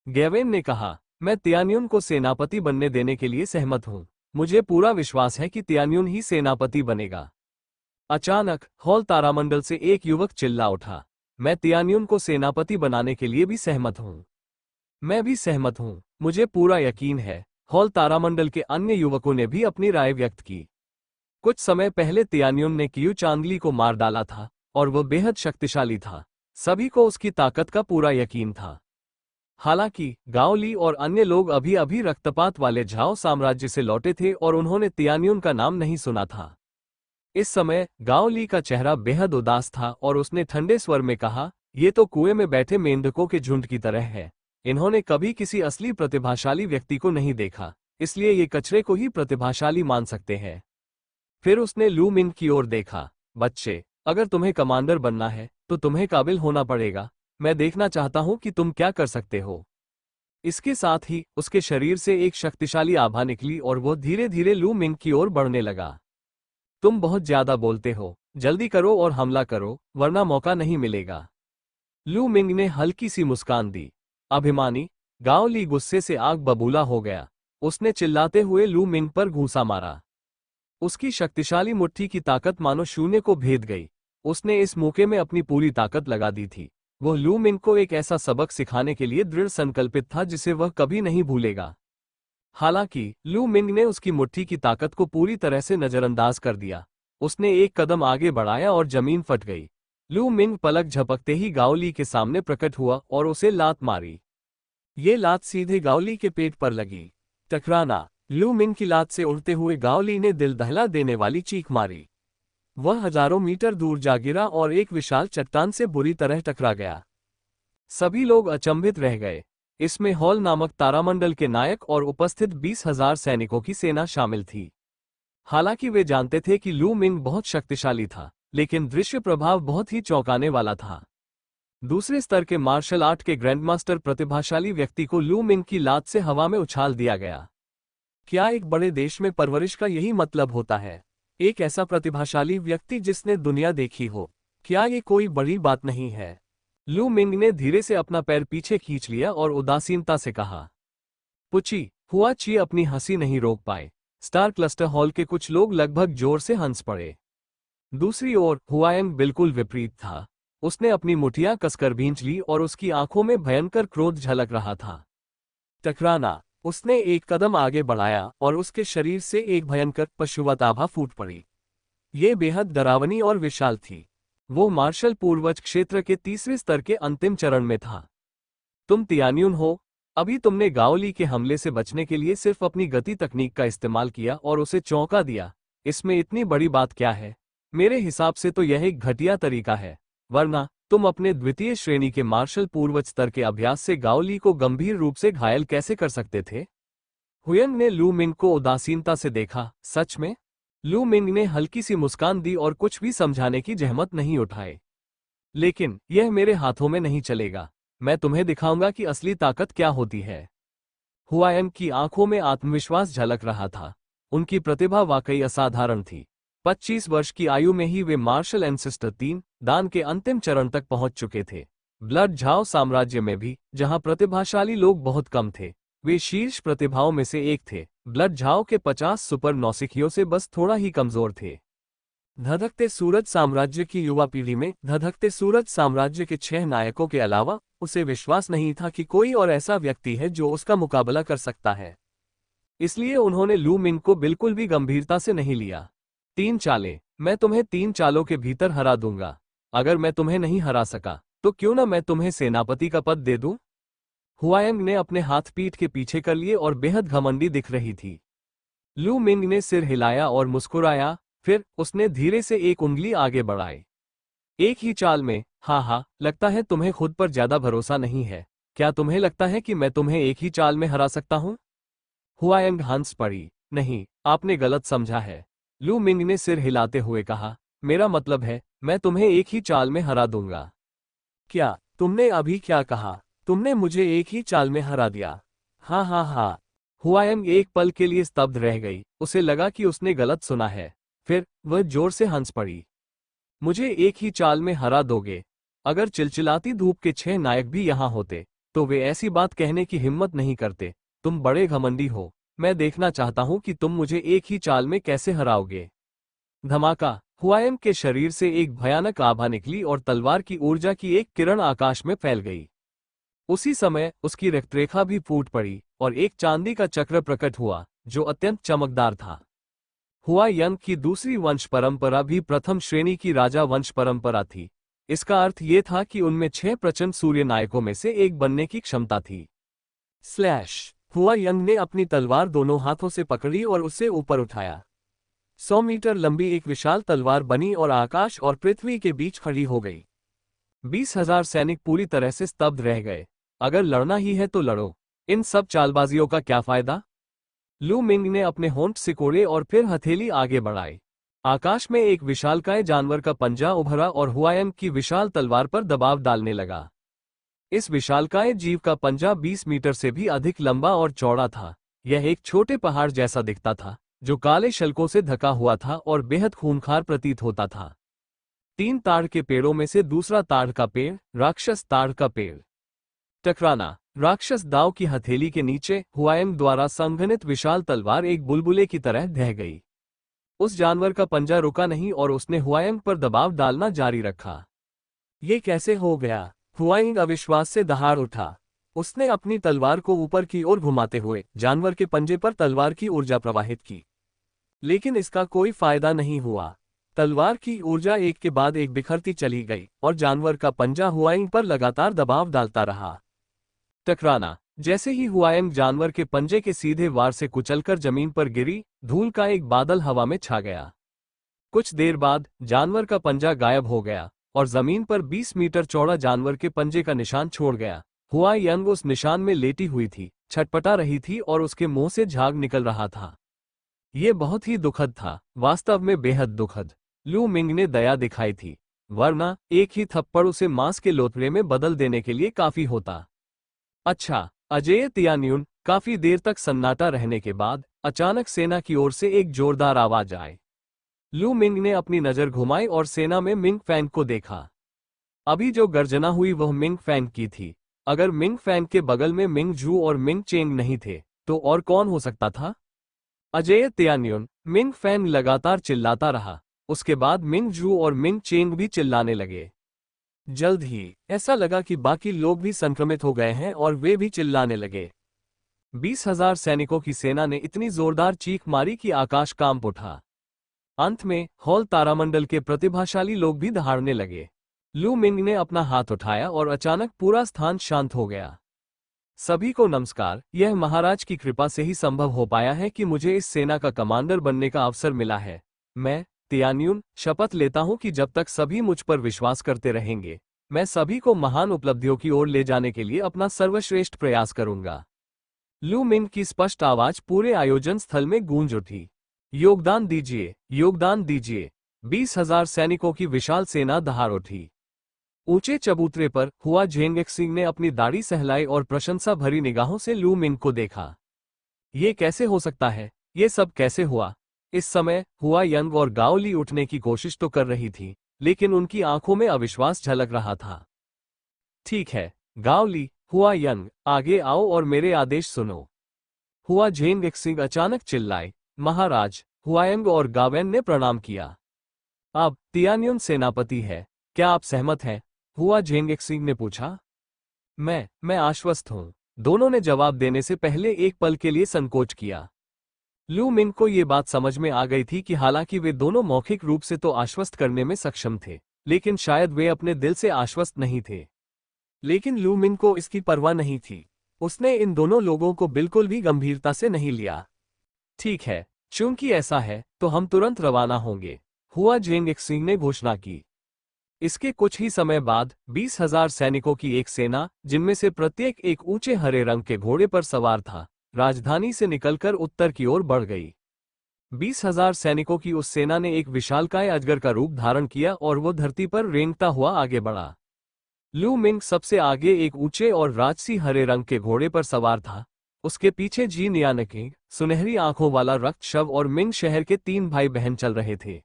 गैवेन ने कहा, मैं तियान्युन को सेनापति बनने देने के लिए सहमत हूं। मुझे पूरा विश्वास है कि तियान्युन ही सेनापति बनेगा। अचानक हॉल तारामंडल से एक युवक चिल्ला उठा, मैं तियान्युन को सेनापति बनाने के लिए भी सहमत हूं। मैं भी सहमत हूं, मुझे पूरा यकीन है। हॉल तारामंडल के अन्य युवकों ने भी अपनी राय व्यक्त की। कुछ समय पहले तियान्युन ने कियू चांगली को मार डाला था और वह बेहद शक्तिशाली था। सभी को उसकी ताकत का पूरा यकीन था। हालांकि गाओ ली और अन्य लोग अभी अभी रक्तपात वाले झाओ साम्राज्य से लौटे थे और उन्होंने तियान्युन का नाम नहीं सुना था। इस समय गाओ ली का चेहरा बेहद उदास था और उसने ठंडे स्वर में कहा, ये तो कुएं में बैठे मेंढकों के झुंड की तरह है। इन्होंने कभी किसी असली प्रतिभाशाली व्यक्ति को नहीं देखा, इसलिए ये कचरे को ही प्रतिभाशाली मान सकते हैं। फिर उसने लू मिंग की ओर देखा, बच्चे, अगर तुम्हें कमांडर बनना है तो तुम्हें काबिल होना पड़ेगा। मैं देखना चाहता हूं कि तुम क्या कर सकते हो। इसके साथ ही उसके शरीर से एक शक्तिशाली आभा निकली और वह धीरे धीरे लू मिंग की ओर बढ़ने लगा। तुम बहुत ज्यादा बोलते हो, जल्दी करो और हमला करो, वरना मौका नहीं मिलेगा। लू मिंग ने हल्की सी मुस्कान दी। अभिमानी, गाओ ली गुस्से से आग बबूला हो गया। उसने चिल्लाते हुए लू मिंग पर घूंसा मारा। उसकी शक्तिशाली मुट्ठी की ताकत मानो शून्य को भेद गई। उसने इस मौके में अपनी पूरी ताकत लगा दी थी। वह लू मिंग को एक ऐसा सबक सिखाने के लिए दृढ़ संकल्पित था जिसे वह कभी नहीं भूलेगा। हालांकि लू मिंग ने उसकी मुट्ठी की ताकत को पूरी तरह से नजरअंदाज कर दिया। उसने एक कदम आगे बढ़ाया और जमीन फट गई। लू मिंग पलक झपकते ही गाओ ली के सामने प्रकट हुआ और उसे लात मारी। ये लात सीधे गाओ ली के पेट पर लगी। टकराना। लू मिंग की लात से उड़ते हुए गाओ ली ने दिल दहला देने वाली चीख मारी। वह हजारों मीटर दूर जा गिरा और एक विशाल चट्टान से बुरी तरह टकरा गया। सभी लोग अचंभित रह गए। इसमें हॉल नामक तारामंडल के नायक और उपस्थित 20,000 सैनिकों की सेना शामिल थी। हालांकि वे जानते थे कि लू मिंग बहुत शक्तिशाली था, लेकिन दृश्य प्रभाव बहुत ही चौंकाने वाला था। दूसरे स्तर के मार्शल आर्ट के ग्रैंडमास्टर प्रतिभाशाली व्यक्ति को लू मिंग की लात से हवा में उछाल दिया गया। क्या एक बड़े देश में परवरिश का यही मतलब होता है? एक ऐसा प्रतिभाशाली व्यक्ति जिसने दुनिया देखी हो। क्या ये कोई बड़ी बात नहीं है? लू मिंग ने धीरे से अपना पैर पीछे खींच लिया और उदासीनता से कहा। पुची, हुआ ची अपनी हंसी नहीं रोक पाए। स्टार क्लस्टर हॉल के कुछ लोग लगभग जोर से हंस पड़े। दूसरी ओर हुआयंग बिल्कुल विपरीत था। उसने अपनी मुठियां कसकर भींच ली और उसकी आंखों में भयंकर क्रोध झलक रहा था। टकराना। उसने एक कदम आगे बढ़ाया और उसके शरीर से एक भयंकर पशुवत आभा फूट पड़ी। ये बेहद डरावनी और विशाल थी। वो मार्शल पूर्वज क्षेत्र के तीसरे स्तर के अंतिम चरण में था। तुम तियान्युन हो। अभी तुमने गाओ ली के हमले से बचने के लिए सिर्फ अपनी गति तकनीक का इस्तेमाल किया और उसे चौंका दिया। इसमें इतनी बड़ी बात क्या है? मेरे हिसाब से तो यह एक घटिया तरीका है। वरना तुम अपने द्वितीय श्रेणी के मार्शल पूर्व स्तर के अभ्यास से गाओ ली को गंभीर रूप से घायल कैसे कर सकते थे? हुयन ने लू मिंग को उदासीनता से देखा। सच में? लू मिंग ने हल्की सी मुस्कान दी और कुछ भी समझाने की जहमत नहीं उठाई। लेकिन यह मेरे हाथों में नहीं चलेगा। मैं तुम्हें दिखाऊंगा कि असली ताकत क्या होती है। हुआयन की आंखों में आत्मविश्वास झलक रहा था। उनकी प्रतिभा वाकई असाधारण थी। 25 वर्ष की आयु में ही वे मार्शल एंसेस्टर 3 दान के अंतिम चरण तक पहुंच चुके थे। ब्लड झाओ साम्राज्य में भी, जहां प्रतिभाशाली लोग बहुत कम थे, वे शीर्ष प्रतिभाओं में से एक थे। ब्लड झाओ के 50 सुपर नौसिखियों से बस थोड़ा ही कमजोर थे। धधकते सूरज साम्राज्य की युवा पीढ़ी में धधकते सूरज साम्राज्य के 6 नायकों के अलावा उसे विश्वास नहीं था कि कोई और ऐसा व्यक्ति है जो उसका मुकाबला कर सकता है। इसलिए उन्होंने लू मिंग को बिल्कुल भी गंभीरता से नहीं लिया। 3 चालें, मैं तुम्हें 3 चालों के भीतर हरा दूंगा। अगर मैं तुम्हें नहीं हरा सका तो क्यों ना मैं तुम्हें सेनापति का पद दे दूं? हुआयन ने अपने हाथ पीठ के पीछे कर लिए और बेहद घमंडी दिख रही थी। लू मिंग ने सिर हिलाया और मुस्कुराया, फिर उसने धीरे से एक उंगली आगे बढ़ाई। एक ही चाल में? हाँ, लगता है तुम्हें खुद पर ज्यादा भरोसा नहीं है। क्या तुम्हें लगता है कि मैं तुम्हें एक ही चाल में हरा सकता हूं? हुआयन हंस पड़ी। नहीं, आपने गलत समझा है, लू मिंग ने सिर हिलाते हुए कहा। मेरा मतलब है, मैं तुम्हें एक ही चाल में हरा दूंगा। क्या तुमने अभी क्या कहा? तुमने मुझे एक ही चाल में हरा दिया? हाँ। हुआयन एक पल के लिए स्तब्ध रह गई। उसे लगा कि उसने गलत सुना है। फिर वह जोर से हंस पड़ी। मुझे एक ही चाल में हरा दोगे? अगर चिलचिलाती धूप के 6 नायक भी यहां होते तो वे ऐसी बात कहने की हिम्मत नहीं करते। तुम बड़े घमंडी हो। मैं देखना चाहता हूं कि तुम मुझे एक ही चाल में कैसे हराओगे। धमाका! हुआयन के शरीर से एक भयानक आभा निकली और तलवार की ऊर्जा की एक किरण आकाश में फैल गई। उसी समय उसकी रक्तरेखा भी फूट पड़ी और एक चांदी का चक्र प्रकट हुआ जो अत्यंत चमकदार था। हुआयन की दूसरी वंश परंपरा भी प्रथम श्रेणी की राजा वंश परंपरा थी। इसका अर्थ ये था कि उनमें 6 प्रचंड सूर्य नायकों में से एक बनने की क्षमता थी। स्लैश! हुआयन ने अपनी तलवार दोनों हाथों से पकड़ी और उसे ऊपर उठाया। 100 मीटर लंबी एक विशाल तलवार बनी और आकाश और पृथ्वी के बीच खड़ी हो गई। 20,000 सैनिक पूरी तरह से स्तब्ध रह गए। अगर लड़ना ही है तो लड़ो। इन सब चालबाजियों का क्या फायदा? लू मिंग ने अपने होंठ सिकोड़े और फिर हथेली आगे बढ़ाई। आकाश में एक विशालकाय जानवर का पंजा उभरा और हुआयन की विशाल तलवार पर दबाव डालने लगा। इस विशालकाय जीव का पंजा 20 मीटर से भी अधिक लंबा और चौड़ा था। यह एक छोटे पहाड़ जैसा दिखता था जो काले शल्कों से ढका हुआ था और बेहद खूंखार प्रतीत होता था। 3 ताड़ के पेड़ों में से दूसरा ताड़ का पेड़, राक्षस ताड़ का पेड़। टकराना! राक्षस दाव की हथेली के नीचे हुआयन द्वारा संघनित विशाल तलवार एक बुलबुले की तरह ढह गई। उस जानवर का पंजा रुका नहीं और उसने हुआयन पर दबाव डालना जारी रखा। ये कैसे हो गया? हुआयन अविश्वास से दहाड़ उठा। उसने अपनी तलवार को ऊपर की ओर घुमाते हुए जानवर के पंजे पर तलवार की ऊर्जा प्रवाहित की, लेकिन इसका कोई फायदा नहीं हुआ। तलवार की ऊर्जा एक के बाद एक बिखरती चली गई और जानवर का पंजा हुआयन पर लगातार दबाव डालता रहा। टकराना! जैसे ही हुआयन जानवर के पंजे के सीधे वार से कुचलकर जमीन पर गिरी, धूल का एक बादल हवा में छा गया। कुछ देर बाद जानवर का पंजा गायब हो गया और जमीन पर 20 मीटर चौड़ा जानवर के पंजे का निशान छोड़ गया। हुआयन उस निशान में लेटी हुई थी, छटपटा रही थी और उसके मुंह से झाग निकल रहा था। ये बहुत ही दुखद था, वास्तव में बेहद दुखद। लू मिंग ने दया दिखाई थी, वरना एक ही थप्पड़ उसे मांस के लोथड़े में बदल देने के लिए काफी होता। अच्छा, अजेय तियान्यून! काफी देर तक सन्नाटा रहने के बाद अचानक सेना की ओर से एक जोरदार आवाज आई। लू मिंग ने अपनी नजर घुमाई और सेना में मिंग फैंग को देखा। अभी जो गर्जना हुई वह मिंग फैंग की थी। अगर मिंग फैंग के बगल में मिंग जू और मिंग चेंग नहीं थे तो और कौन हो सकता था? अजेय तियान्यून! मिंग फैंग लगातार चिल्लाता रहा। उसके बाद मिंग जू और मिंग चेंग भी चिल्लाने लगे। जल्द ही ऐसा लगा कि बाकी लोग भी संक्रमित हो गए हैं और वे भी चिल्लाने लगे। 20,000 सैनिकों की सेना ने इतनी जोरदार चीख मारी कि आकाश कांप उठा। अंत में हॉल तारामंडल के प्रतिभाशाली लोग भी दहाड़ने लगे। लू मिंग ने अपना हाथ उठाया और अचानक पूरा स्थान शांत हो गया। सभी को नमस्कार। यह महाराज की कृपा से ही संभव हो पाया है कि मुझे इस सेना का कमांडर बनने का अवसर मिला है। मैं तियान्युन, शपथ लेता हूं कि जब तक सभी मुझ पर विश्वास करते रहेंगे, मैं सभी को महान उपलब्धियों की ओर ले जाने के लिए अपना सर्वश्रेष्ठ प्रयास करूंगा। लू मिंग की स्पष्ट आवाज पूरे आयोजन स्थल में गूंज उठी। योगदान दीजिए, योगदान दीजिए। 20,000 सैनिकों की विशाल सेना दहाड़ उठी। ऊंचे चबूतरे पर हुआ झेंगेक्सिंग ने अपनी दाढ़ी सहलाई और प्रशंसा भरी निगाहों से लू मिंग को देखा। ये कैसे हो सकता है? ये सब कैसे हुआ? इस समय हुआ यंग और गाओली उठने की कोशिश तो कर रही थी, लेकिन उनकी आंखों में अविश्वास झलक रहा था। ठीक है, गाओली, हुआ यंग, आगे आओ और मेरे आदेश सुनो। हुआ झेंगेक्सिंग अचानक चिल्लाए। महाराज, हुआयंग और गावेन ने प्रणाम किया। अब तियान्युन सेनापति है, क्या आप सहमत हैं? हुआ झेंगेक्सिंग ने पूछा। मैं आश्वस्त हूं। दोनों ने जवाब देने से पहले एक पल के लिए संकोच किया। लू मिंग को ये बात समझ में आ गई थी कि हालांकि वे दोनों मौखिक रूप से तो आश्वस्त करने में सक्षम थे, लेकिन शायद वे अपने दिल से आश्वस्त नहीं थे। लेकिन लू मिंग को इसकी परवाह नहीं थी। उसने इन दोनों लोगों को बिल्कुल भी गंभीरता से नहीं लिया। ठीक है, चूंकि ऐसा है तो हम तुरंत रवाना होंगे, हुआ झेंगेक्सिंग ने घोषणा की। इसके कुछ ही समय बाद 20,000 सैनिकों की एक सेना, जिनमें से प्रत्येक एक ऊंचे हरे रंग के घोड़े पर सवार था, राजधानी से निकलकर उत्तर की ओर बढ़ गई। 20,000 सैनिकों की उस सेना ने एक विशालकाय अजगर का रूप धारण किया और वो धरती पर रेंगता हुआ आगे बढ़ा। लू मिंग सबसे आगे एक ऊंचे और राजसी हरे रंग के घोड़े पर सवार था। उसके पीछे जी नियानकिंग, सुनहरी आंखों वाला रक्त शव और मिंग शहर के 3 भाई बहन चल रहे थे।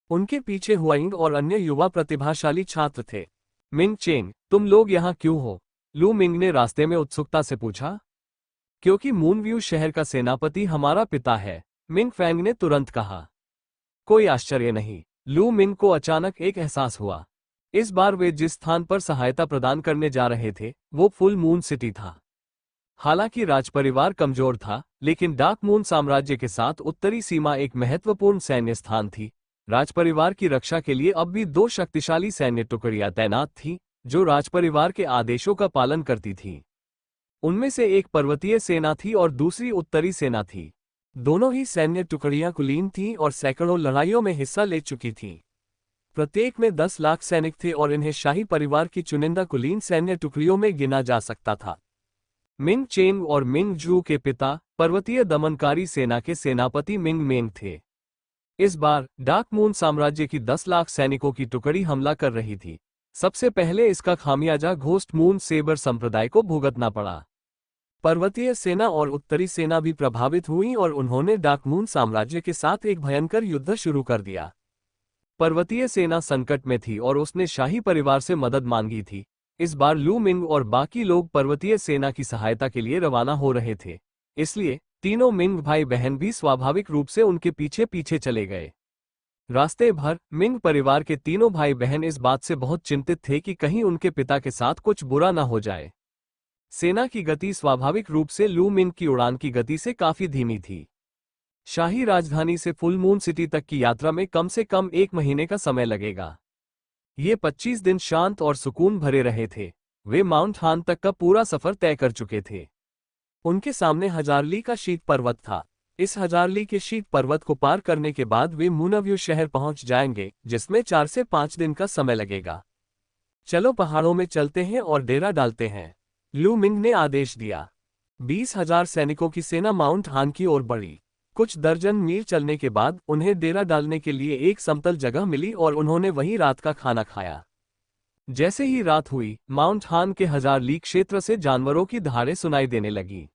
उनके पीछे हुआइंग और अन्य युवा प्रतिभाशाली छात्र थे। मिंग चेंग, तुम लोग यहाँ क्यों हो? लू मिंग ने रास्ते में उत्सुकता से पूछा। क्योंकि मूनव्यू शहर का सेनापति हमारा पिता है, मिंग फैंग ने तुरंत कहा। कोई आश्चर्य नहीं। लू मिंग को अचानक एक एहसास हुआ। इस बार वे जिस स्थान पर सहायता प्रदान करने जा रहे थे, वो फुल मून सिटी था। हालांकि राजपरिवार कमजोर था, लेकिन डार्क मून साम्राज्य के साथ उत्तरी सीमा एक महत्वपूर्ण सैन्य स्थान थी। राजपरिवार की रक्षा के लिए अब भी 2 शक्तिशाली सैन्य टुकड़ियां तैनात थीं, जो राजपरिवार के आदेशों का पालन करती थीं। उनमें से एक पर्वतीय सेना थी और दूसरी उत्तरी सेना थी। दोनों ही सैन्य टुकड़ियां कुलीन थीं और सैकड़ों लड़ाइयों में हिस्सा ले चुकी थीं। प्रत्येक में 10 लाख सैनिक थे और इन्हें शाही परिवार की चुनिंदा कुलीन सैन्य टुकड़ियों में गिना जा सकता था। मिंग चेंग और मिंग जू के पिता पर्वतीय दमनकारी सेना के सेनापति मिंग मेंग थे। इस बार डार्क मून साम्राज्य की 10 लाख सैनिकों की टुकड़ी हमला कर रही थी। सबसे पहले इसका खामियाजा घोस्ट मून सेबर संप्रदाय को भुगतना पड़ा। पर्वतीय सेना और उत्तरी सेना भी प्रभावित हुई और उन्होंने डार्क मून साम्राज्य के साथ एक भयंकर युद्ध शुरू कर दिया। पर्वतीय सेना संकट में थी और उसने शाही परिवार से मदद मांगी थी। इस बार लू मिंग और बाकी लोग पर्वतीय सेना की सहायता के लिए रवाना हो रहे थे, इसलिए तीनों मिंग भाई बहन भी स्वाभाविक रूप से उनके पीछे पीछे चले गए। रास्ते भर मिंग परिवार के तीनों भाई बहन इस बात से बहुत चिंतित थे कि कहीं उनके पिता के साथ कुछ बुरा न हो जाए। सेना की गति स्वाभाविक रूप से लू मिंग की उड़ान की गति से काफी धीमी थी। शाही राजधानी से फुल मून सिटी तक की यात्रा में कम से कम 1 महीने का समय लगेगा। ये 25 दिन शांत और सुकून भरे रहे थे। वे माउंट हान तक का पूरा सफर तय कर चुके थे। उनके सामने हजारली का शीत पर्वत था। इस हजारली के शीत पर्वत को पार करने के बाद वे मूनव्यू शहर पहुंच जाएंगे, जिसमें 4 से 5 दिन का समय लगेगा। चलो पहाड़ों में चलते हैं और डेरा डालते हैं, लू मिंग ने आदेश दिया। 20,000 सैनिकों की सेना माउंट हान की ओर बढ़ी। कुछ दर्जन मील चलने के बाद उन्हें डेरा डालने के लिए एक समतल जगह मिली और उन्होंने वहीं रात का खाना खाया। जैसे ही रात हुई, माउंट हान के हजारली क्षेत्र से जानवरों की दहाड़ें सुनाई देने लगी।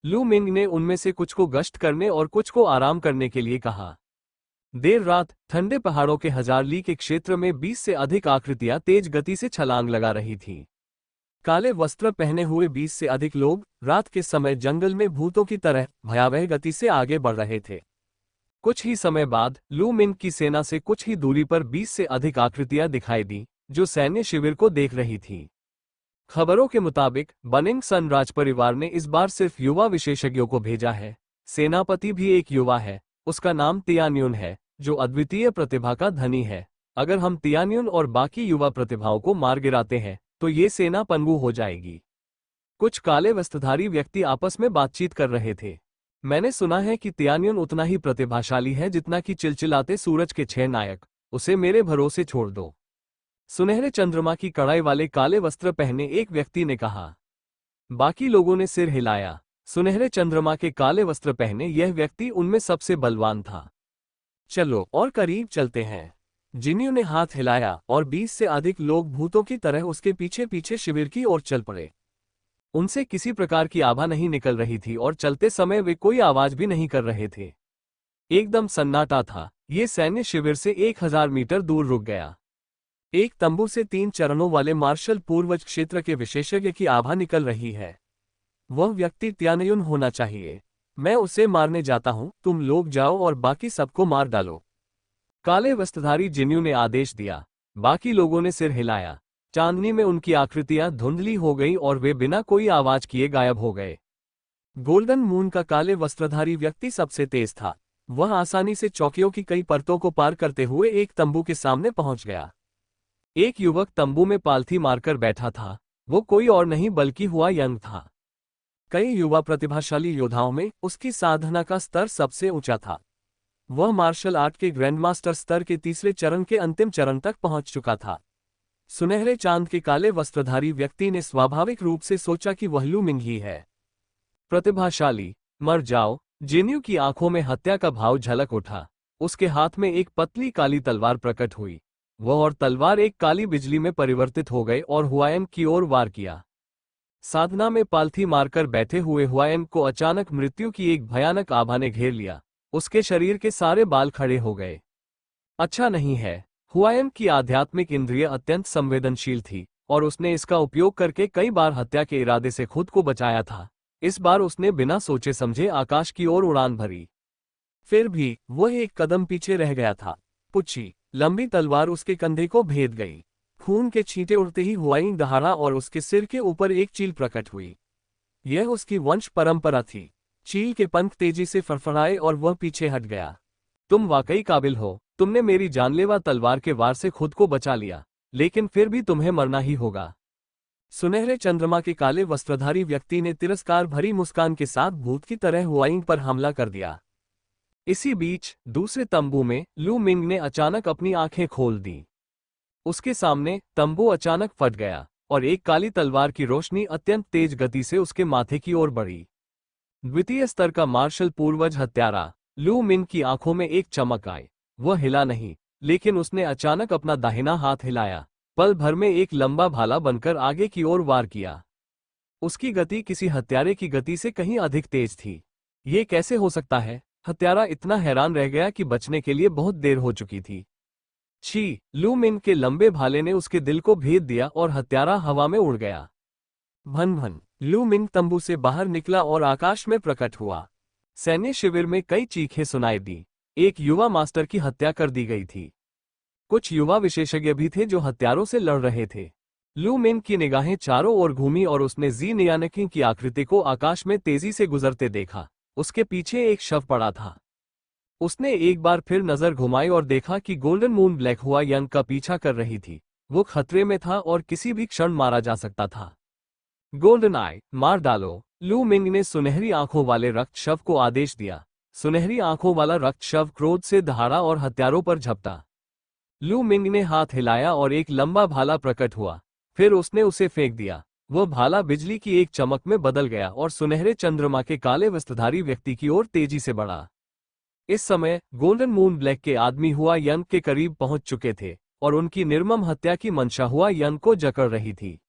लू मिंग ने उनमें से कुछ को गश्त करने और कुछ को आराम करने के लिए कहा। देर रात ठंडे पहाड़ों के हजारली के क्षेत्र में 20 से अधिक आकृतियां तेज गति से छलांग लगा रही थीं। काले वस्त्र पहने हुए 20 से अधिक लोग रात के समय जंगल में भूतों की तरह भयावह गति से आगे बढ़ रहे थे। कुछ ही समय बाद लू मिंग की सेना से कुछ ही दूरी पर 20 से अधिक आकृतियां दिखाई दी, जो सैन्य शिविर को देख रही थीं। खबरों के मुताबिक बनिंग सन राजपरिवार ने इस बार सिर्फ युवा विशेषज्ञों को भेजा है। सेनापति भी एक युवा है, उसका नाम तियान्युन है, जो अद्वितीय प्रतिभा का धनी है। अगर हम तियान्युन और बाकी युवा प्रतिभाओं को मार गिराते हैं तो ये सेना पनगु हो जाएगी। कुछ काले वस्त्रधारी व्यक्ति आपस में बातचीत कर रहे थे। मैंने सुना है कि तियान्युन उतना ही प्रतिभाशाली है जितना कि चिलचिलाते सूरज के 6 नायक। उसे मेरे भरोसे छोड़ दो। सुनहरे चंद्रमा की कड़ाई वाले काले वस्त्र पहने एक व्यक्ति ने कहा। बाकी लोगों ने सिर हिलाया। सुनहरे चंद्रमा के काले वस्त्र पहने यह व्यक्ति उनमें सबसे बलवान था। चलो और करीब चलते हैं। जिन्यू ने हाथ हिलाया और 20 से अधिक लोग भूतों की तरह उसके पीछे पीछे शिविर की ओर चल पड़े। उनसे किसी प्रकार की आभा नहीं निकल रही थी और चलते समय वे कोई आवाज भी नहीं कर रहे थे। एकदम सन्नाटा था। ये सैन्य शिविर से 1000 मीटर दूर रुक गया। एक तंबू से 3 चरणों वाले मार्शल पूर्वज क्षेत्र के विशेषज्ञ की आभा निकल रही है। वह व्यक्ति तियान्युन होना चाहिए। मैं उसे मारने जाता हूं, तुम लोग जाओ और बाकी सबको मार डालो। काले वस्त्रधारी जिन्यू ने आदेश दिया। बाकी लोगों ने सिर हिलाया। चांदनी में उनकी आकृतियां धुंधली हो गईं और वे बिना कोई आवाज किए गायब हो गए। गोल्डन मून का काले वस्त्रधारी व्यक्ति सबसे तेज था। वह आसानी से चौकियों की कई परतों को पार करते हुए एक तंबू के सामने पहुंच गया। एक युवक तंबू में पालथी मारकर बैठा था। वो कोई और नहीं बल्कि हुआ यंग था। कई युवा प्रतिभाशाली योद्धाओं में उसकी साधना का स्तर सबसे ऊंचा था। वह मार्शल आर्ट के ग्रैंडमास्टर स्तर के तीसरे चरण के अंतिम चरण तक पहुंच चुका था। सुनहरे चांद के काले वस्त्रधारी व्यक्ति ने स्वाभाविक रूप से सोचा कि वह लू मिंग ही है। प्रतिभाशाली, मर जाओ। जिन्यू की आंखों में हत्या का भाव झलक उठा। उसके हाथ में एक पतली काली तलवार प्रकट हुई। वह और तलवार एक काली बिजली में परिवर्तित हो गए और हुआयन की ओर वार किया। साधना में पालथी मारकर बैठे हुए हुआयन को अचानक मृत्यु की एक भयानक आभा ने घेर लिया। उसके शरीर के सारे बाल खड़े हो गए। अच्छा नहीं है। हुआयन की आध्यात्मिक इंद्रिय अत्यंत संवेदनशील थी और उसने इसका उपयोग करके कई बार हत्या के इरादे से खुद को बचाया था। इस बार उसने बिना सोचे समझे आकाश की ओर उड़ान भरी। फिर भी वह एक कदम पीछे रह गया था। पुच्छी लंबी तलवार उसके कंधे को भेद गई। खून के छींटे उड़ते ही हुआयन दहाड़ा और उसके सिर के ऊपर एक चील प्रकट हुई। यह उसकी वंश परंपरा थी। चील के पंख तेजी से फड़फड़ाए और वह पीछे हट गया। तुम वाकई काबिल हो। तुमने मेरी जानलेवा तलवार के वार से खुद को बचा लिया, लेकिन फिर भी तुम्हें मरना ही होगा। सुनहरे चंद्रमा के काले वस्त्रधारी व्यक्ति ने तिरस्कार भरी मुस्कान के साथ भूत की तरह हुआयन पर हमला कर दिया। इसी बीच दूसरे तंबू में लू मिंग ने अचानक अपनी आंखें खोल दी। उसके सामने तंबू अचानक फट गया और एक काली तलवार की रोशनी अत्यंत तेज गति से उसके माथे की ओर बढ़ी। द्वितीय स्तर का मार्शल पूर्वज हत्यारा लू मिंग की आंखों में एक चमक आई। वह हिला नहीं, लेकिन उसने अचानक अपना दाहिना हाथ हिलाया। पल भर में एक लंबा भाला बनकर आगे की ओर वार किया। उसकी गति किसी हत्यारे की गति से कहीं अधिक तेज थी। ये कैसे हो सकता है? हत्यारा इतना हैरान रह गया कि बचने के लिए बहुत देर हो चुकी थी। छी! लू मिंग के लंबे भाले ने उसके दिल को भेद दिया और हत्यारा हवा में उड़ गया। भन भन! लू मिंग तंबू से बाहर निकला और आकाश में प्रकट हुआ। सैन्य शिविर में कई चीखें सुनाई दी। एक युवा मास्टर की हत्या कर दी गई थी। कुछ युवा विशेषज्ञ भी थे जो हत्यारों से लड़ रहे थे। लू मिंग की निगाहें चारों ओर घूमी और उसने जी नियानकी की आकृति को आकाश में तेजी से गुजरते देखा। उसके पीछे एक शव पड़ा था। उसने एक बार फिर नजर घुमाई और देखा कि गोल्डन मून ब्लैक हुआ यंग का पीछा कर रही थी। वो खतरे में था और किसी भी क्षण मारा जा सकता था। गोल्डन आई, मार डालो! लू मिंग ने सुनहरी आंखों वाले रक्त शव को आदेश दिया। सुनहरी आंखों वाला रक्त शव क्रोध से दहाड़ा और हत्यारों पर झपटा। लू मिंग ने हाथ हिलाया और एक लंबा भाला प्रकट हुआ। फिर उसने उसे फेंक दिया। वह भाला बिजली की एक चमक में बदल गया और सुनहरे चंद्रमा के काले वस्त्रधारी व्यक्ति की ओर तेजी से बढ़ा। इस समय गोल्डन मून ब्लैक के आदमी हुआ यंग के करीब पहुंच चुके थे और उनकी निर्मम हत्या की मंशा हुआ यंग को जकड़ रही थी।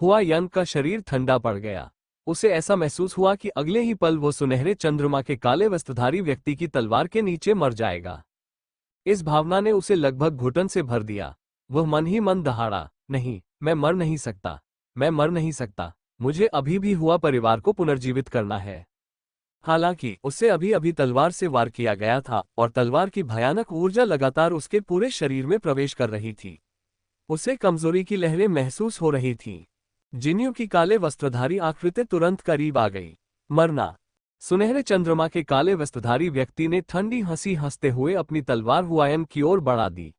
हुआ यंग का शरीर ठंडा पड़ गया। उसे ऐसा महसूस हुआ कि अगले ही पल वो सुनहरे चंद्रमा के काले वस्त्रधारी व्यक्ति की तलवार के नीचे मर जाएगा। इस भावना ने उसे लगभग घुटन से भर दिया। वह मन ही मन दहाड़ा, नहीं, मैं मर नहीं सकता, मैं मर नहीं सकता। मुझे अभी भी हुआ परिवार को पुनर्जीवित करना है। हालांकि उसे अभी अभी तलवार से वार किया गया था और तलवार की भयानक ऊर्जा लगातार उसके पूरे शरीर में प्रवेश कर रही थी। उसे कमजोरी की लहरें महसूस हो रही थीं। जिन्यू की काले वस्त्रधारी आकृति तुरंत करीब आ गई। मरना! सुनहरे चंद्रमा के काले वस्त्रधारी व्यक्ति ने ठंडी हंसी हंसते हुए अपनी तलवार हुआयन की ओर बढ़ा दी।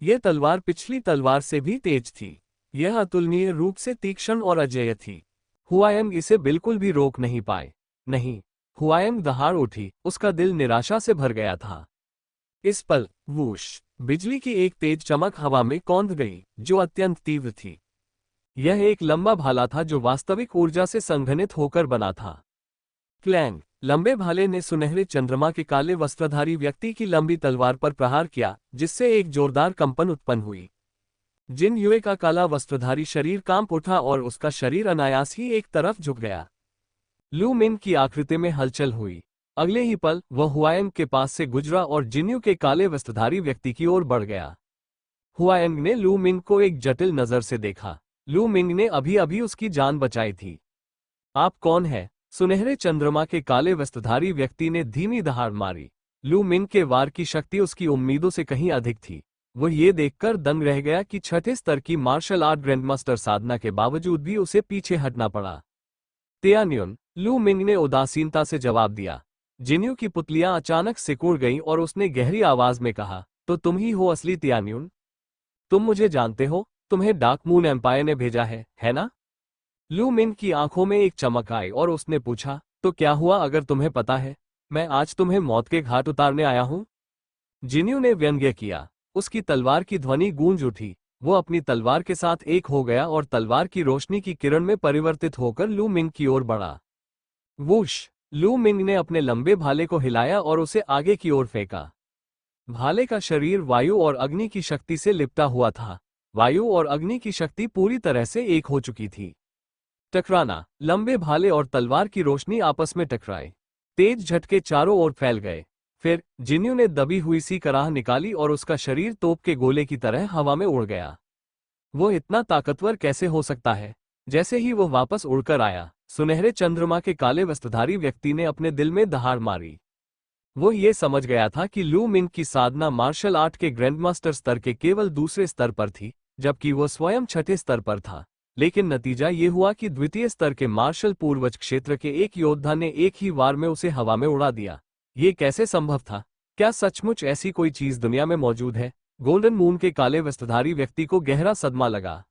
यह तलवार पिछली तलवार से भी तेज थी। यह अतुलनीय रूप से तीक्ष्ण और अजेय थी। हुआयन इसे बिल्कुल भी रोक नहीं पाए। नहीं, हुआयंग दहाड़ उठी, उसका दिल निराशा से भर गया था। इस पल वूश, बिजली की एक तेज चमक हवा में कौंध गई, जो अत्यंत तीव्र थी। यह एक लंबा भाला था जो वास्तविक ऊर्जा से संघनित होकर बना था। क्लैंग, लंबे भाले ने सुनहरे चंद्रमा के काले वस्त्रधारी व्यक्ति की लंबी तलवार पर प्रहार किया, जिससे एक जोरदार कंपन उत्पन्न हुई। जिन युए का काला वस्त्रधारी शरीर कांप उठा और उसका शरीर अनायास ही एक तरफ झुक गया। लू मिंग की आकृति में हलचल हुई। अगले ही पल वह हुआयंग के पास से गुजरा और जिन्यू के काले वस्त्रधारी व्यक्ति की ओर बढ़ गया। हुआयंग ने लू मिंग को एक जटिल नजर से देखा। लू मिंग ने अभी अभी उसकी जान बचाई थी। आप कौन है? सुनहरे चंद्रमा के काले वस्त्रधारी व्यक्ति ने धीमी दहाड़ मारी। लू मिंग के वार की शक्ति उसकी उम्मीदों से कहीं अधिक थी। वह ये देखकर दंग रह गया कि छठे स्तर की मार्शल आर्ट ग्रैंडमास्टर साधना के बावजूद भी उसे पीछे हटना पड़ा। तियान्युन, लू मिंग ने उदासीनता से जवाब दिया। जिन्यू की पुतलियां अचानक सिकुड़ गईं और उसने गहरी आवाज में कहा, तो तुम ही हो असली तियान्युन? तुम मुझे जानते हो, तुम्हें डार्क मून एम्पायर ने भेजा है ना? लू मिंग की आंखों में एक चमक आई और उसने पूछा, तो क्या हुआ अगर तुम्हें पता है? मैं आज तुम्हें मौत के घाट उतारने आया हूं। जिन्यू ने व्यंग्य किया। उसकी तलवार की ध्वनि गूंज उठी। वो अपनी तलवार के साथ एक हो गया और तलवार की रोशनी की किरण में परिवर्तित होकर लू मिंग की ओर बढ़ा। वूश, लू मिंग ने अपने लंबे भाले को हिलाया और उसे आगे की ओर फेंका। भाले का शरीर वायु और अग्नि की शक्ति से लिपटा हुआ था। वायु और अग्नि की शक्ति पूरी तरह से एक हो चुकी थी। टकराना, लंबे भाले और तलवार की रोशनी आपस में टकराए। तेज झटके चारों ओर फैल गए। फिर जिन्यू ने दबी हुई सी कराह निकाली और उसका शरीर तोप के गोले की तरह हवा में उड़ गया। वो इतना ताकतवर कैसे हो सकता है? जैसे ही वो वापस उड़कर आया, सुनहरे चंद्रमा के काले वस्त्रधारी व्यक्ति ने अपने दिल में दहाड़ मारी। वो ये समझ गया था कि लू मिंग की साधना मार्शल आर्ट के ग्रैंडमास्टर स्तर के केवल दूसरे स्तर पर थी, जबकि वो स्वयं छठे स्तर पर था। लेकिन नतीजा ये हुआ कि द्वितीय स्तर के मार्शल पूर्वज क्षेत्र के एक योद्धा ने एक ही वार में उसे हवा में उड़ा दिया। ये कैसे संभव था? क्या सचमुच ऐसी कोई चीज दुनिया में मौजूद है? गोल्डन मून के काले वस्त्रधारी व्यक्ति को गहरा सदमा लगा।